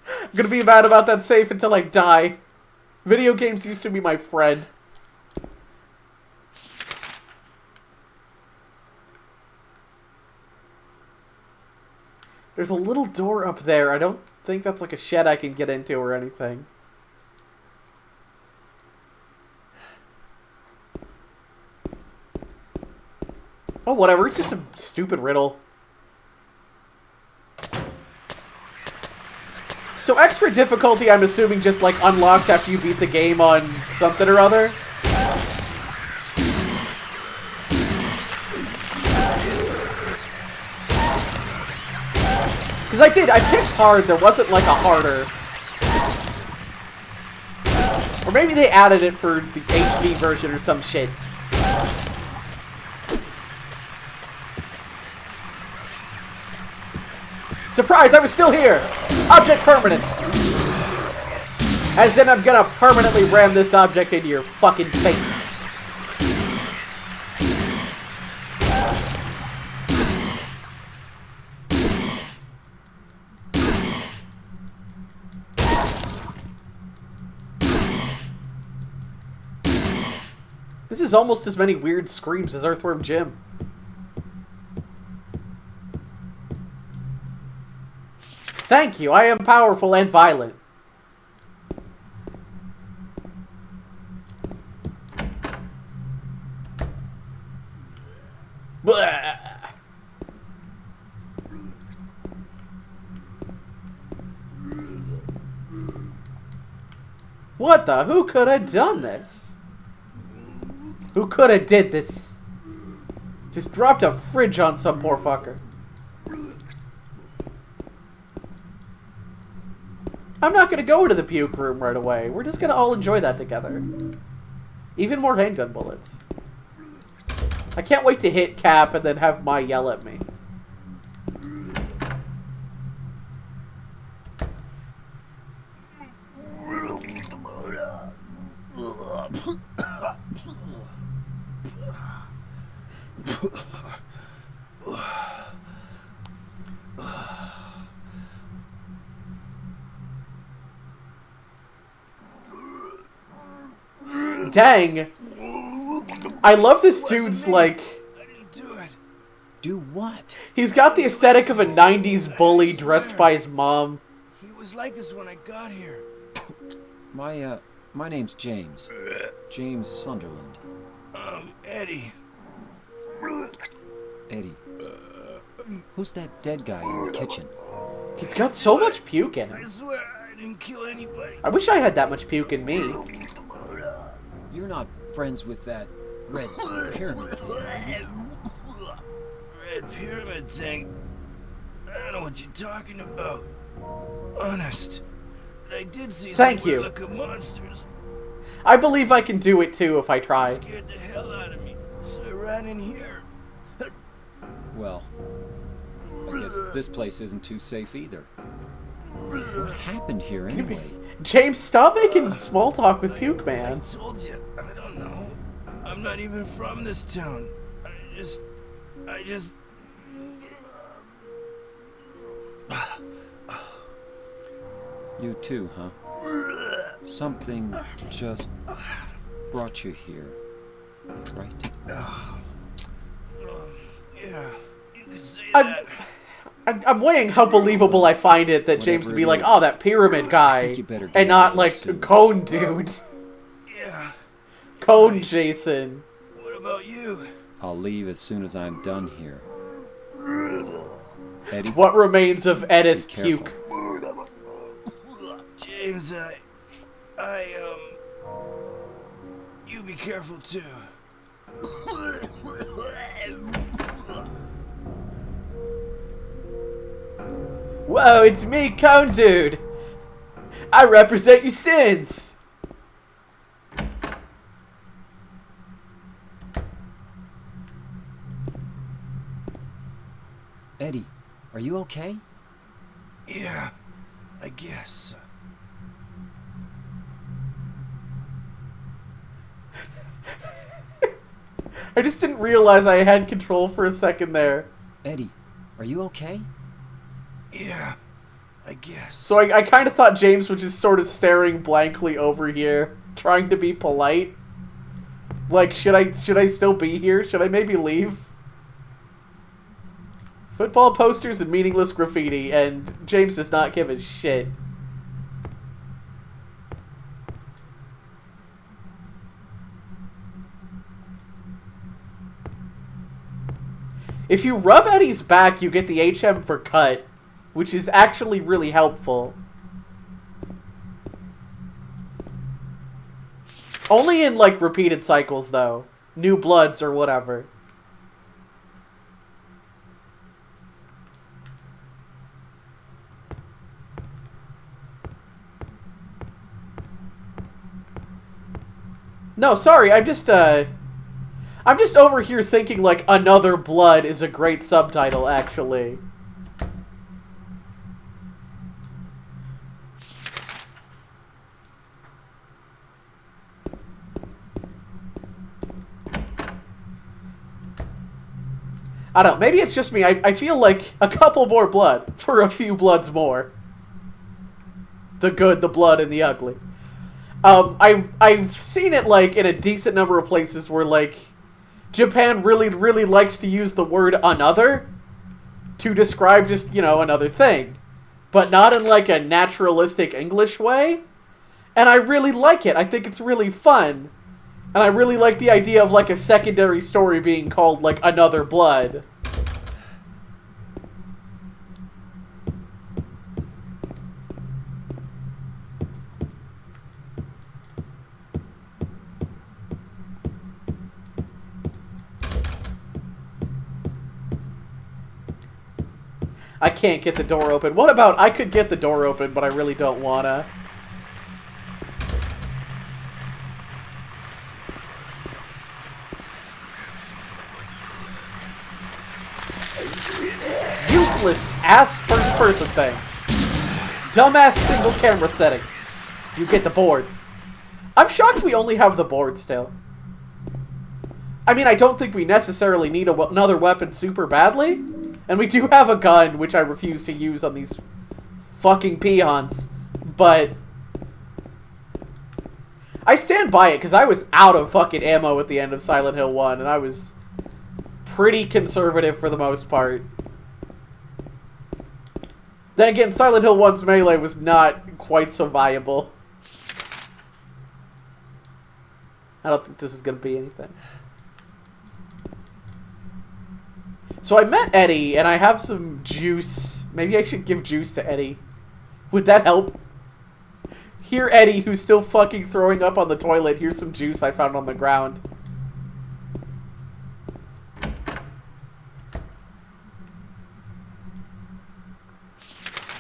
I'm gonna be mad about that safe until I die. Video games used to be my friend. There's a little door up there. I don't think that's like a shed I can get into or anything. Oh, whatever. It's just a stupid riddle. So extra difficulty, I'm assuming, just like unlocks after you beat the game on something or other? Because I picked hard, there wasn't like a harder. Or maybe they added it for the HD version or some shit. Surprise, I was still here! Object permanence! As in I'm gonna permanently ram this object into your fucking face. This is almost as many weird screams as Earthworm Jim. Thank you, I am powerful and violent. Blah. What the? Who could have done this? Who could have did this? Just dropped a fridge on some poor fucker. I'm not going to go into the puke room right away. We're just going to all enjoy that together. Even more handgun bullets. I can't wait to hit Cap and then have Mai yell at me. dang. I love this dude's, like... I didn't do it. Do what? He's got the aesthetic of a 90s bully dressed by his mom. He was like this when I got here. My name's James. James Sunderland. Eddie. Eddie. Who's that dead guy in the kitchen? He's got so much puke in I him. swear I didn't kill anybody. I wish I had that much puke in me. You're not friends with that red pyramid thing, are you? Red pyramid thing. I don't know what you're talking about. Honest. But I did see Thank some you. weird looking monsters. I believe I can do it too if I try. It scared the hell out of me. So I ran in here. Well, I guess this place isn't too safe either. What happened here anyway? James, stop making small talk with Puke Man. I told you, I don't know. I'm not even from this town. I just... You too, huh? Something just brought you here, right? Yeah, you could say I'm- that. I'm weighing how believable I find it that James Whatever would be it like, is, oh, that pyramid I guy, think you better get and out not of like here soon. Cone Dude. Yeah. Cone Jason. What about you? I'll leave as soon as I'm done here. Eddie, What remains of Edith Be careful. Puke? James, you be careful too. Whoa, it's me, Cone Dude. I represent your sins. Eddie, are you okay? Yeah, I guess. I just didn't realize I had control for a second there. Eddie, are you okay? Yeah, I guess. So I kind of thought James was just sort of staring blankly over here, trying to be polite. Like, should I still be here? Should I maybe leave? Football posters and meaningless graffiti, and James does not give a shit. If you rub Eddie's back, you get the HM for cut, which is actually really helpful. Only in, like, repeated cycles, though. New bloods or whatever. No, sorry, I'm just over here thinking, like, Another Blood is a great subtitle, actually. I don't know, maybe it's just me. I feel like a couple more blood for a few bloods more. The good, the blood, and the ugly. I've seen it, like, in a decent number of places where, like, Japan really, really likes to use the word another to describe just, you know, another thing. But not in, like, a naturalistic English way. And I really like it. I think it's really fun. And I really like the idea of, like, a secondary story being called, like, Another Blood. I can't get the door open. What about I could get the door open, but I really don't wanna. Useless ass first person thing. Dumbass single camera setting. You get the board. I'm shocked we only have the board still. I mean, I don't think we necessarily need another weapon super badly. And we do have a gun, which I refuse to use on these fucking peons. But I stand by it, because I was out of fucking ammo at the end of Silent Hill 1, and I was pretty conservative for the most part. Then again, Silent Hill 1's melee was not quite so viable. I don't think this is going to be anything. So I met Eddie, and I have some juice. Maybe I should give juice to Eddie. Would that help? Here, Eddie, who's still fucking throwing up on the toilet. Here's some juice I found on the ground.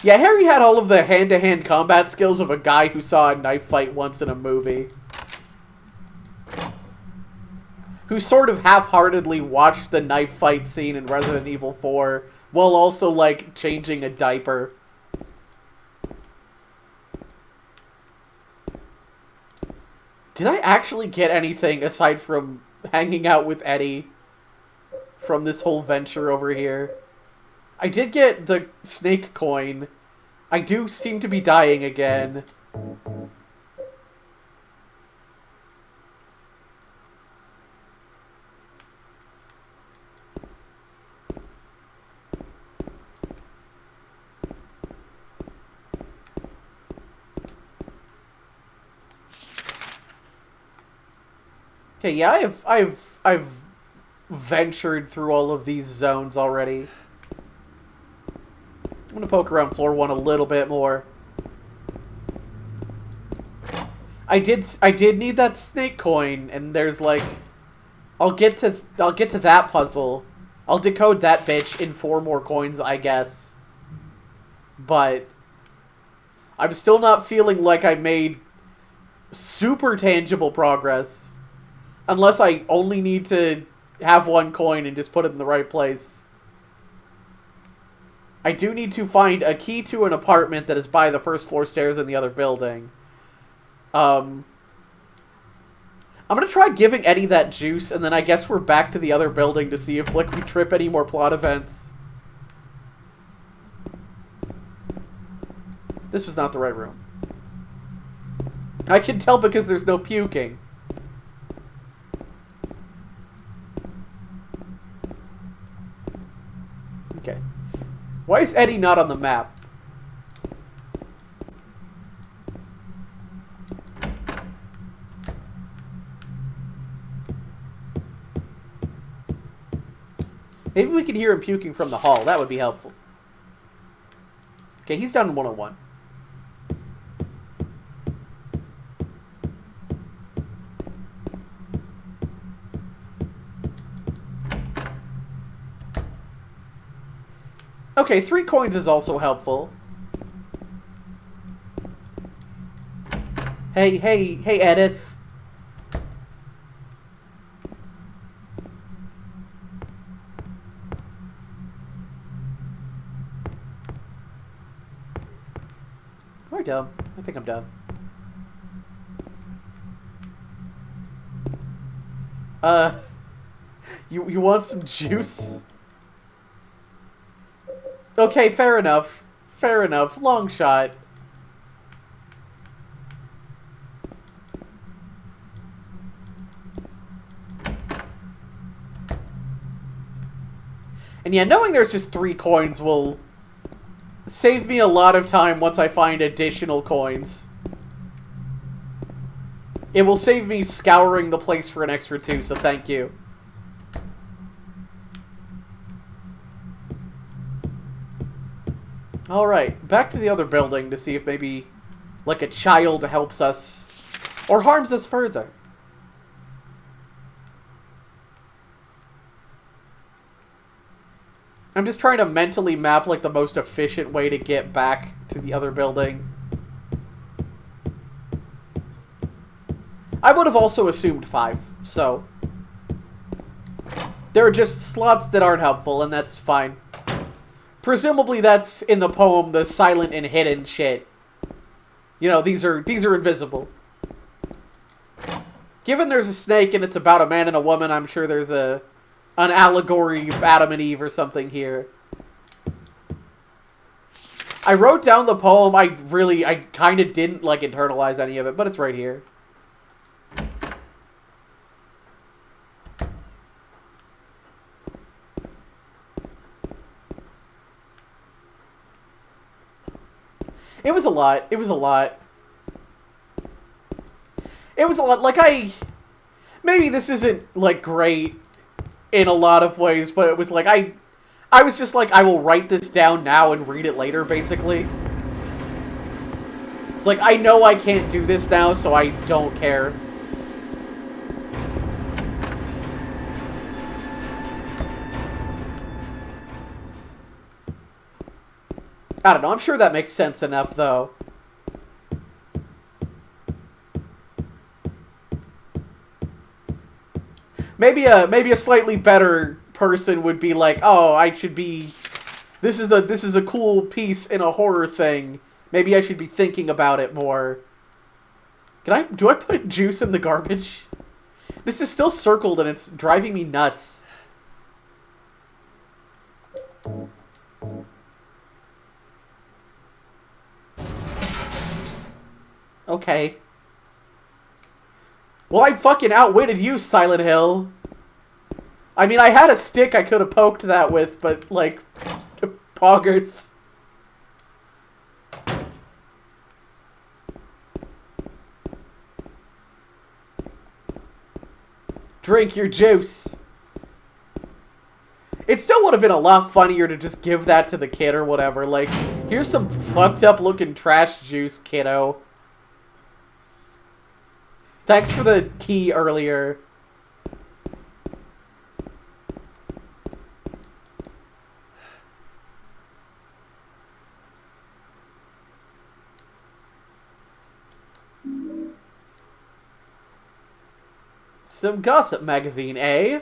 Yeah, Harry had all of the hand-to-hand combat skills of a guy who saw a knife fight once in a movie. Who sort of half-heartedly watched the knife fight scene in Resident Evil 4 while also, like, changing a diaper. Did I actually get anything aside from hanging out with Eddie from this whole venture over here? I did get the snake coin. I do seem to be dying again. Okay, yeah, I've ventured through all of these zones already. I'm gonna poke around floor 1 a little bit more. I did need that snake coin, and there's like, I'll get to that puzzle. I'll decode that bitch in 4 more coins, I guess. But I'm still not feeling like I made super tangible progress. Unless I only need to have 1 coin and just put it in the right place. I do need to find a key to an apartment that is by the first floor stairs in the other building. I'm gonna try giving Eddie that juice, and then I guess we're back to the other building to see if, like, we trip any more plot events. This was not the right room. I can tell because there's no puking. Okay. Why is Eddie not on the map? Maybe we could hear him puking from the hall. That would be helpful. Okay, he's down in 101. Okay, 3 coins is also helpful. Hey, Edith. Am I dumb? I think I'm dumb. You want some juice? Okay, fair enough. Fair enough. Long shot. And yeah, knowing there's just 3 coins will save me a lot of time once I find additional coins. It will save me scouring the place for an extra 2, so thank you. Alright, back to the other building to see if maybe, like, a child helps us or harms us further. I'm just trying to mentally map, like, the most efficient way to get back to the other building. I would have also assumed 5, so there are just slots that aren't helpful, and that's fine. Presumably that's in the poem, the silent and hidden shit. You know, these are invisible. Given there's a snake and it's about a man and a woman, I'm sure there's an allegory of Adam and Eve or something here. I wrote down the poem. I kind of didn't, like, internalize any of it, but it's right here. It was a lot. It was a lot. It was a lot. Like, maybe this isn't, like, great in a lot of ways, but it was like, I was just like, I will write this down now and read it later, basically. It's like, I know I can't do this now, so I don't care. I don't know, I'm sure that makes sense enough, though. Maybe a slightly better person would be like, oh, I should be... This is a cool piece in a horror thing. Maybe I should be thinking about it more. Do I put juice in the garbage? This is still circled and it's driving me nuts. Okay. Well, I fucking outwitted you, Silent Hill. I mean, I had a stick I could have poked that with, but, like, poggers. Drink your juice. It still would have been a lot funnier to just give that to the kid or whatever. Like, here's some fucked up looking trash juice, kiddo. Thanks for the key earlier. Some gossip magazine, eh?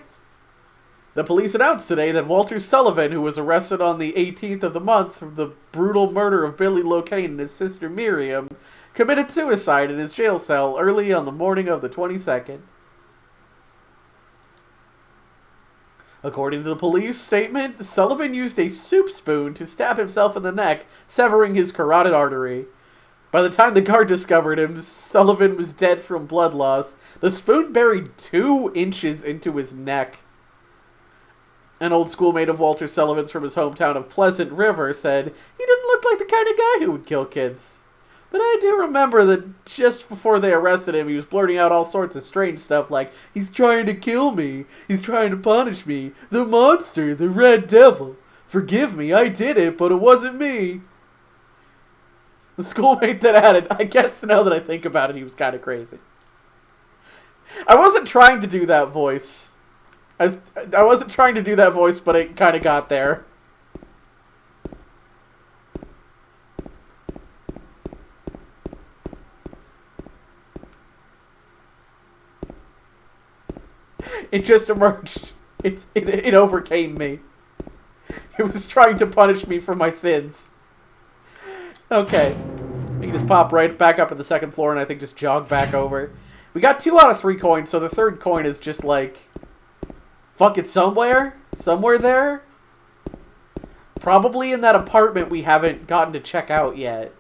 The police announced today that Walter Sullivan, who was arrested on the 18th of the month for the brutal murder of Billy Locane and his sister Miriam, committed suicide in his jail cell early on the morning of the 22nd. According to the police statement, Sullivan used a soup spoon to stab himself in the neck, severing his carotid artery. By the time the guard discovered him, Sullivan was dead from blood loss. The spoon buried 2 inches into his neck. An old schoolmate of Walter Sullivan's from his hometown of Pleasant River said, he didn't look like the kind of guy who would kill kids. But I do remember that just before they arrested him, he was blurting out all sorts of strange stuff like, he's trying to kill me, he's trying to punish me, the monster, the red devil. Forgive me, I did it, but it wasn't me. The schoolmate that added, I guess now that I think about it, he was kind of crazy. I wasn't trying to do that voice. I wasn't trying to do that voice, but it kind of got there. It just emerged. It overcame me. It was trying to punish me for my sins. Okay. We can just pop right back up to the second floor and I think just jog back over. We got 2 out of 3 coins, so the third coin is just like... Fuck it, somewhere? Somewhere there? Probably in that apartment we haven't gotten to check out yet.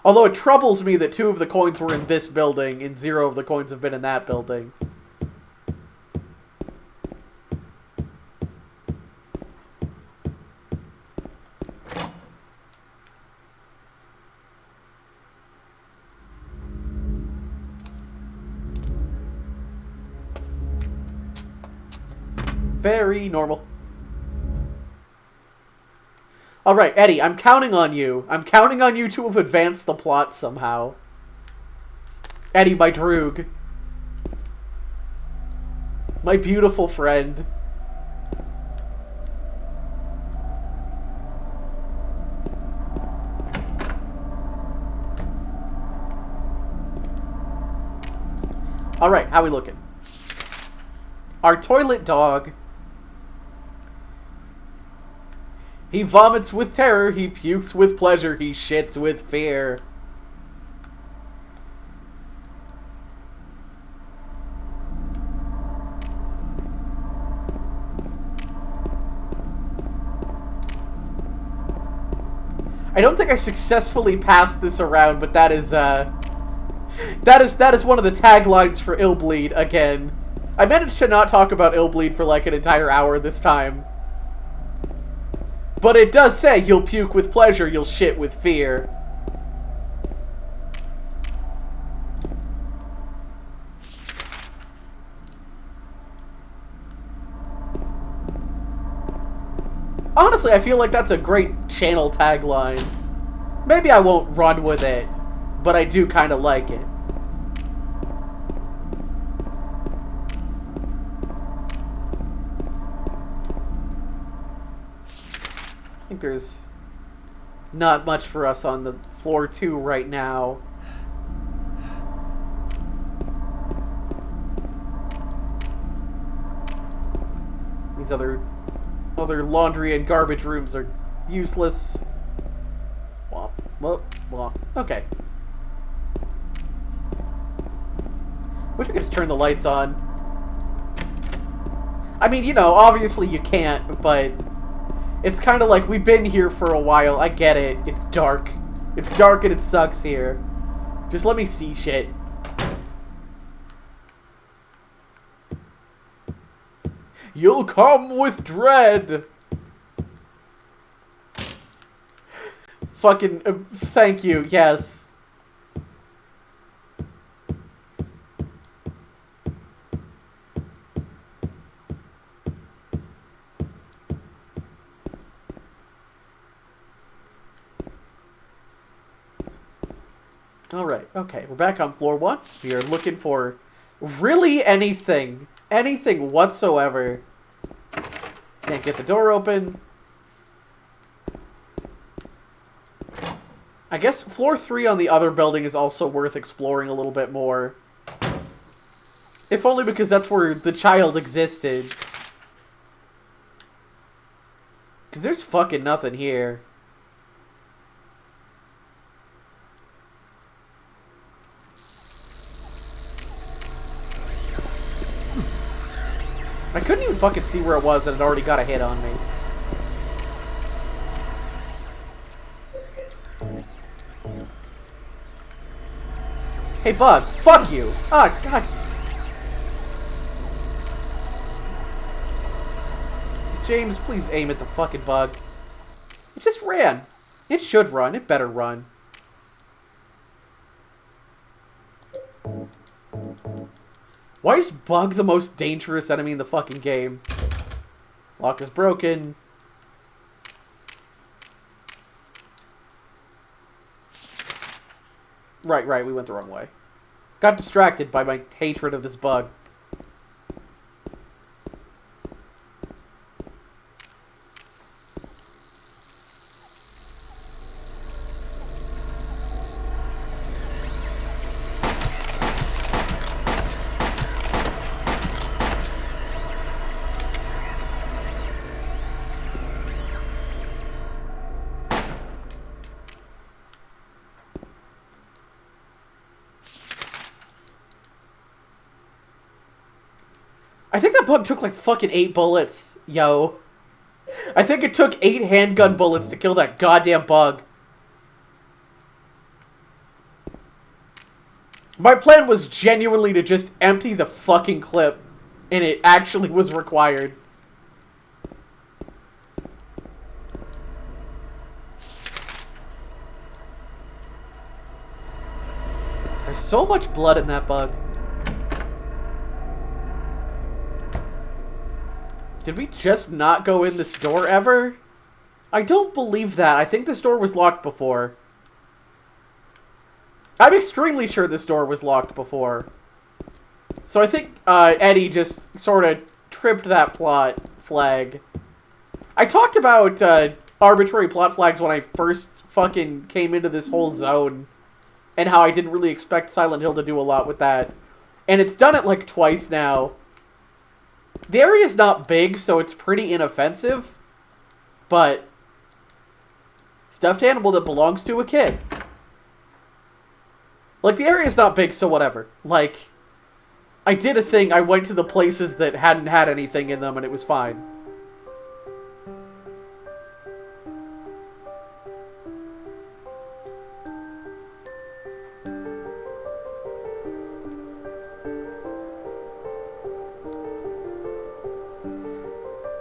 Although it troubles me that 2 of the coins were in this building and 0 of the coins have been in that building. Very normal. Alright, Eddie, I'm counting on you. I'm counting on you to have advanced the plot somehow. Eddie, my droog. My beautiful friend. Alright, how we looking? Our toilet dog. He vomits with terror, he pukes with pleasure, he shits with fear. I don't think I successfully passed this around, but that is one of the taglines for Illbleed again. I managed to not talk about Illbleed for like an entire hour this time. But it does say you'll puke with pleasure, you'll shit with fear. Honestly, I feel like that's a great channel tagline. Maybe I won't run with it, but I do kind of like it. I think there's not much for us on the floor 2 right now. These other laundry and garbage rooms are useless. Womp, womp, womp. Okay. Wish I could just turn the lights on. I mean, you know, obviously you can't, but it's kind of like we've been here for a while. I get it. It's dark. It's dark and it sucks here. Just let me see shit. You'll come with dread. Fucking, thank you, yes. Alright, okay, we're back on floor 1. We are looking for really anything. Anything whatsoever. Can't get the door open. I guess floor 3 on the other building is also worth exploring a little bit more. If only because that's where the child existed. Because there's fucking nothing here. I couldn't even fucking see where it was and it already got a hit on me. Hey, bug. Fuck you. Ah, God. James, please aim at the fucking bug. It just ran. It should run. It better run. Why is Bug the most dangerous enemy in the fucking game? Lock is broken. Right, we went the wrong way. Got distracted by my hatred of this bug. I think that bug took like fucking 8 bullets, yo. I think it took 8 handgun bullets to kill that goddamn bug. My plan was genuinely to just empty the fucking clip, and it actually was required. There's so much blood in that bug. Did we just not go in this door ever? I don't believe that. I think this door was locked before. I'm extremely sure this door was locked before. So I think Eddie just sort of tripped that plot flag. I talked about arbitrary plot flags when I first fucking came into this whole zone. And how I didn't really expect Silent Hill to do a lot with that. And it's done it like twice now. The area's not big, so it's pretty inoffensive, but stuffed animal that belongs to a kid. Like, the area's not big, so whatever. Like, I did a thing, I went to the places that hadn't had anything in them, and it was fine.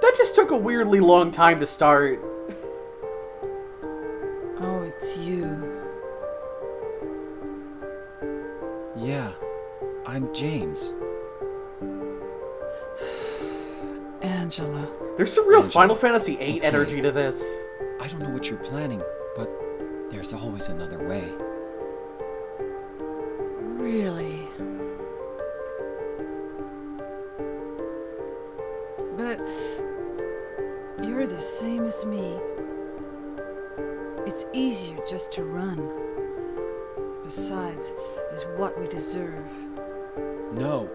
That just took a weirdly long time to start. it's you. Yeah, I'm James. Angela. There's some real Angela. Final Fantasy VIII Okay. energy to this. I don't know what you're planning, but there's always another way. Really? But you're the same as me. It's easier just to run. Besides, is what we deserve. No,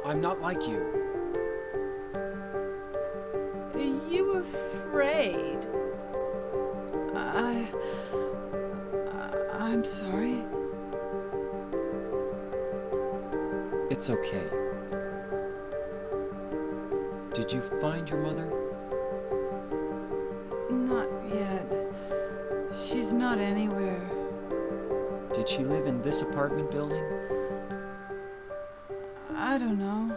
I'm not like you. Are you afraid? I'm sorry. It's okay. Did you find your mother? Not yet. She's not anywhere. Did she live in this apartment building? I don't know.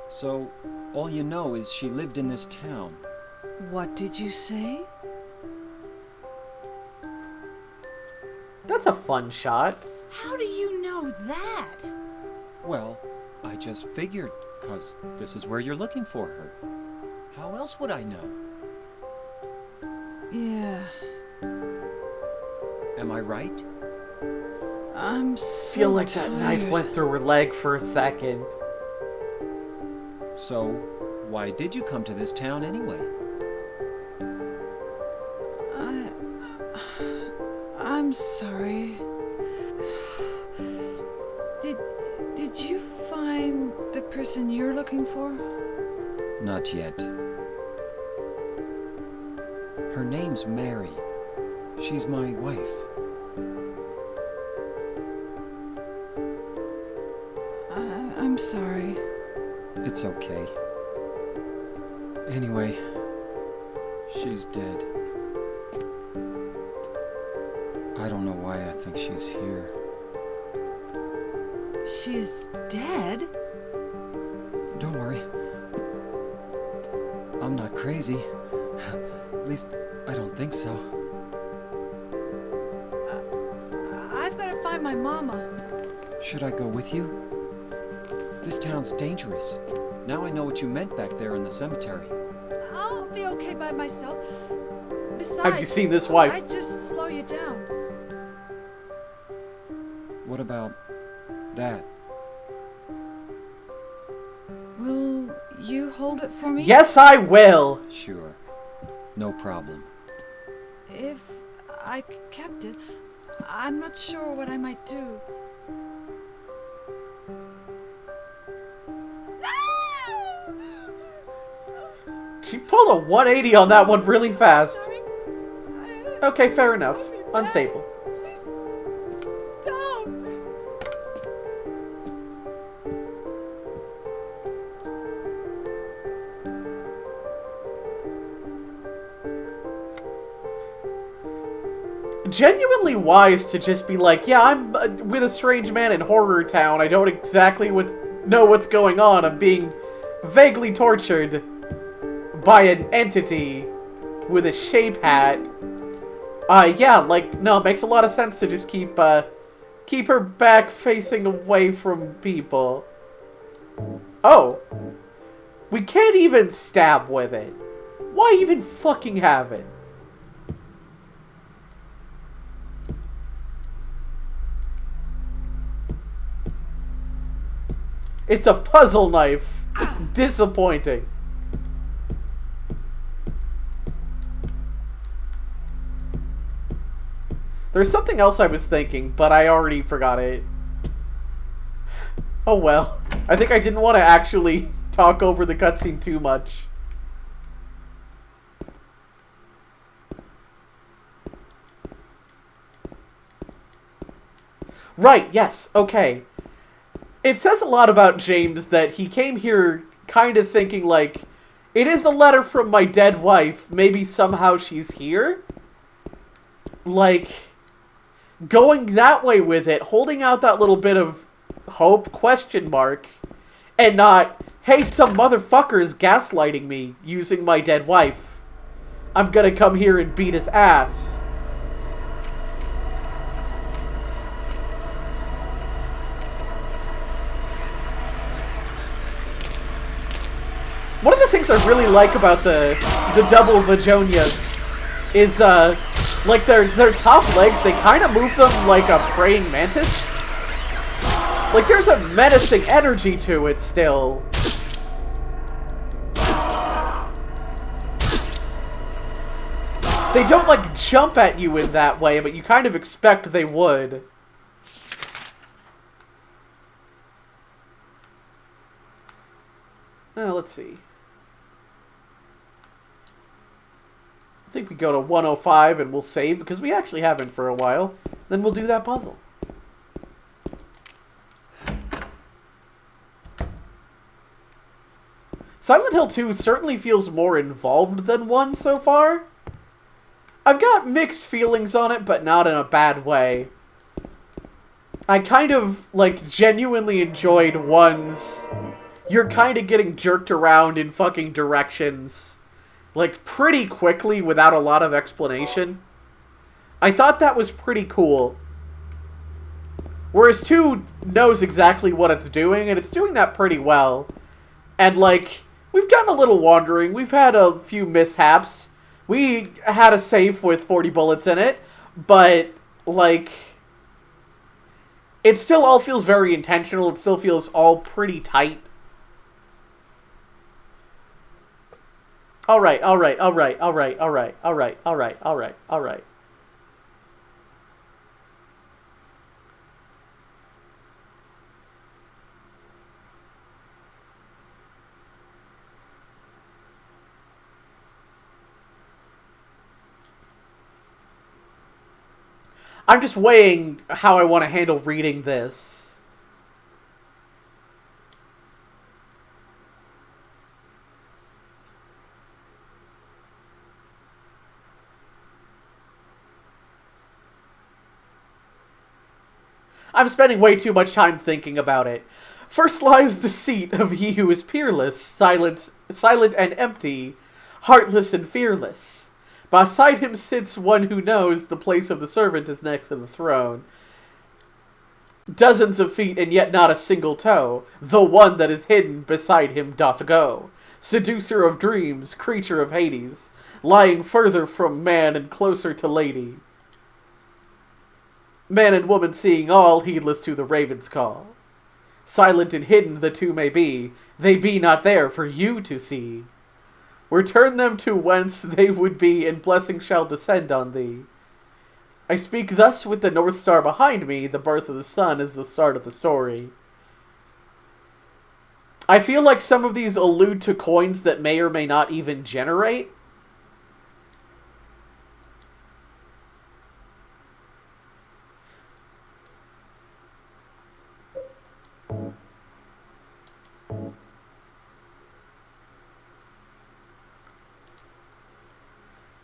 So, all you know is she lived in this town. What did you say? That's a fun shot. How do you know that? Well, I just figured, 'cause this is where you're looking for her. How else would I know? Yeah, Am I right? I'm I so feel like that tired. knife went through her leg for a second. So, why did you come to this town anyway? I'm sorry. Did you find the person you're looking for? Not yet. Her name's Mary. She's my wife. I'm sorry. It's okay. Anyway, she's dead. I don't know why I think she's here. She's dead? Don't worry. I'm not crazy. At least, I don't think so. I've got to find my mama. Should I go with you? This town's dangerous. Now I know what you meant back there in the cemetery. I'll be okay by myself. Besides, Have you seen this wife? I'd just slow you down. What about that? Will you hold it for me? Yes, I will. Sure. No problem. If I kept it, I'm not sure what I might do. She pulled a 180 on that one really fast. Okay, fair enough. Unstable. Please, don't. Genuinely wise to just be like, yeah, I'm with a strange man in Horror Town. I don't exactly know what's going on. I'm being vaguely tortured by an entity with a shape hat. Yeah, like, no, it makes a lot of sense to just keep her back facing away from people. Oh. We can't even stab with it. Why even fucking have it? It's a puzzle knife. Disappointing. There's something else I was thinking, but I already forgot it. Oh well. I think I didn't want to actually talk over the cutscene too much. Right, yes, okay. It says a lot about James that he came here kind of thinking like, it is a letter from my dead wife, maybe somehow she's here? Like, going that way with it, holding out that little bit of hope, question mark, and not, hey, some motherfucker is gaslighting me using my dead wife. I'm gonna come here and beat his ass. I really like about the double Vagonias is, like, their top legs, they kind of move them like a praying mantis. Like, there's a menacing energy to it still. They don't, like, jump at you in that way, but you kind of expect they would. Let's see. I think we go to 105 and we'll save, because we actually haven't for a while. Then we'll do that puzzle. Silent Hill 2 certainly feels more involved than 1 so far. I've got mixed feelings on it, but not in a bad way. I kind of, like, genuinely enjoyed 1's... You're kind of getting jerked around in fucking directions, like, pretty quickly without a lot of explanation. I thought that was pretty cool. Whereas 2 knows exactly what it's doing, and it's doing that pretty well. And, like, we've done a little wandering, we've had a few mishaps. We had a safe with 40 bullets in it, but, like, it still all feels very intentional, it still feels all pretty tight. Alright. I'm just weighing how I want to handle reading this. I'm spending way too much time thinking about it. First lies the seat of he who is peerless, silent and empty, heartless and fearless. Beside him sits one who knows the place of the servant is next to the throne. Dozens of feet and yet not a single toe, the one that is hidden beside him doth go. Seducer of dreams, creature of Hades, lying further from man and closer to lady. Man and woman seeing all, heedless to the raven's call. Silent and hidden the two may be, they be not there for you to see. Return them to whence they would be, and blessing shall descend on thee. I speak thus with the North Star behind me, the birth of the sun is the start of the story. I feel like some of these allude to coins that may or may not even generate.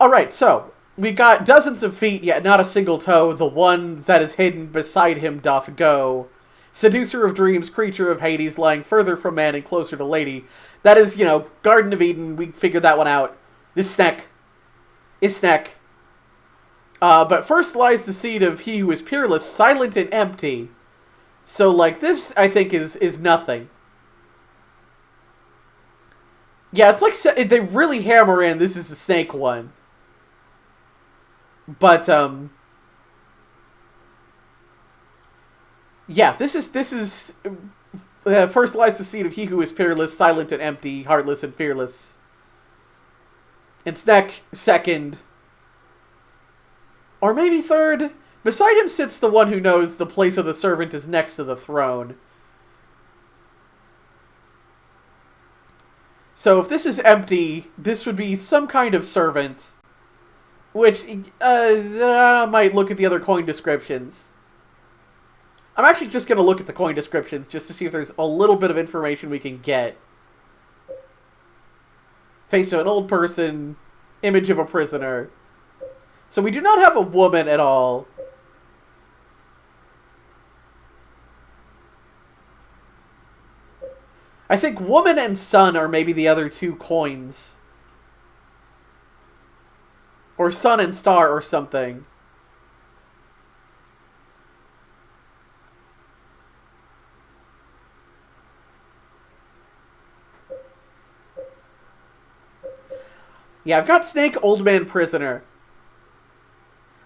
Alright, so, we got dozens of feet, yet not a single toe, the one that is hidden beside him doth go. Seducer of dreams, creature of Hades, lying further from man and closer to lady. That is, you know, Garden of Eden, we figured that one out. This snack. But first lies the seed of he who is peerless, silent and empty. So, like, this, I think, is nothing. Yeah, it's like, they really hammer in, this is the snake one. But, yeah, this is, first lies the seed of he who is peerless, silent and empty, heartless and fearless. And snack, second. Or maybe third. Beside him sits the one who knows the place of the servant is next to the throne. So if this is empty, this would be some kind of servant. Which, I might look at the other coin descriptions. I'm actually just going to look at the coin descriptions just to see if there's a little bit of information we can get. Face of an old person, image of a prisoner. So we do not have a woman at all. I think woman and sun are maybe the other two coins. Or sun and star or something. Yeah, I've got Snake, Old Man, Prisoner.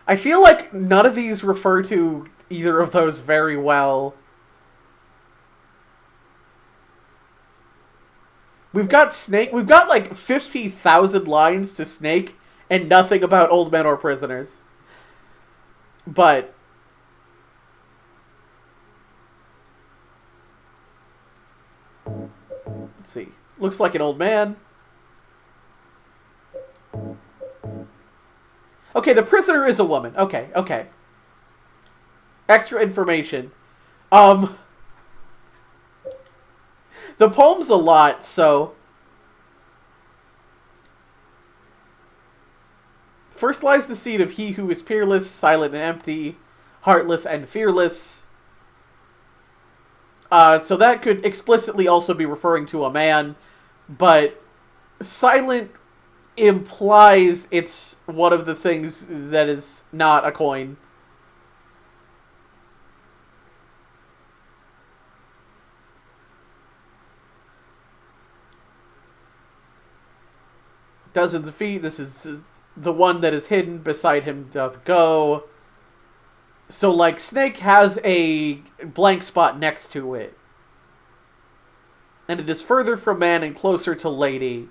I feel like none of these refer to either of those very well. We've got Snake. We've got like 50,000 lines to Snake and nothing about Old Men or Prisoners. But let's see. Looks like an old man. Okay, the prisoner is a woman. Okay, okay. Extra information. The poem's a lot, so... First lies the seed of he who is peerless, silent and empty, heartless and fearless. So that could explicitly also be referring to a man, but silent implies it's one of the things that is not a coin. Dozens of feet. This is the one that is hidden beside him doth go. So, like, Snake has a blank spot next to it. And it is further from man and closer to lady.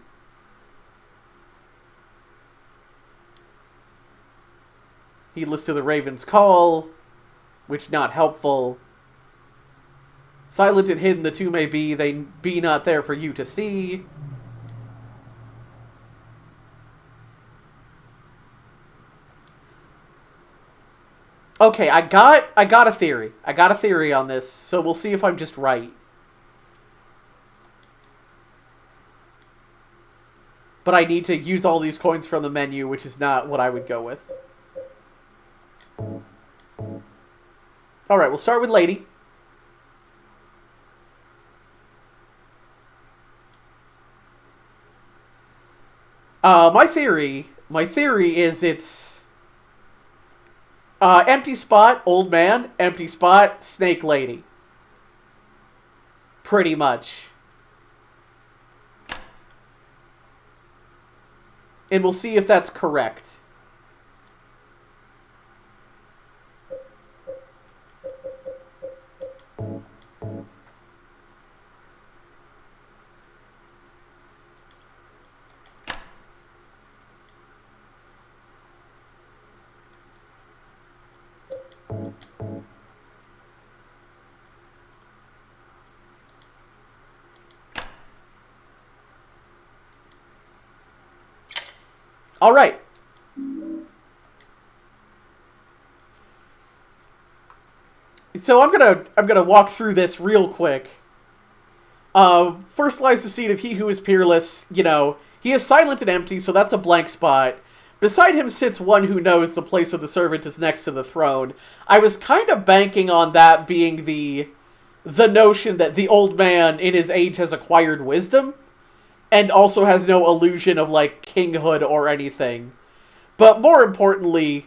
Heedless to the raven's call, which not helpful. Silent and hidden the two may be, they be not there for you to see. Okay, I got a theory. I got a theory on this, so we'll see if I'm just right. But I need to use all these coins from the menu, which is not what I would go with. Alright, we'll start with Lady. My theory is it's empty spot, old man, empty spot, snake lady. Pretty much. And we'll see if that's correct. All right. So I'm gonna walk through this real quick. First lies the seed of he who is peerless. You know, he is silent and empty, so that's a blank spot. Beside him sits one who knows the place of the servant is next to the throne. I was kind of banking on that being the notion that the old man in his age has acquired wisdom. And also has no illusion of, like, kinghood or anything. But more importantly,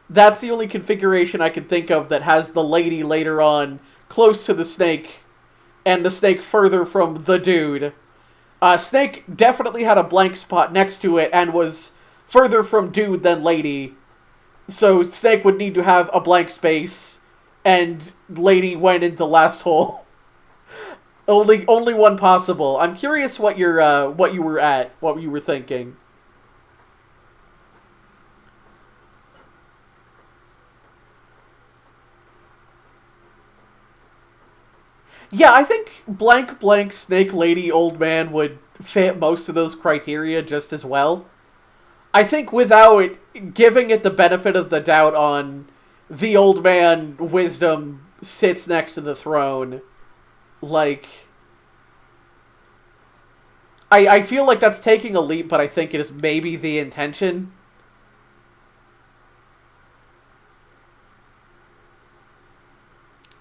that's the only configuration I can think of that has the lady later on close to the snake, and the snake further from the dude. Snake definitely had a blank spot next to it, and was further from dude than lady. So Snake would need to have a blank space, and lady went into last hole. Only one possible. I'm curious what you were thinking. Yeah, I think blank blank snake lady old man would fit most of those criteria just as well. I think without giving it the benefit of the doubt on the old man wisdom sits next to the throne. Like, I feel like that's taking a leap, but I think it is maybe the intention.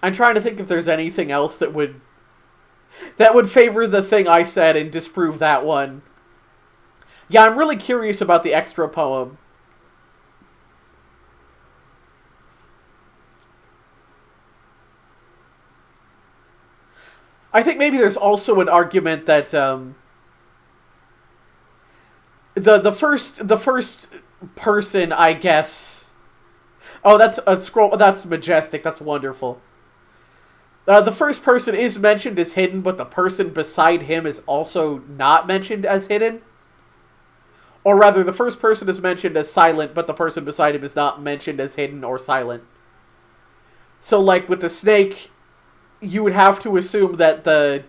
I'm trying to think if there's anything else that would favor the thing I said and disprove that one. Yeah, I'm really curious about the extra poem. I think maybe there's also an argument that the first person, I guess. Oh, that's a scroll. That's majestic. That's wonderful. The first person is mentioned as hidden, but the person beside him is also not mentioned as hidden. Or rather, the first person is mentioned as silent, but the person beside him is not mentioned as hidden or silent. So, like, with the snake, you would have to assume that the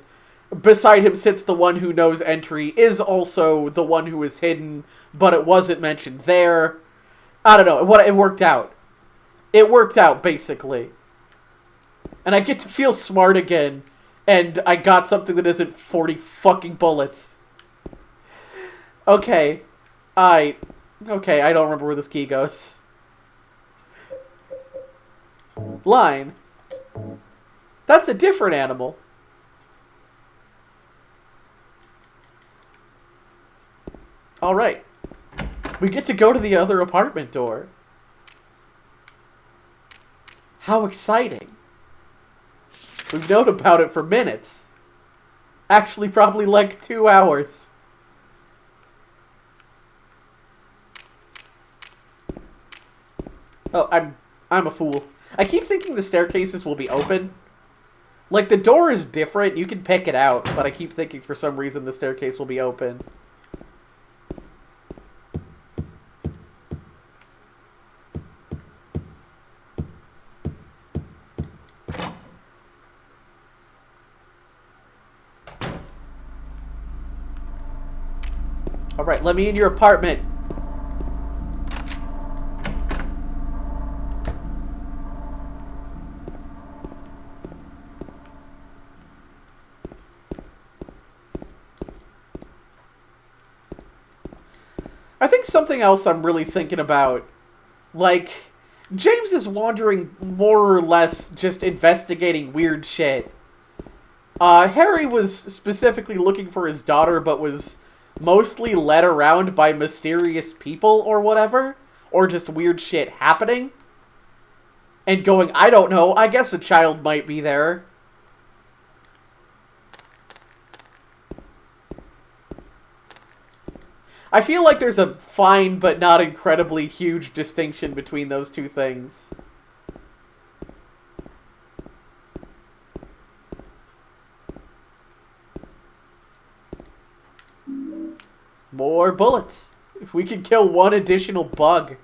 beside him sits the one who knows entry is also the one who is hidden, but it wasn't mentioned there. I don't know. It worked out. It worked out, basically. And I get to feel smart again, and I got something that isn't 40 fucking bullets. Okay. Okay, I don't remember where this key goes. Line. That's a different animal. Alright. We get to go to the other apartment door. How exciting. We've known about it for minutes. Actually, probably like 2 hours. Oh, I'm a fool. I keep thinking the staircases will be open. Like, the door is different, you can pick it out, but I keep thinking for some reason the staircase will be open. Alright, let me in your apartment. I think something else I'm really thinking about, like, James is wandering more or less just investigating weird shit. Harry was specifically looking for his daughter, but was mostly led around by mysterious people or whatever, or just weird shit happening, and going, I don't know, I guess a child might be there. I feel like there's a fine but not incredibly huge distinction between those two things. More bullets. If we could kill one additional bug.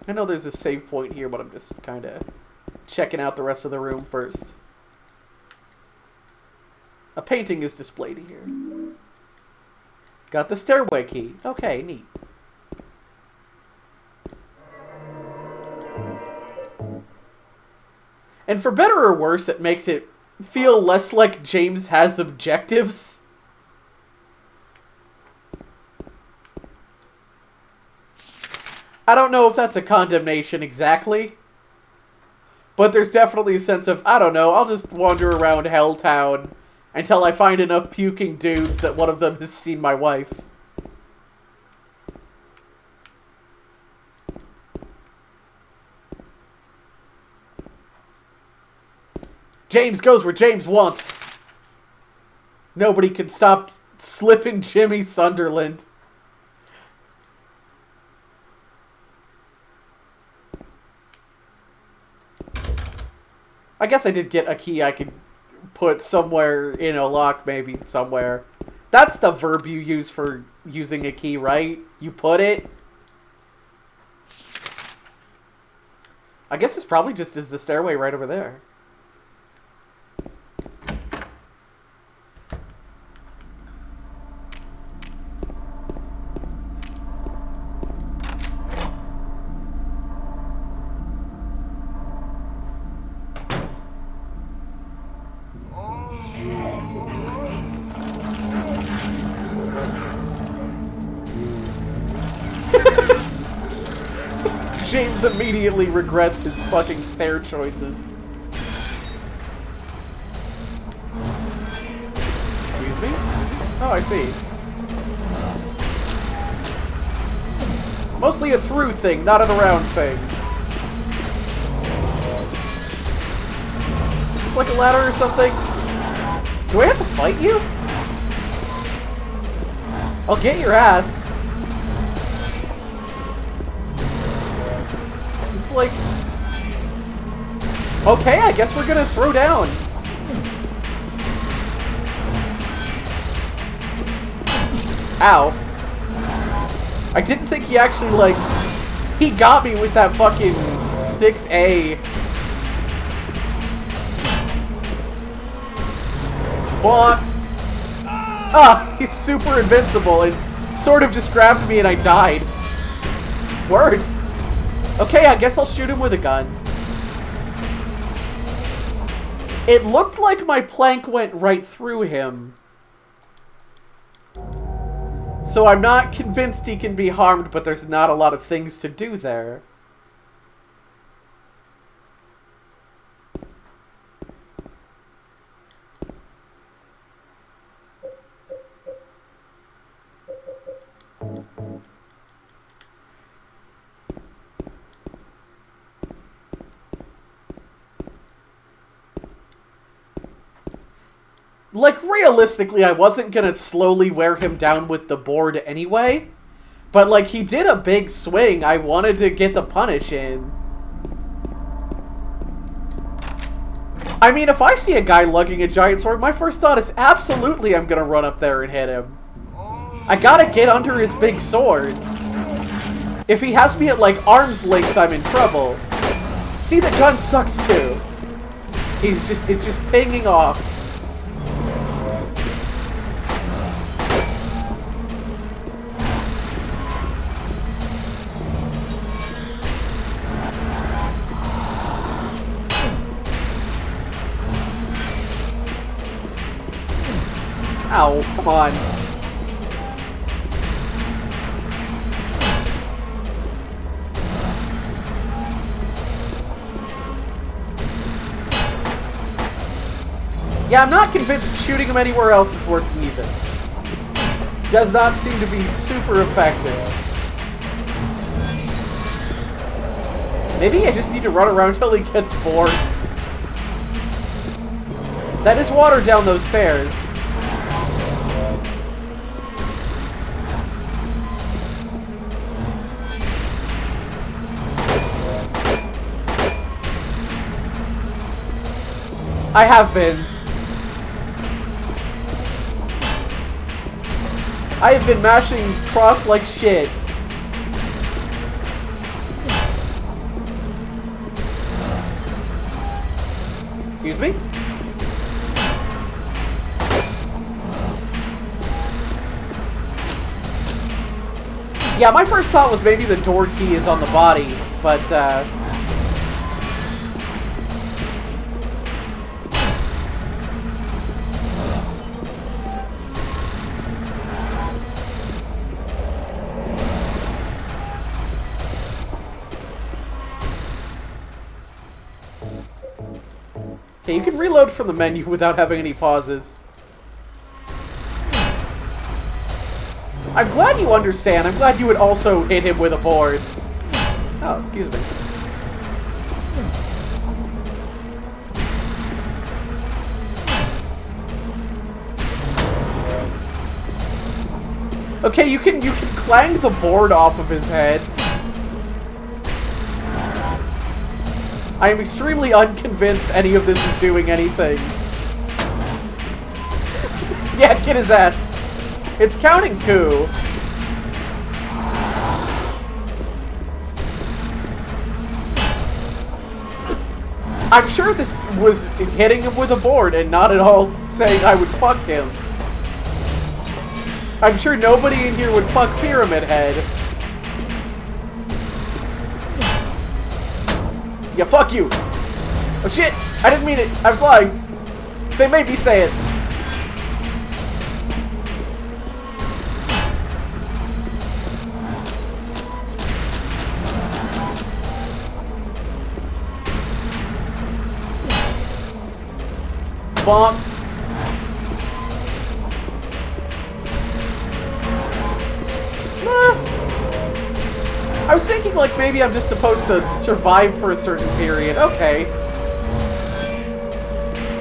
I know there's a save point here, but I'm just kind of checking out the rest of the room first. A painting is displayed here. Got the stairway key. Okay, neat. And for better or worse, it makes it feel less like James has objectives. I don't know if that's a condemnation exactly, but there's definitely a sense of, I don't know, I'll just wander around Helltown until I find enough puking dudes that one of them has seen my wife. James goes where James wants. Nobody can stop slipping Jimmy Sunderland. I guess I did get a key I could put somewhere in a lock, maybe somewhere. That's the verb you use for using a key, right? You put it. I guess this probably just is the stairway right over there. James immediately regrets his fucking stair choices. Excuse me? Oh, I see. Mostly a through thing, not an around thing. Is this like a ladder or something? Do I have to fight you? I'll get your ass. It's like... Okay, I guess we're gonna throw down. Ow. I didn't think he actually, like... He got me with that fucking 6A. Bonk. Ah, he's super invincible and sort of just grabbed me and I died. Word. Okay, I guess I'll shoot him with a gun. It looked like my plank went right through him. So I'm not convinced he can be harmed, but there's not a lot of things to do there. Like, realistically, I wasn't gonna slowly wear him down with the board anyway. But, like, he did a big swing. I wanted to get the punish in. I mean, if I see a guy lugging a giant sword, my first thought is absolutely I'm gonna run up there and hit him. I gotta get under his big sword. If he has me at, like, arm's length, I'm in trouble. See, the gun sucks, too. It's just pinging off. Ow, come on. Yeah, I'm not convinced shooting him anywhere else is working either. Does not seem to be super effective. Maybe I just need to run around until he gets bored. That is water down those stairs. I have been. I have been mashing cross like shit. Excuse me? Yeah, my first thought was maybe the door key is on the body, but, okay, you can reload from the menu without having any pauses. I'm glad you understand. I'm glad you would also hit him with a board. Oh, excuse me. Okay, you can clang the board off of his head. I am extremely unconvinced any of this is doing anything. Yeah, get his ass. It's counting coup. I'm sure this was hitting him with a board and not at all saying I would fuck him. I'm sure nobody in here would fuck Pyramid Head. Yeah, fuck you. Oh shit, I didn't mean it. I was lying. They made me say it. Bonk. I was thinking, like, maybe I'm just supposed to survive for a certain period. Okay.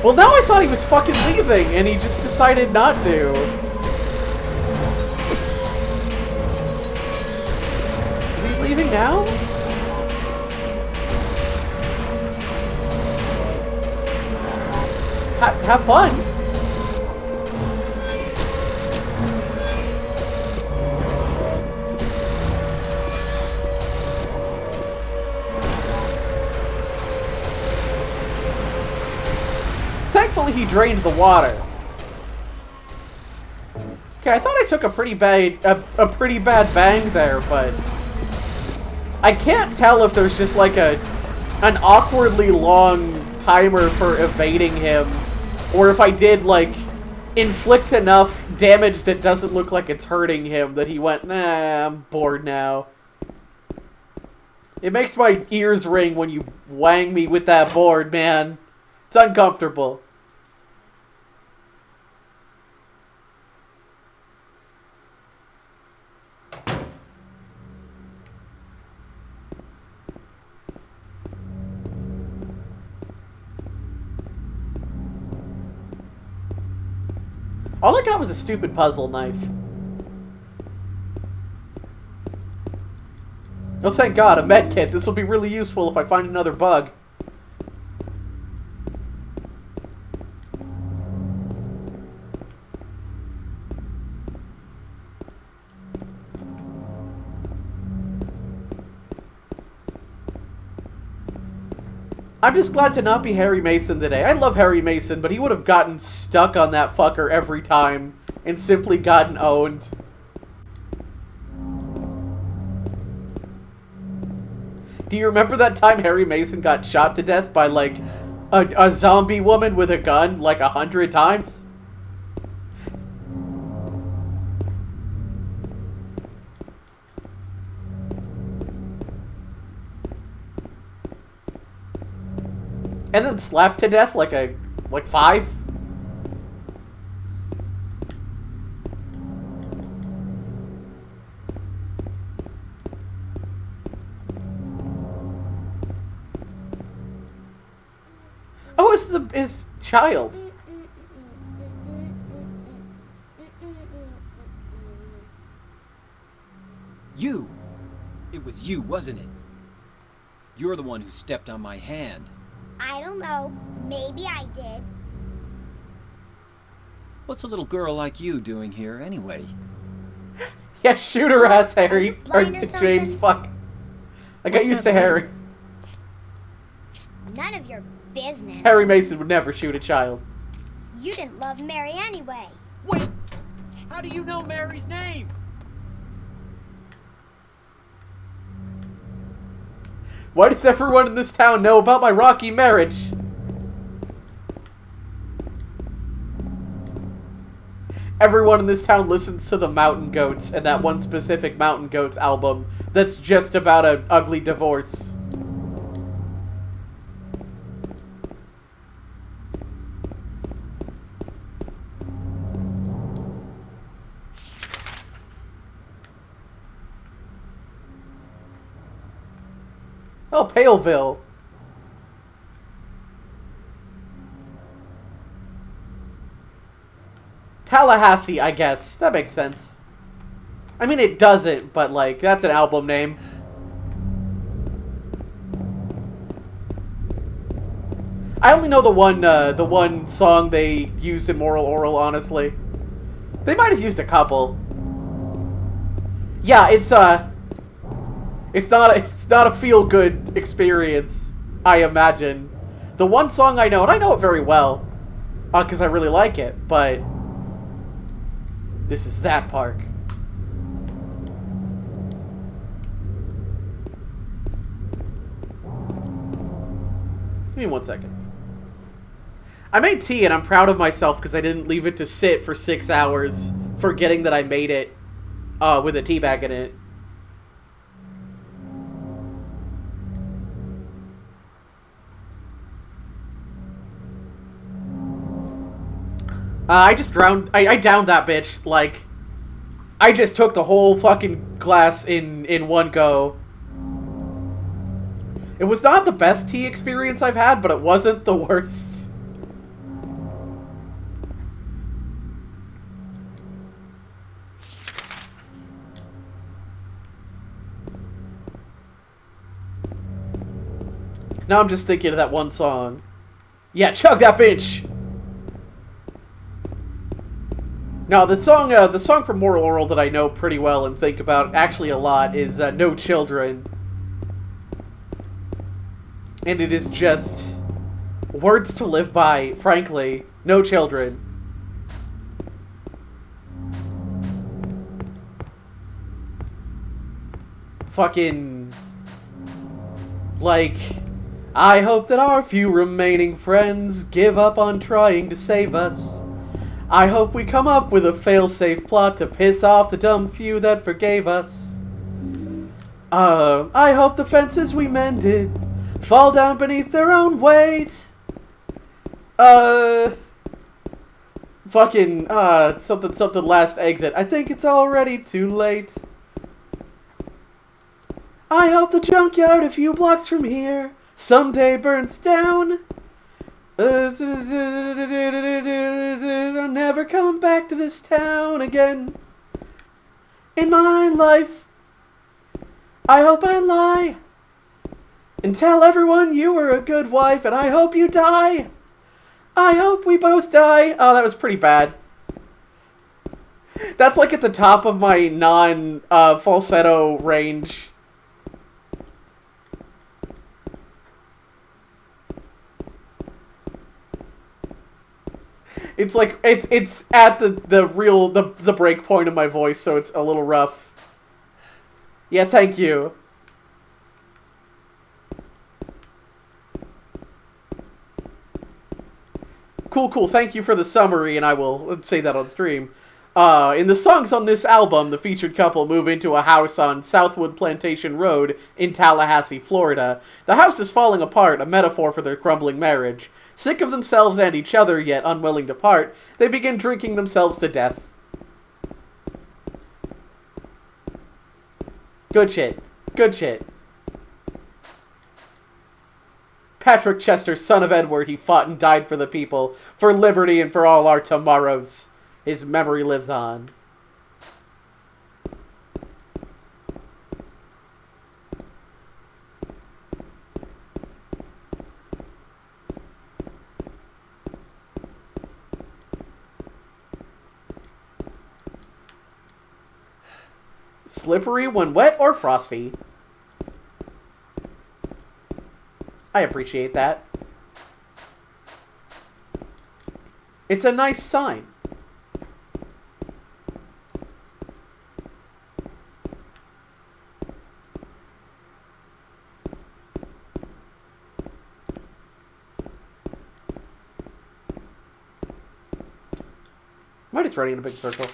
Well, now I thought he was fucking leaving, and he just decided not to. now? Have fun. Thankfully, he drained the water. Okay, I thought I took a pretty bad bang there, but I can't tell if there's just like an awkwardly long timer for evading him, or if I did like inflict enough damage that doesn't look like it's hurting him that he went, nah, I'm bored now. It makes my ears ring when you wang me with that board, man. It's uncomfortable. All I got was a stupid puzzle knife. Oh, thank God, a medkit. This will be really useful if I find another bug. I'm just glad to not be Harry Mason today. I love Harry Mason, but he would have gotten stuck on that fucker every time and simply gotten owned. Do you remember that time Harry Mason got shot to death by, like, a zombie woman with a gun, like, 100 times? And then slapped to death like 5? Oh, it's his child. You! It was you, wasn't it? You're the one who stepped on my hand. I don't know. Maybe I did. What's a little girl like you doing here, anyway? Yeah, shoot her ass, Harry. Or Blind or James, something? fuck. I got What's used that to Harry. None of your business. Harry Mason would never shoot a child. You didn't love Mary anyway. Wait! How do you know Mary's name? Why does everyone in this town know about my rocky marriage? Everyone in this town listens to the Mountain Goats and that one specific Mountain Goats album that's just about an ugly divorce. Oh, Paleville. Tallahassee, I guess. That makes sense. I mean, it doesn't, but, like, that's an album name. I only know the one song they used in Moral Oral, honestly. They might have used a couple. Yeah, it's not a feel-good experience, I imagine. The one song I know, and I know it very well, because I really like it, but this is that park. Give me 1 second. I made tea, and I'm proud of myself because I didn't leave it to sit for 6 hours, forgetting that I made it with a tea bag in it. I just drowned. I downed that bitch. Like, I just took the whole fucking glass in one go. It was not the best tea experience I've had, but it wasn't the worst. Now I'm just thinking of that one song. Yeah, chug that bitch! Now, the song from Moral Oral that I know pretty well and think about actually a lot is No Children. And it is just words to live by, frankly. No children. Fucking... like... I hope that our few remaining friends give up on trying to save us. I hope we come up with a fail-safe plot to piss off the dumb few that forgave us. I hope the fences we mended fall down beneath their own weight. Fucking, something last exit. I think it's already too late. I hope the junkyard a few blocks from here someday burns down. I'll never come back to this town again in my life. I hope I lie and tell everyone you were a good wife, and I hope you die. I hope we both die. Oh, that was pretty bad. That's like at the top of my falsetto range. It's like it's at the break point of my voice, so it's a little rough. Yeah, thank you. Cool. Thank you for the summary, and I will say that on stream. In the songs on this album, the featured couple move into a house on Southwood Plantation Road in Tallahassee, Florida. The house is falling apart, a metaphor for their crumbling marriage. Sick of themselves and each other, yet unwilling to part, they begin drinking themselves to death. Good shit. Good shit. Patrick Chester, son of Edward, he fought and died for the people, for liberty and for all our tomorrows. His memory lives on. Slippery when wet or frosty? I appreciate that. It's a nice sign. Am I just running in a big circle?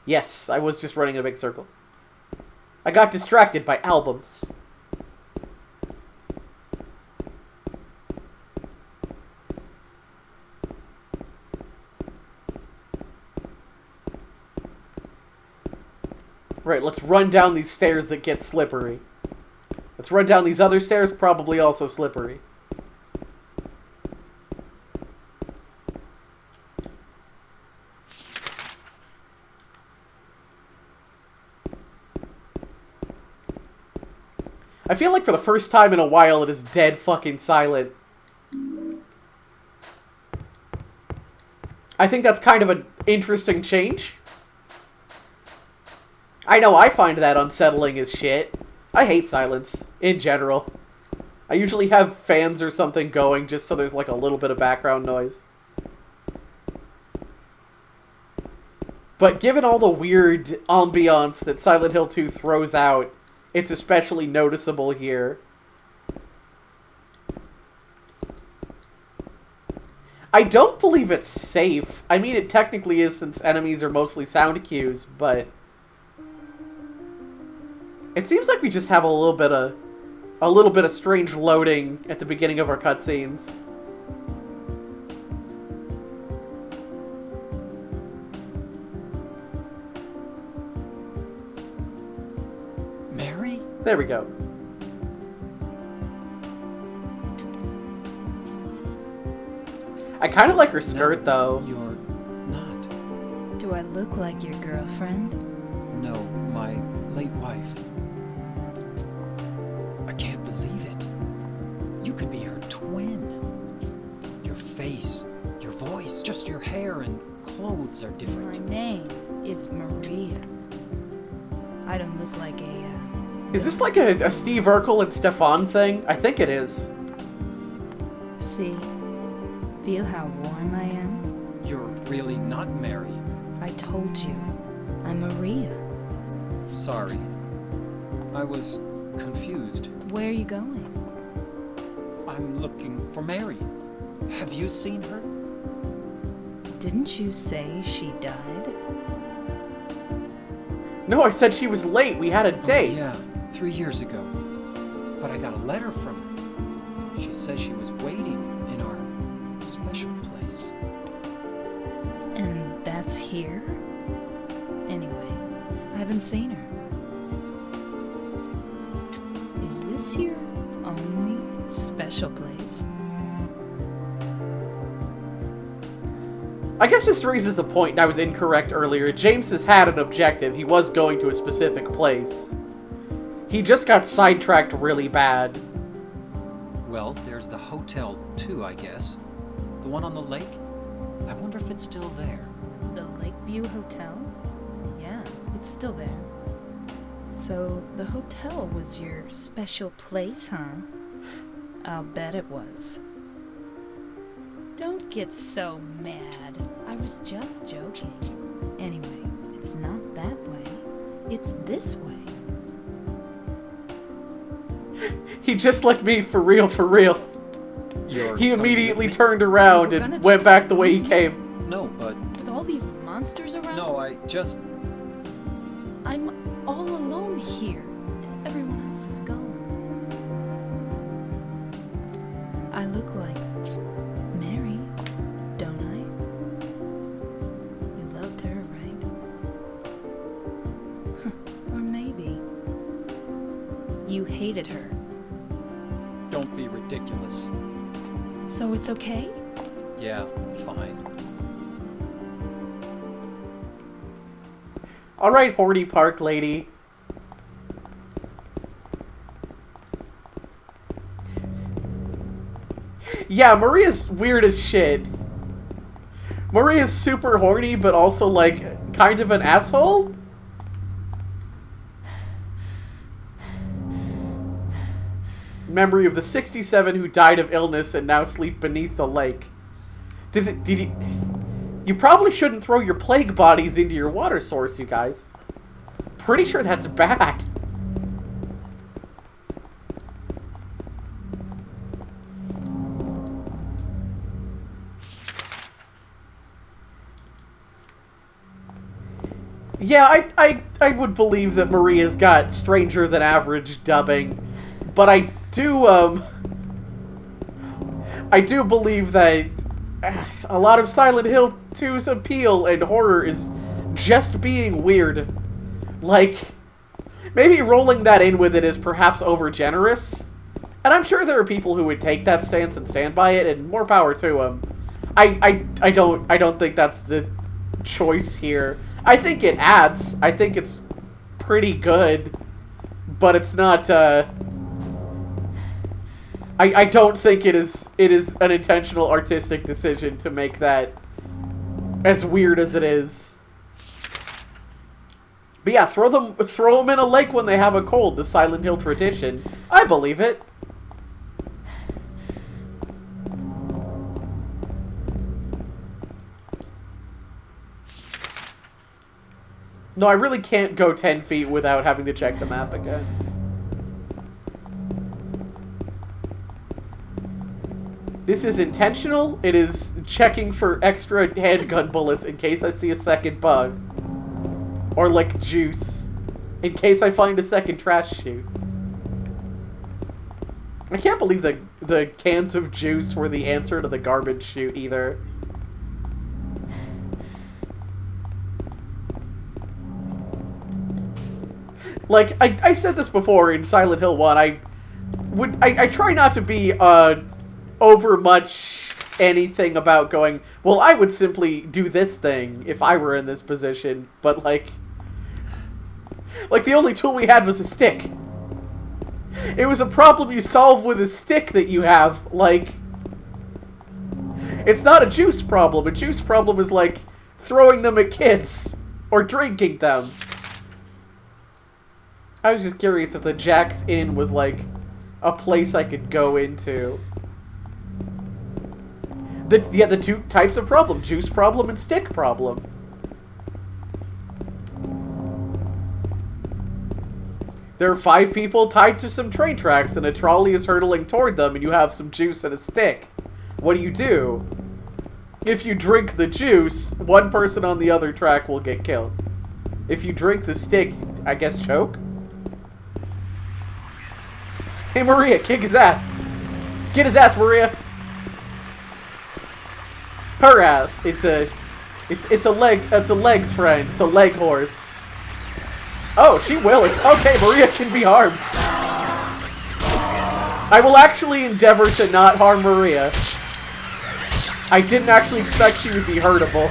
Yes, I was just running in a big circle. I got distracted by albums. Right, let's run down these stairs that get slippery. Let's run down these other stairs, probably also slippery. I feel like for the first time in a while it is dead fucking silent. I think that's kind of an interesting change. I know I find that unsettling as shit. I hate silence, in general. I usually have fans or something going just so there's like a little bit of background noise. But given all the weird ambiance that Silent Hill 2 throws out, it's especially noticeable here. I don't believe it's safe. I mean, it technically is since enemies are mostly sound cues, but it seems like we just have a little bit of strange loading at the beginning of our cutscenes. Mary? There we go. I kind of like her skirt, though. You're not. Do I look like your girlfriend? No, my late wife. I can't believe it. You could be just your hair and clothes are My different. name is Maria. I don't look like a, Is this like a Steve Urkel and Stefan thing? I think it is. See? Feel how warm I am? You're really not Mary. I told you. I'm Maria. Sorry. I was confused. Where are you going? I'm looking for Mary. Have you seen her? Didn't you say she died? No, I said she was late. We had a date. Yeah, 3 years ago. But I got a letter from her. She says she was waiting in our special place. And that's here? Anyway, I haven't seen her. Is this your only special place? I guess this raises a point, and I was incorrect earlier. James has had an objective. He was going to a specific place. He just got sidetracked really bad. Well, there's the hotel too, I guess. The one on the lake? I wonder if it's still there. The Lakeview Hotel? Yeah, it's still there. So, the hotel was your special place, huh? I'll bet it was. Don't get so mad. I was just joking. Anyway, it's not that way. It's this way. He just like me, for real, for real. You're He coming immediately with me? turned around We're and gonna went just back the way he leave? came. No, but... With all these monsters around? No, I just... I'm all alone here. Everyone else is gone. I look like Mary, don't I? You loved her, right? Or maybe you hated her. Don't be ridiculous. So it's okay? Yeah, fine. Alright, horny park lady. Yeah, Maria's weird as shit. Maria's super horny, but also, like, kind of an asshole? Memory of the 67 who died of illness and now sleep beneath the lake. Did you... You probably shouldn't throw your plague bodies into your water source, you guys. Pretty sure that's bad. Yeah, I would believe that Maria's got stranger than average dubbing, but I do believe that a lot of Silent Hill 2's appeal and horror is just being weird. Like, maybe rolling that in with it is perhaps overgenerous, and I'm sure there are people who would take that stance and stand by it, and more power to them. I don't think that's the choice here. I think it adds. I think it's pretty good, but it's not. I don't think it is an intentional artistic decision to make that as weird as it is. But yeah, throw them in a lake when they have a cold. The Silent Hill tradition. I believe it. No, I really can't go 10 feet without having to check the map again. This is intentional. It is checking for extra handgun bullets in case I see a second bug. Or, like, juice. In case I find a second trash chute. I can't believe the cans of juice were the answer to the garbage chute, either. Like, I said this before in Silent Hill 1, I try not to be, over much anything about going, well, I would simply do this thing if I were in this position, but, like, the only tool we had was a stick. It was a problem you solve with a stick that you have, like, It's not a juice problem. A juice problem is like throwing them at kids or drinking them. I was just curious if the Jack's Inn was like a place I could go into. The two types of problem: juice problem and stick problem. There are 5 people tied to some train tracks and a trolley is hurtling toward them and you have some juice and a stick. What do? If you drink the juice, one person on the other track will get killed. If you drink the stick, I guess choke? Hey Maria, kick his ass! Get his ass, Maria! Her ass. It's a leg friend. It's a leg horse. Oh, she will. Okay, Maria can be harmed. I will actually endeavor to not harm Maria. I didn't actually expect she would be hurtable.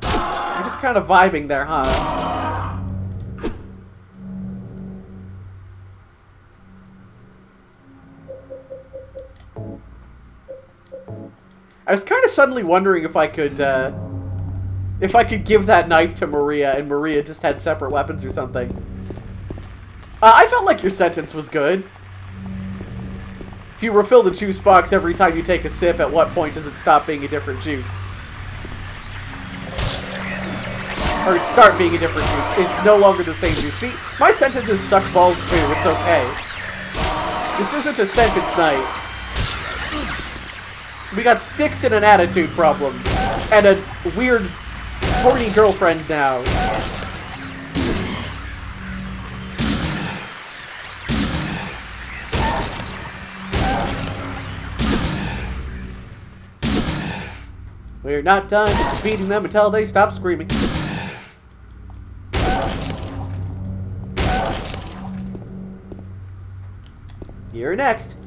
You're just kind of vibing there, huh? I was kind of suddenly wondering if I could give that knife to Maria and Maria just had separate weapons or something. I felt like your sentence was good. If you refill the juice box every time you take a sip, at what point does it stop being a different juice? Or start being a different juice. It's no longer the same juice. See, my sentences suck balls too. It's okay. This isn't a sentence night. We got sticks and an attitude problem. And a weird, horny girlfriend now. We're not done beating them until they stop screaming. You're next.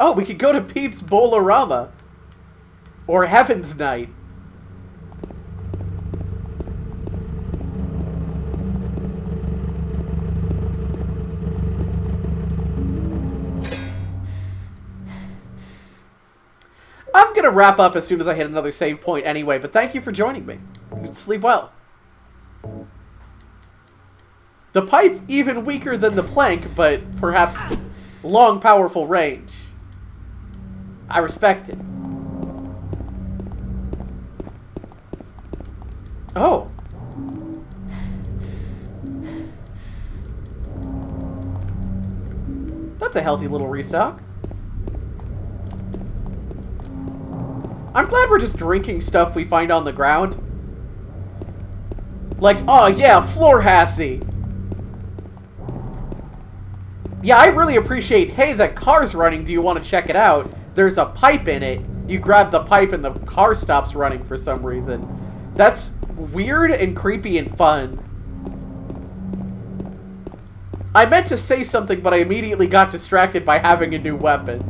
Oh, we could go to Pete's Bowl-O-Rama. Or Heaven's Night. I'm gonna wrap up as soon as I hit another save point anyway, but thank you for joining me. Sleep well. The pipe even weaker than the plank, but perhaps long, powerful range. I respect it. Oh. That's a healthy little restock. I'm glad we're just drinking stuff we find on the ground. Like, oh yeah, floor hassy. Yeah, I really appreciate, hey, the car's running, do you want to check it out? There's a pipe in it. You grab the pipe and the car stops running for some reason. That's weird and creepy and fun. I meant to say something, but I immediately got distracted by having a new weapon.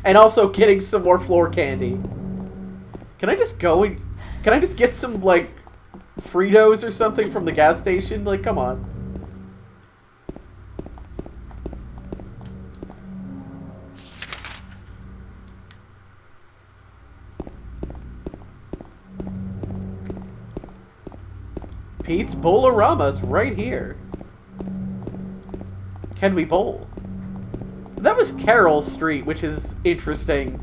And also getting some more floor candy. Can I just go and... Can I just get some, like, Fritos or something from the gas station? Like, come on. Pete's Bowl-O-Rama's right here. Can we bowl? That was Carroll Street, which is interesting.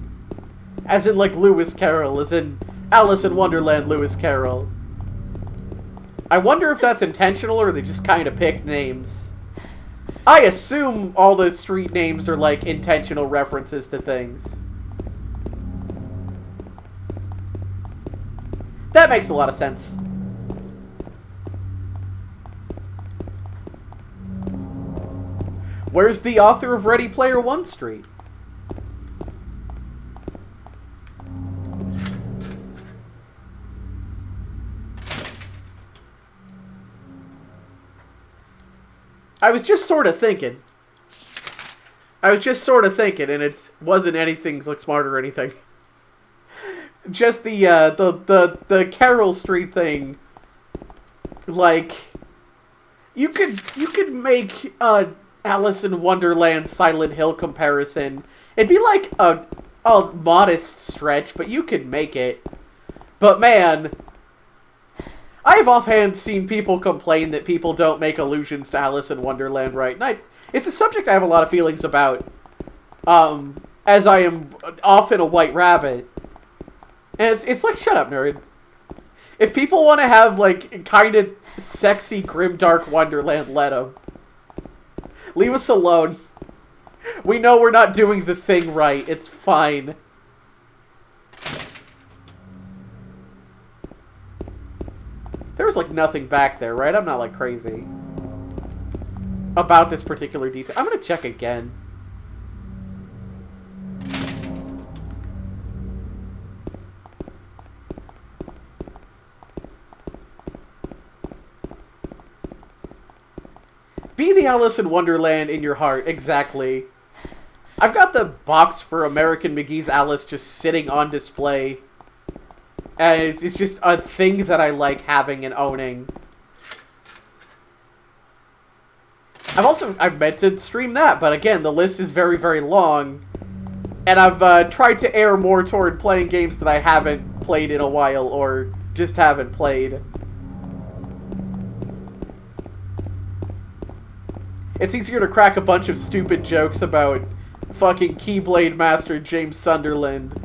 As in, like, Lewis Carroll, as in Alice in Wonderland Lewis Carroll. I wonder if that's intentional or they just kind of picked names. I assume all the street names are, like, intentional references to things. That makes a lot of sense. Where's the author of Ready Player One Street? I was just sort of thinking. And it wasn't anything like smart or anything. Just the Carroll Street thing. Like, you could make a Alice in Wonderland Silent Hill comparison. It'd be like a modest stretch, but you could make it. But man, I've offhand seen people complain that people don't make allusions to Alice in Wonderland right. And it's a subject I have a lot of feelings about, as I am often a white rabbit. And it's like, shut up, nerd. If people want to have, like, kind of sexy, grimdark Wonderland, let them. Leave us alone. We know we're not doing the thing right. It's fine. There was, like, nothing back there, right? I'm not, like, crazy about this particular detail. I'm gonna check again. Be the Alice in Wonderland in your heart, exactly. I've got the box for American McGee's Alice just sitting on display. And it's just a thing that I like having and owning. I've meant to stream that, but again, the list is very, very long. And I've tried to err more toward playing games that I haven't played in a while, or just haven't played. It's easier to crack a bunch of stupid jokes about fucking Keyblade Master James Sunderland,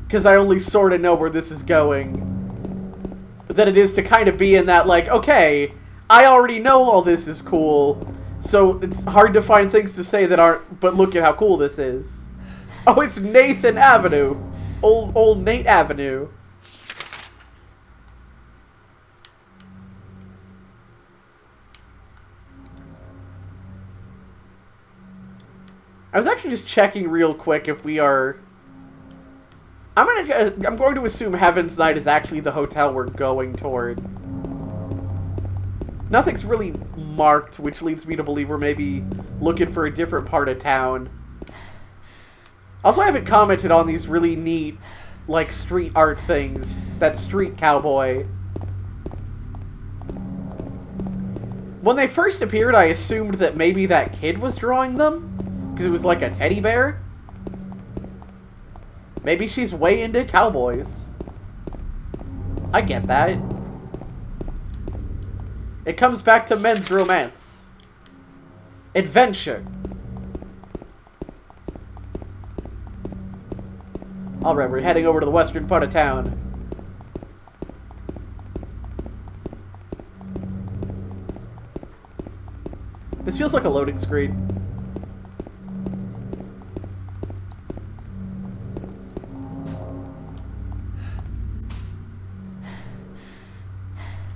because I only sort of know where this is going, than it is to kind of be in that, like, okay, I already know all this is cool, so it's hard to find things to say that aren't, but look at how cool this is. Oh, it's Nathan Avenue. Old Nate Avenue. I was actually just checking real quick if we are... I'm going to assume Heaven's Night is actually the hotel we're going toward. Nothing's really marked, which leads me to believe we're maybe looking for a different part of town. Also, I haven't commented on these really neat, like, street art things. That street cowboy. When they first appeared, I assumed that maybe that kid was drawing them. Because it was like a teddy bear? Maybe she's way into cowboys. I get that. It comes back to men's romance. Adventure. Alright, we're heading over to the western part of town. This feels like a loading screen.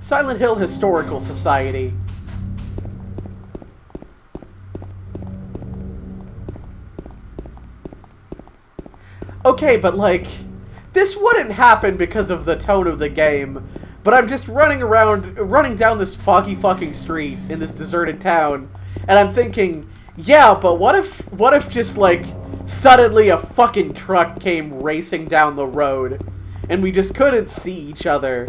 Silent Hill Historical Society. Okay, but like, this wouldn't happen because of the tone of the game, but I'm just running down this foggy fucking street in this deserted town, and I'm thinking, yeah, but what if just like, suddenly a fucking truck came racing down the road, and we just couldn't see each other,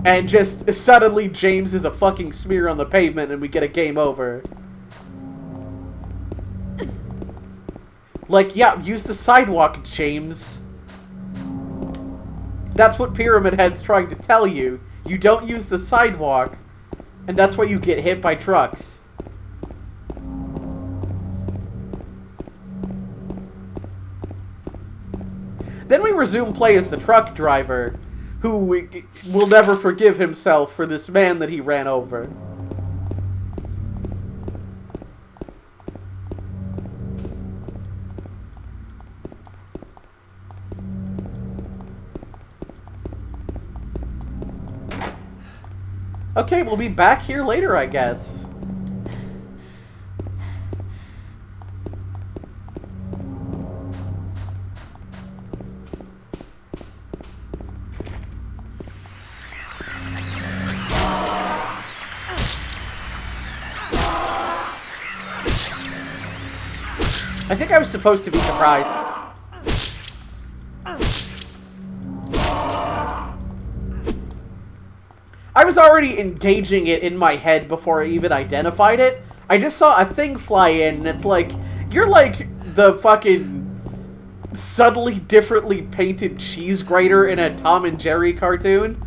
and just suddenly James is a fucking smear on the pavement and we get a game over. Like, yeah, use the sidewalk, James. That's what Pyramid Head's trying to tell you. You don't use the sidewalk, and that's why you get hit by trucks. Then we resume play as the truck driver, who will never forgive himself for this man that he ran over. Okay, we'll be back here later, I guess. I think I was supposed to be surprised. I was already engaging it in my head before I even identified it. I just saw a thing fly in, and it's like, you're like the fucking subtly differently painted cheese grater in a Tom and Jerry cartoon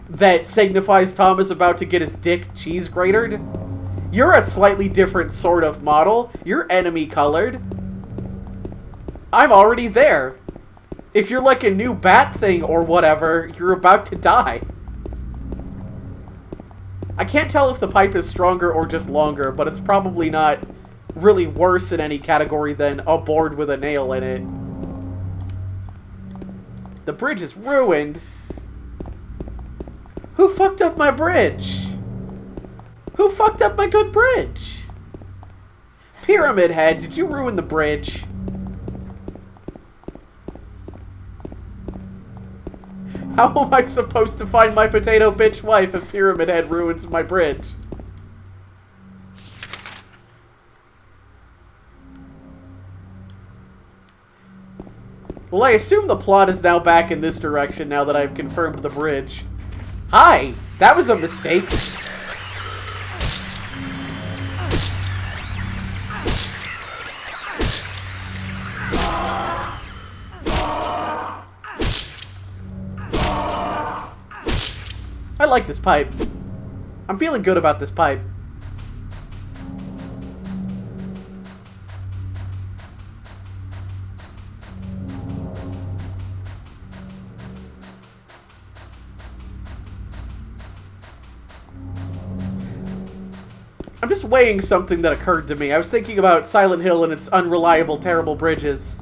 that signifies Tom is about to get his dick cheese gratered. You're a slightly different sort of model. You're enemy colored. I'm already there. If you're like a new bat thing or whatever, you're about to die. I can't tell if the pipe is stronger or just longer, but it's probably not really worse in any category than a board with a nail in it. The bridge is ruined. Who fucked up my bridge? Who fucked up my good bridge? Pyramid Head, did you ruin the bridge? How am I supposed to find my potato bitch wife if Pyramid Head ruins my bridge? Well, I assume the plot is now back in this direction now that I've confirmed the bridge. Hi! That was a mistake. I like this pipe. I'm feeling good about this pipe. I'm just weighing something that occurred to me. I was thinking about Silent Hill and its unreliable, terrible bridges.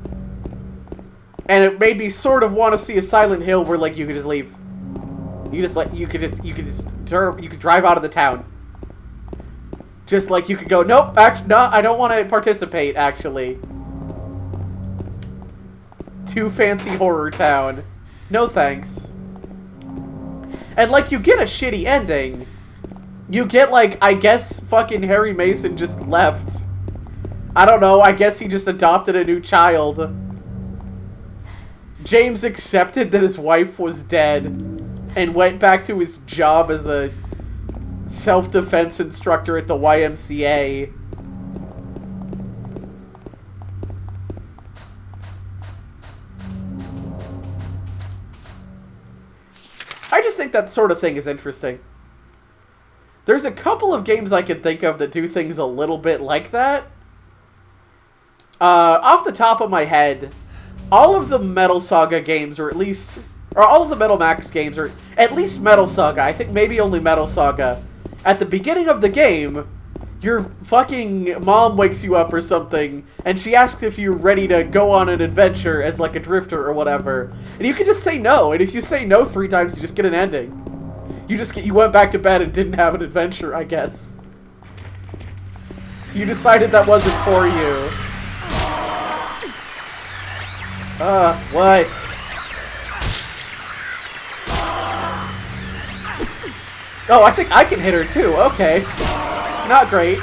And it made me sort of want to see a Silent Hill where, like, you could just leave. You could drive out of the town. Just like you could go, nope, actually, no, I don't want to participate, actually. Too fancy horror town. No thanks. And, like, you get a shitty ending. You get, like, I guess fucking Harry Mason just left. I don't know, I guess he just adopted a new child. James accepted that his wife was dead and went back to his job as a self-defense instructor at the YMCA. I just think that sort of thing is interesting. There's a couple of games I can think of that do things a little bit like that. Off the top of my head, all of the Metal Saga games, or all of the Metal Max games, or at least Metal Saga, I think maybe only Metal Saga, at the beginning of the game, your fucking mom wakes you up or something, and she asks if you're ready to go on an adventure as like a drifter or whatever. And you can just say no, and if you say no 3 times, you just get an ending. You went back to bed and didn't have an adventure, I guess. You decided that wasn't for you. What? Oh, I think I can hit her too. Okay. Not great.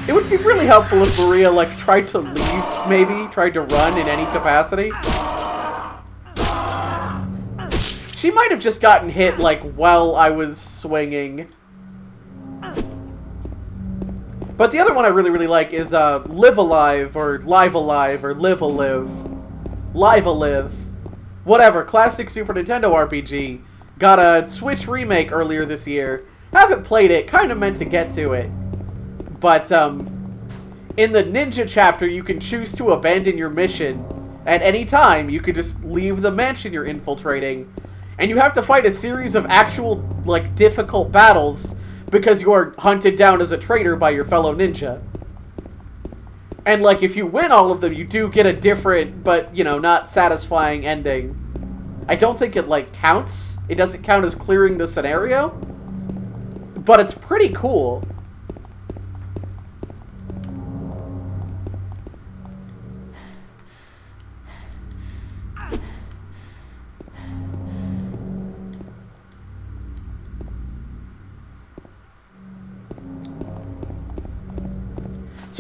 It would be really helpful if Maria, like, tried to leave, maybe? Tried to run in any capacity. She might have just gotten hit, like, while I was swinging. But the other one I really, really like is Live Alive, or Live Alive, or Live Alive. Live Alive. Whatever, classic Super Nintendo RPG. Got a Switch remake earlier this year. Haven't played it, kind of meant to get to it. But, in the ninja chapter, you can choose to abandon your mission. At any time, you could just leave the mansion you're infiltrating. And you have to fight a series of actual, like, difficult battles because you are hunted down as a traitor by your fellow ninja. And, like, if you win all of them, you do get a different, but, you know, not satisfying ending. I don't think it, like, counts. It doesn't count as clearing the scenario. But it's pretty cool.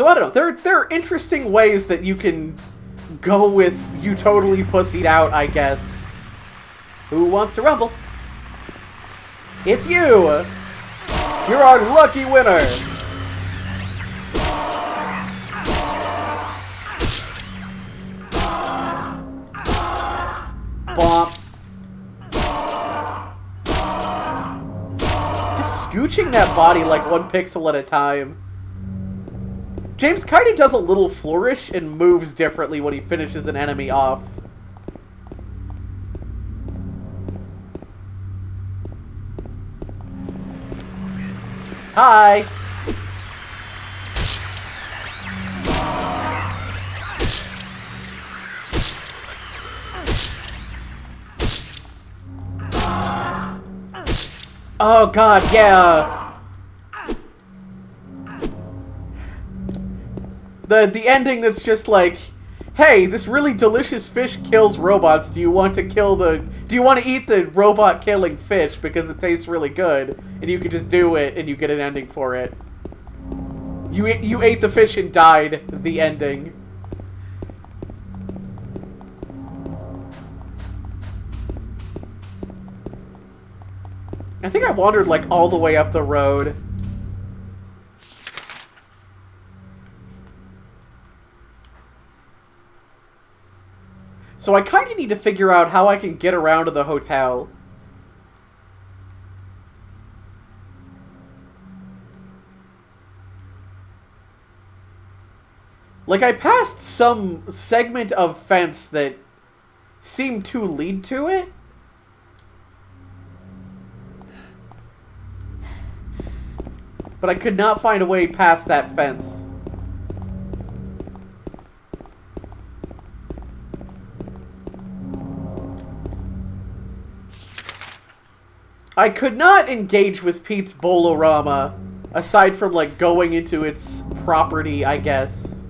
So I don't know. There are interesting ways that you can go with you totally pussied out, I guess. Who wants to rumble? It's you! You're our lucky winner! Bomp. Just scooching that body like 1 pixel at a time. James kind of does a little flourish and moves differently when he finishes an enemy off. Hi! Oh god, yeah! The ending that's just like, hey, this really delicious fish kills robots. Do you want to eat the robot killing fish because it tastes really good? And you can just do it and you get an ending for it. You ate the fish and died. The ending. I think I wandered like all the way up the road. So I kind of need to figure out how I can get around to the hotel. Like, I passed some segment of fence that seemed to lead to it. But I could not find a way past that fence. I could not engage with Pete's Bolorama, aside from, like, going into its property, I guess.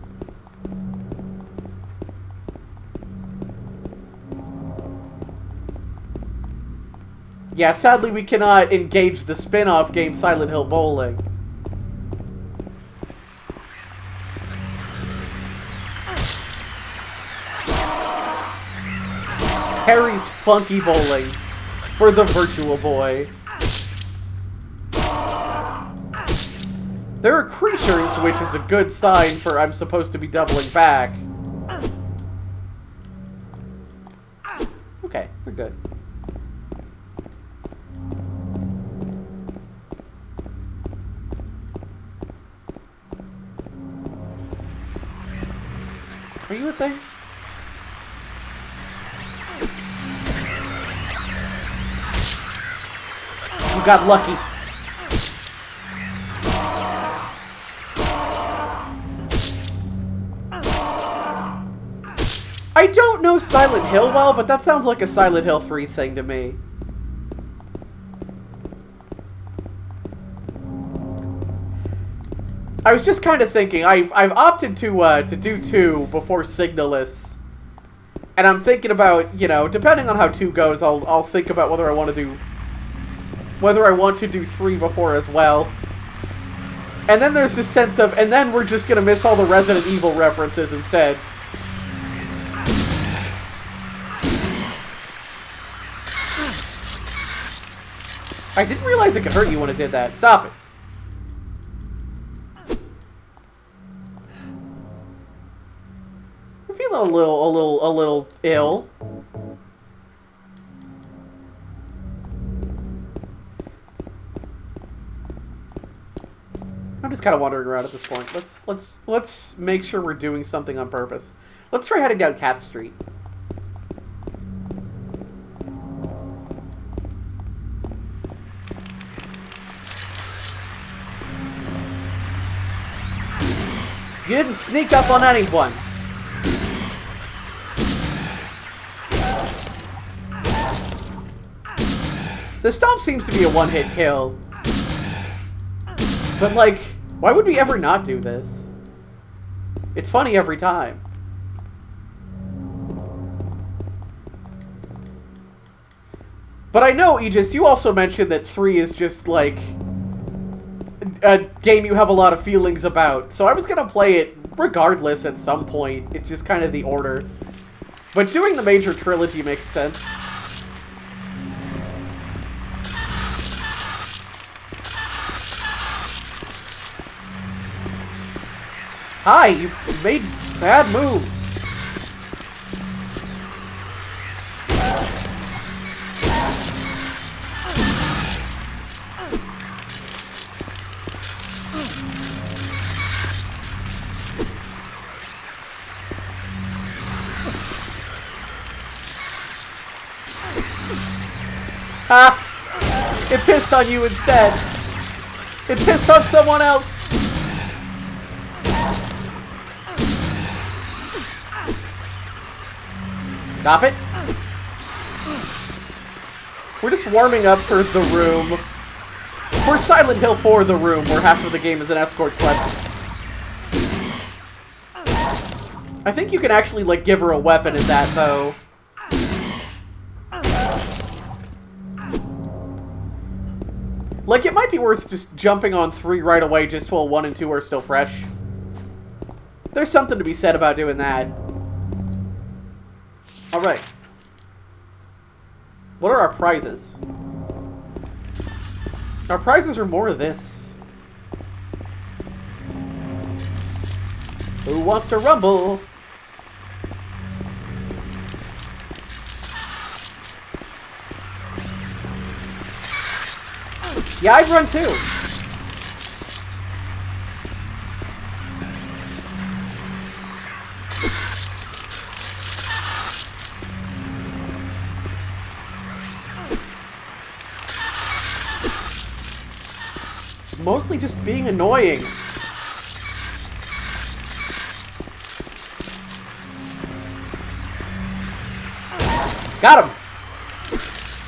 Yeah, sadly we cannot engage the spin-off game Silent Hill Bowling. Harry's Funky Bowling. For the Virtual Boy. There are creatures, which is a good sign for I'm supposed to be doubling back. Okay, we're good. Are you a thing? You got lucky. I don't know Silent Hill well, but that sounds like a Silent Hill 3 thing to me. I was just kind of thinking, I've opted to do 2 before Signalless. And I'm thinking about, you know, depending on how 2 goes, I'll think about whether I want to do 3 before as well. And then there's this sense of, and then we're just gonna miss all the Resident Evil references instead. I didn't realize it could hurt you when it did that. Stop it. I'm feeling a little ill. I'm just kind of wandering around at this point. Let's make sure we're doing something on purpose. Let's try heading down Cat Street. You didn't sneak up on anyone. The stomp seems to be a one-hit kill. But, like, why would we ever not do this? It's funny every time. But I know, Aegis, you also mentioned that 3 is just, like... a game you have a lot of feelings about. So I was gonna play it regardless at some point. It's just kind of the order. But doing the major trilogy makes sense. Hi, you made bad moves. Ha! It pissed on you instead. It pissed on someone else. Stop it. We're just warming up for the room. For Silent Hill 4, the room, where half of the game is an escort quest. I think you can actually, like, give her a weapon in that, though. Like, it might be worth just jumping on 3 right away just while 1 and 2 are still fresh. There's something to be said about doing that. Alright. What are our prizes? Our prizes are more of this. Who wants to rumble? Yeah, I'd run too. Mostly just being annoying. Got him!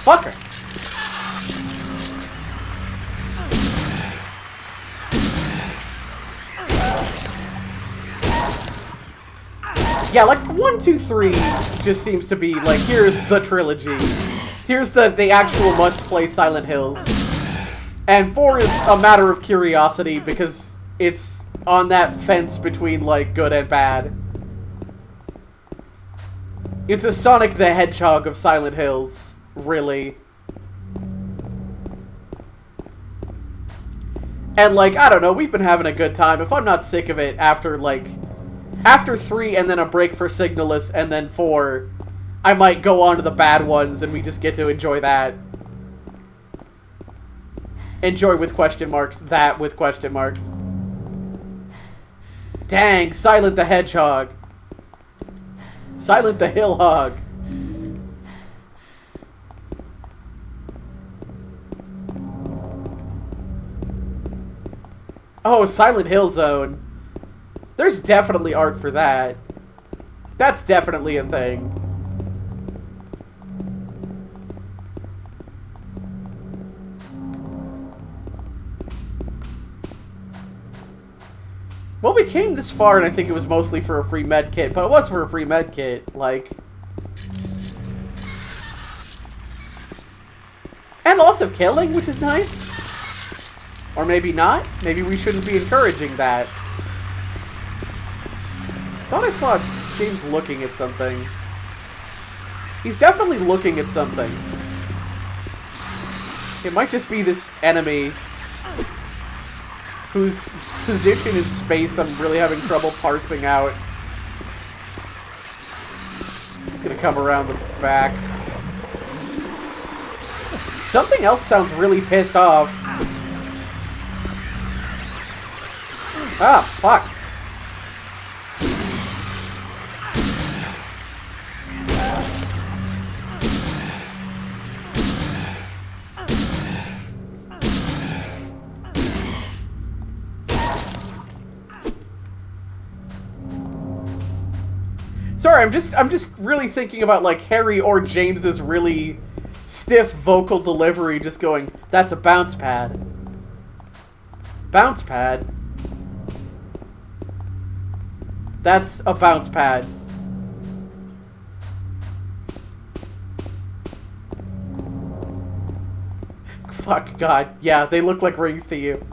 Fucker! Yeah, like 1, 2, 3 just seems to be like, here's the trilogy. Here's the actual must-play Silent Hills. And 4 is a matter of curiosity because it's on that fence between, like, good and bad. It's a Sonic the Hedgehog of Silent Hills, really. And, like, I don't know, we've been having a good time. If I'm not sick of it after, like, after 3 and then a break for Signalus and then 4, I might go on to the bad ones and we just get to enjoy that. Enjoy with question marks, that with question marks. Dang, Silent the Hedgehog. Silent the Hill Hog. Oh, Silent Hill Zone. There's definitely art for that. That's definitely a thing. Well, we came this far, and I think it was mostly for a free med kit, but it was for a free med kit, like... And lots of killing, which is nice. Or maybe not. Maybe we shouldn't be encouraging that. Thought I saw James looking at something. He's definitely looking at something. It might just be this enemy whose position in space I'm really having trouble parsing out. He's gonna come around the back. Something else sounds really pissed off. Ah, fuck. Sorry, I'm just really thinking about, like, Harry or James's really stiff vocal delivery, just going, that's a bounce pad. Bounce pad? That's a bounce pad. Fuck, God. Yeah, they look like rings to you.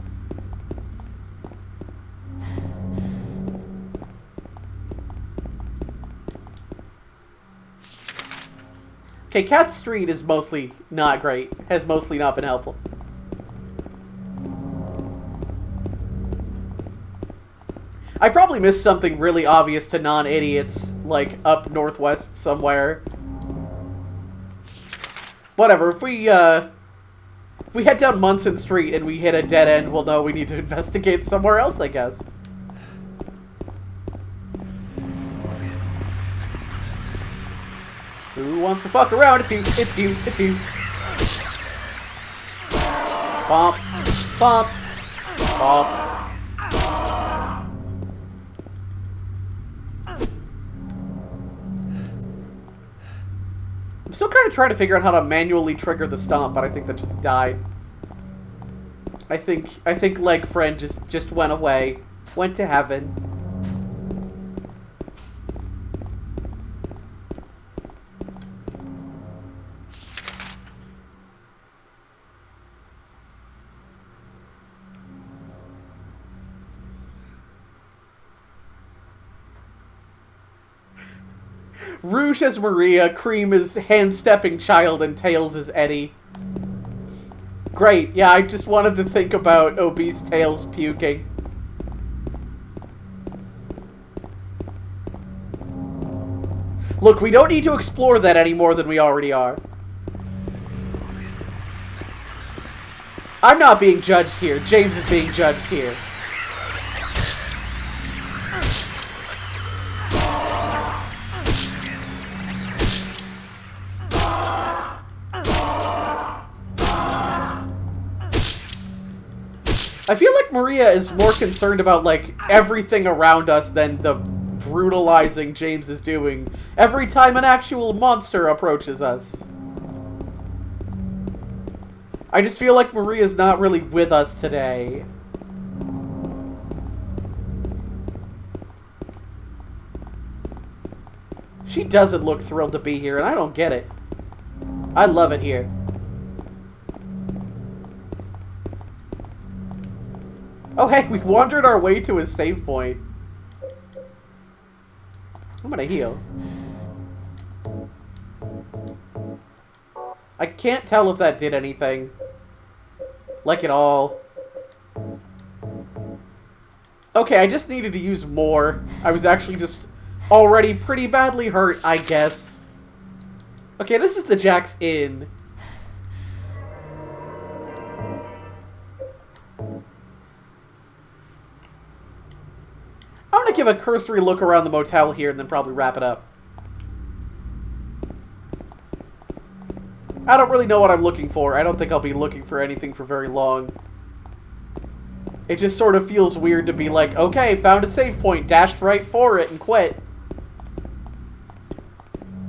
Okay, Cat Street is mostly not great. Has mostly not been helpful. I probably missed something really obvious to non-idiots, like up northwest somewhere. Whatever, if we head down Munson Street and we hit a dead end, we'll know we need to investigate somewhere else, I guess. Who wants to fuck around? It's you, it's you, it's you. Bump, bump, bump. I'm still kind of trying to figure out how to manually trigger the stomp, but I think that just died. I think leg friend just went away. Went to heaven. Rouge as Maria, Cream is hand-stepping Child, and Tails is Eddie. Great, yeah, I just wanted to think about obese Tails puking. Look, we don't need to explore that any more than we already are. I'm not being judged here. James is being judged here. I feel like Maria is more concerned about, like, everything around us than the brutalizing James is doing every time an actual monster approaches us. I just feel like Maria's not really with us today. She doesn't look thrilled to be here, and I don't get it. I love it here. Oh hey, we wandered our way to a save point. I'm gonna heal. I can't tell if that did anything. Like at all. Okay, I just needed to use more. I was actually just already pretty badly hurt, I guess. Okay, this is the Jack's Inn. I'm gonna give a cursory look around the motel here and then probably wrap it up. I don't really know what I'm looking for. I don't think I'll be looking for anything for very long. It just sort of feels weird to be like, okay, found a save point, dashed right for it, and quit.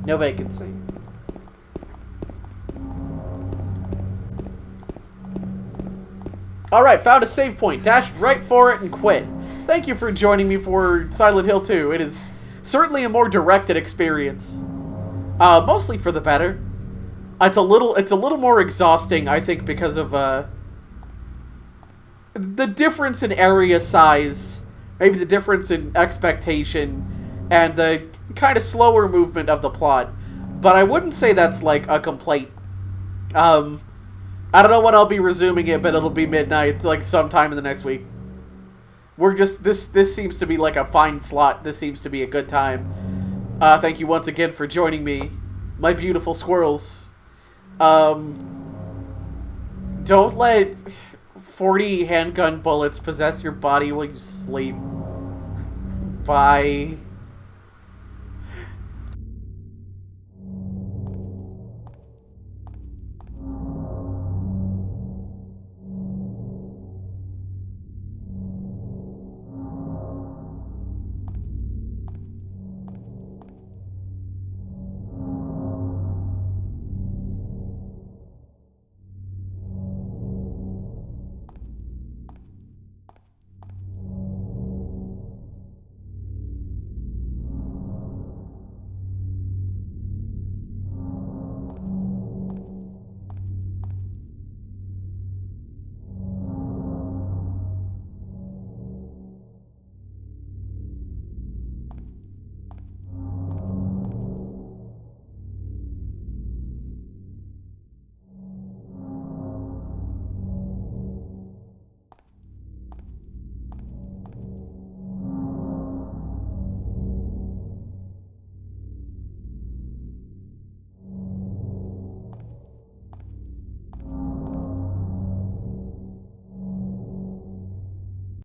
No vacancy. Alright, found a save point, dashed right for it, and quit. Thank you for joining me for Silent Hill 2. It is certainly a more directed experience. Mostly for the better. It's a little more exhausting, I think, because of the difference in area size, maybe the difference in expectation, and the kind of slower movement of the plot. But I wouldn't say that's like a complaint. I don't know when I'll be resuming it, but it'll be midnight, like sometime in the next week. We're just, this seems to be like a fine slot. This seems to be a good time. Thank you once again for joining me, my beautiful squirrels. Don't let 40 handgun bullets possess your body while you sleep. Bye.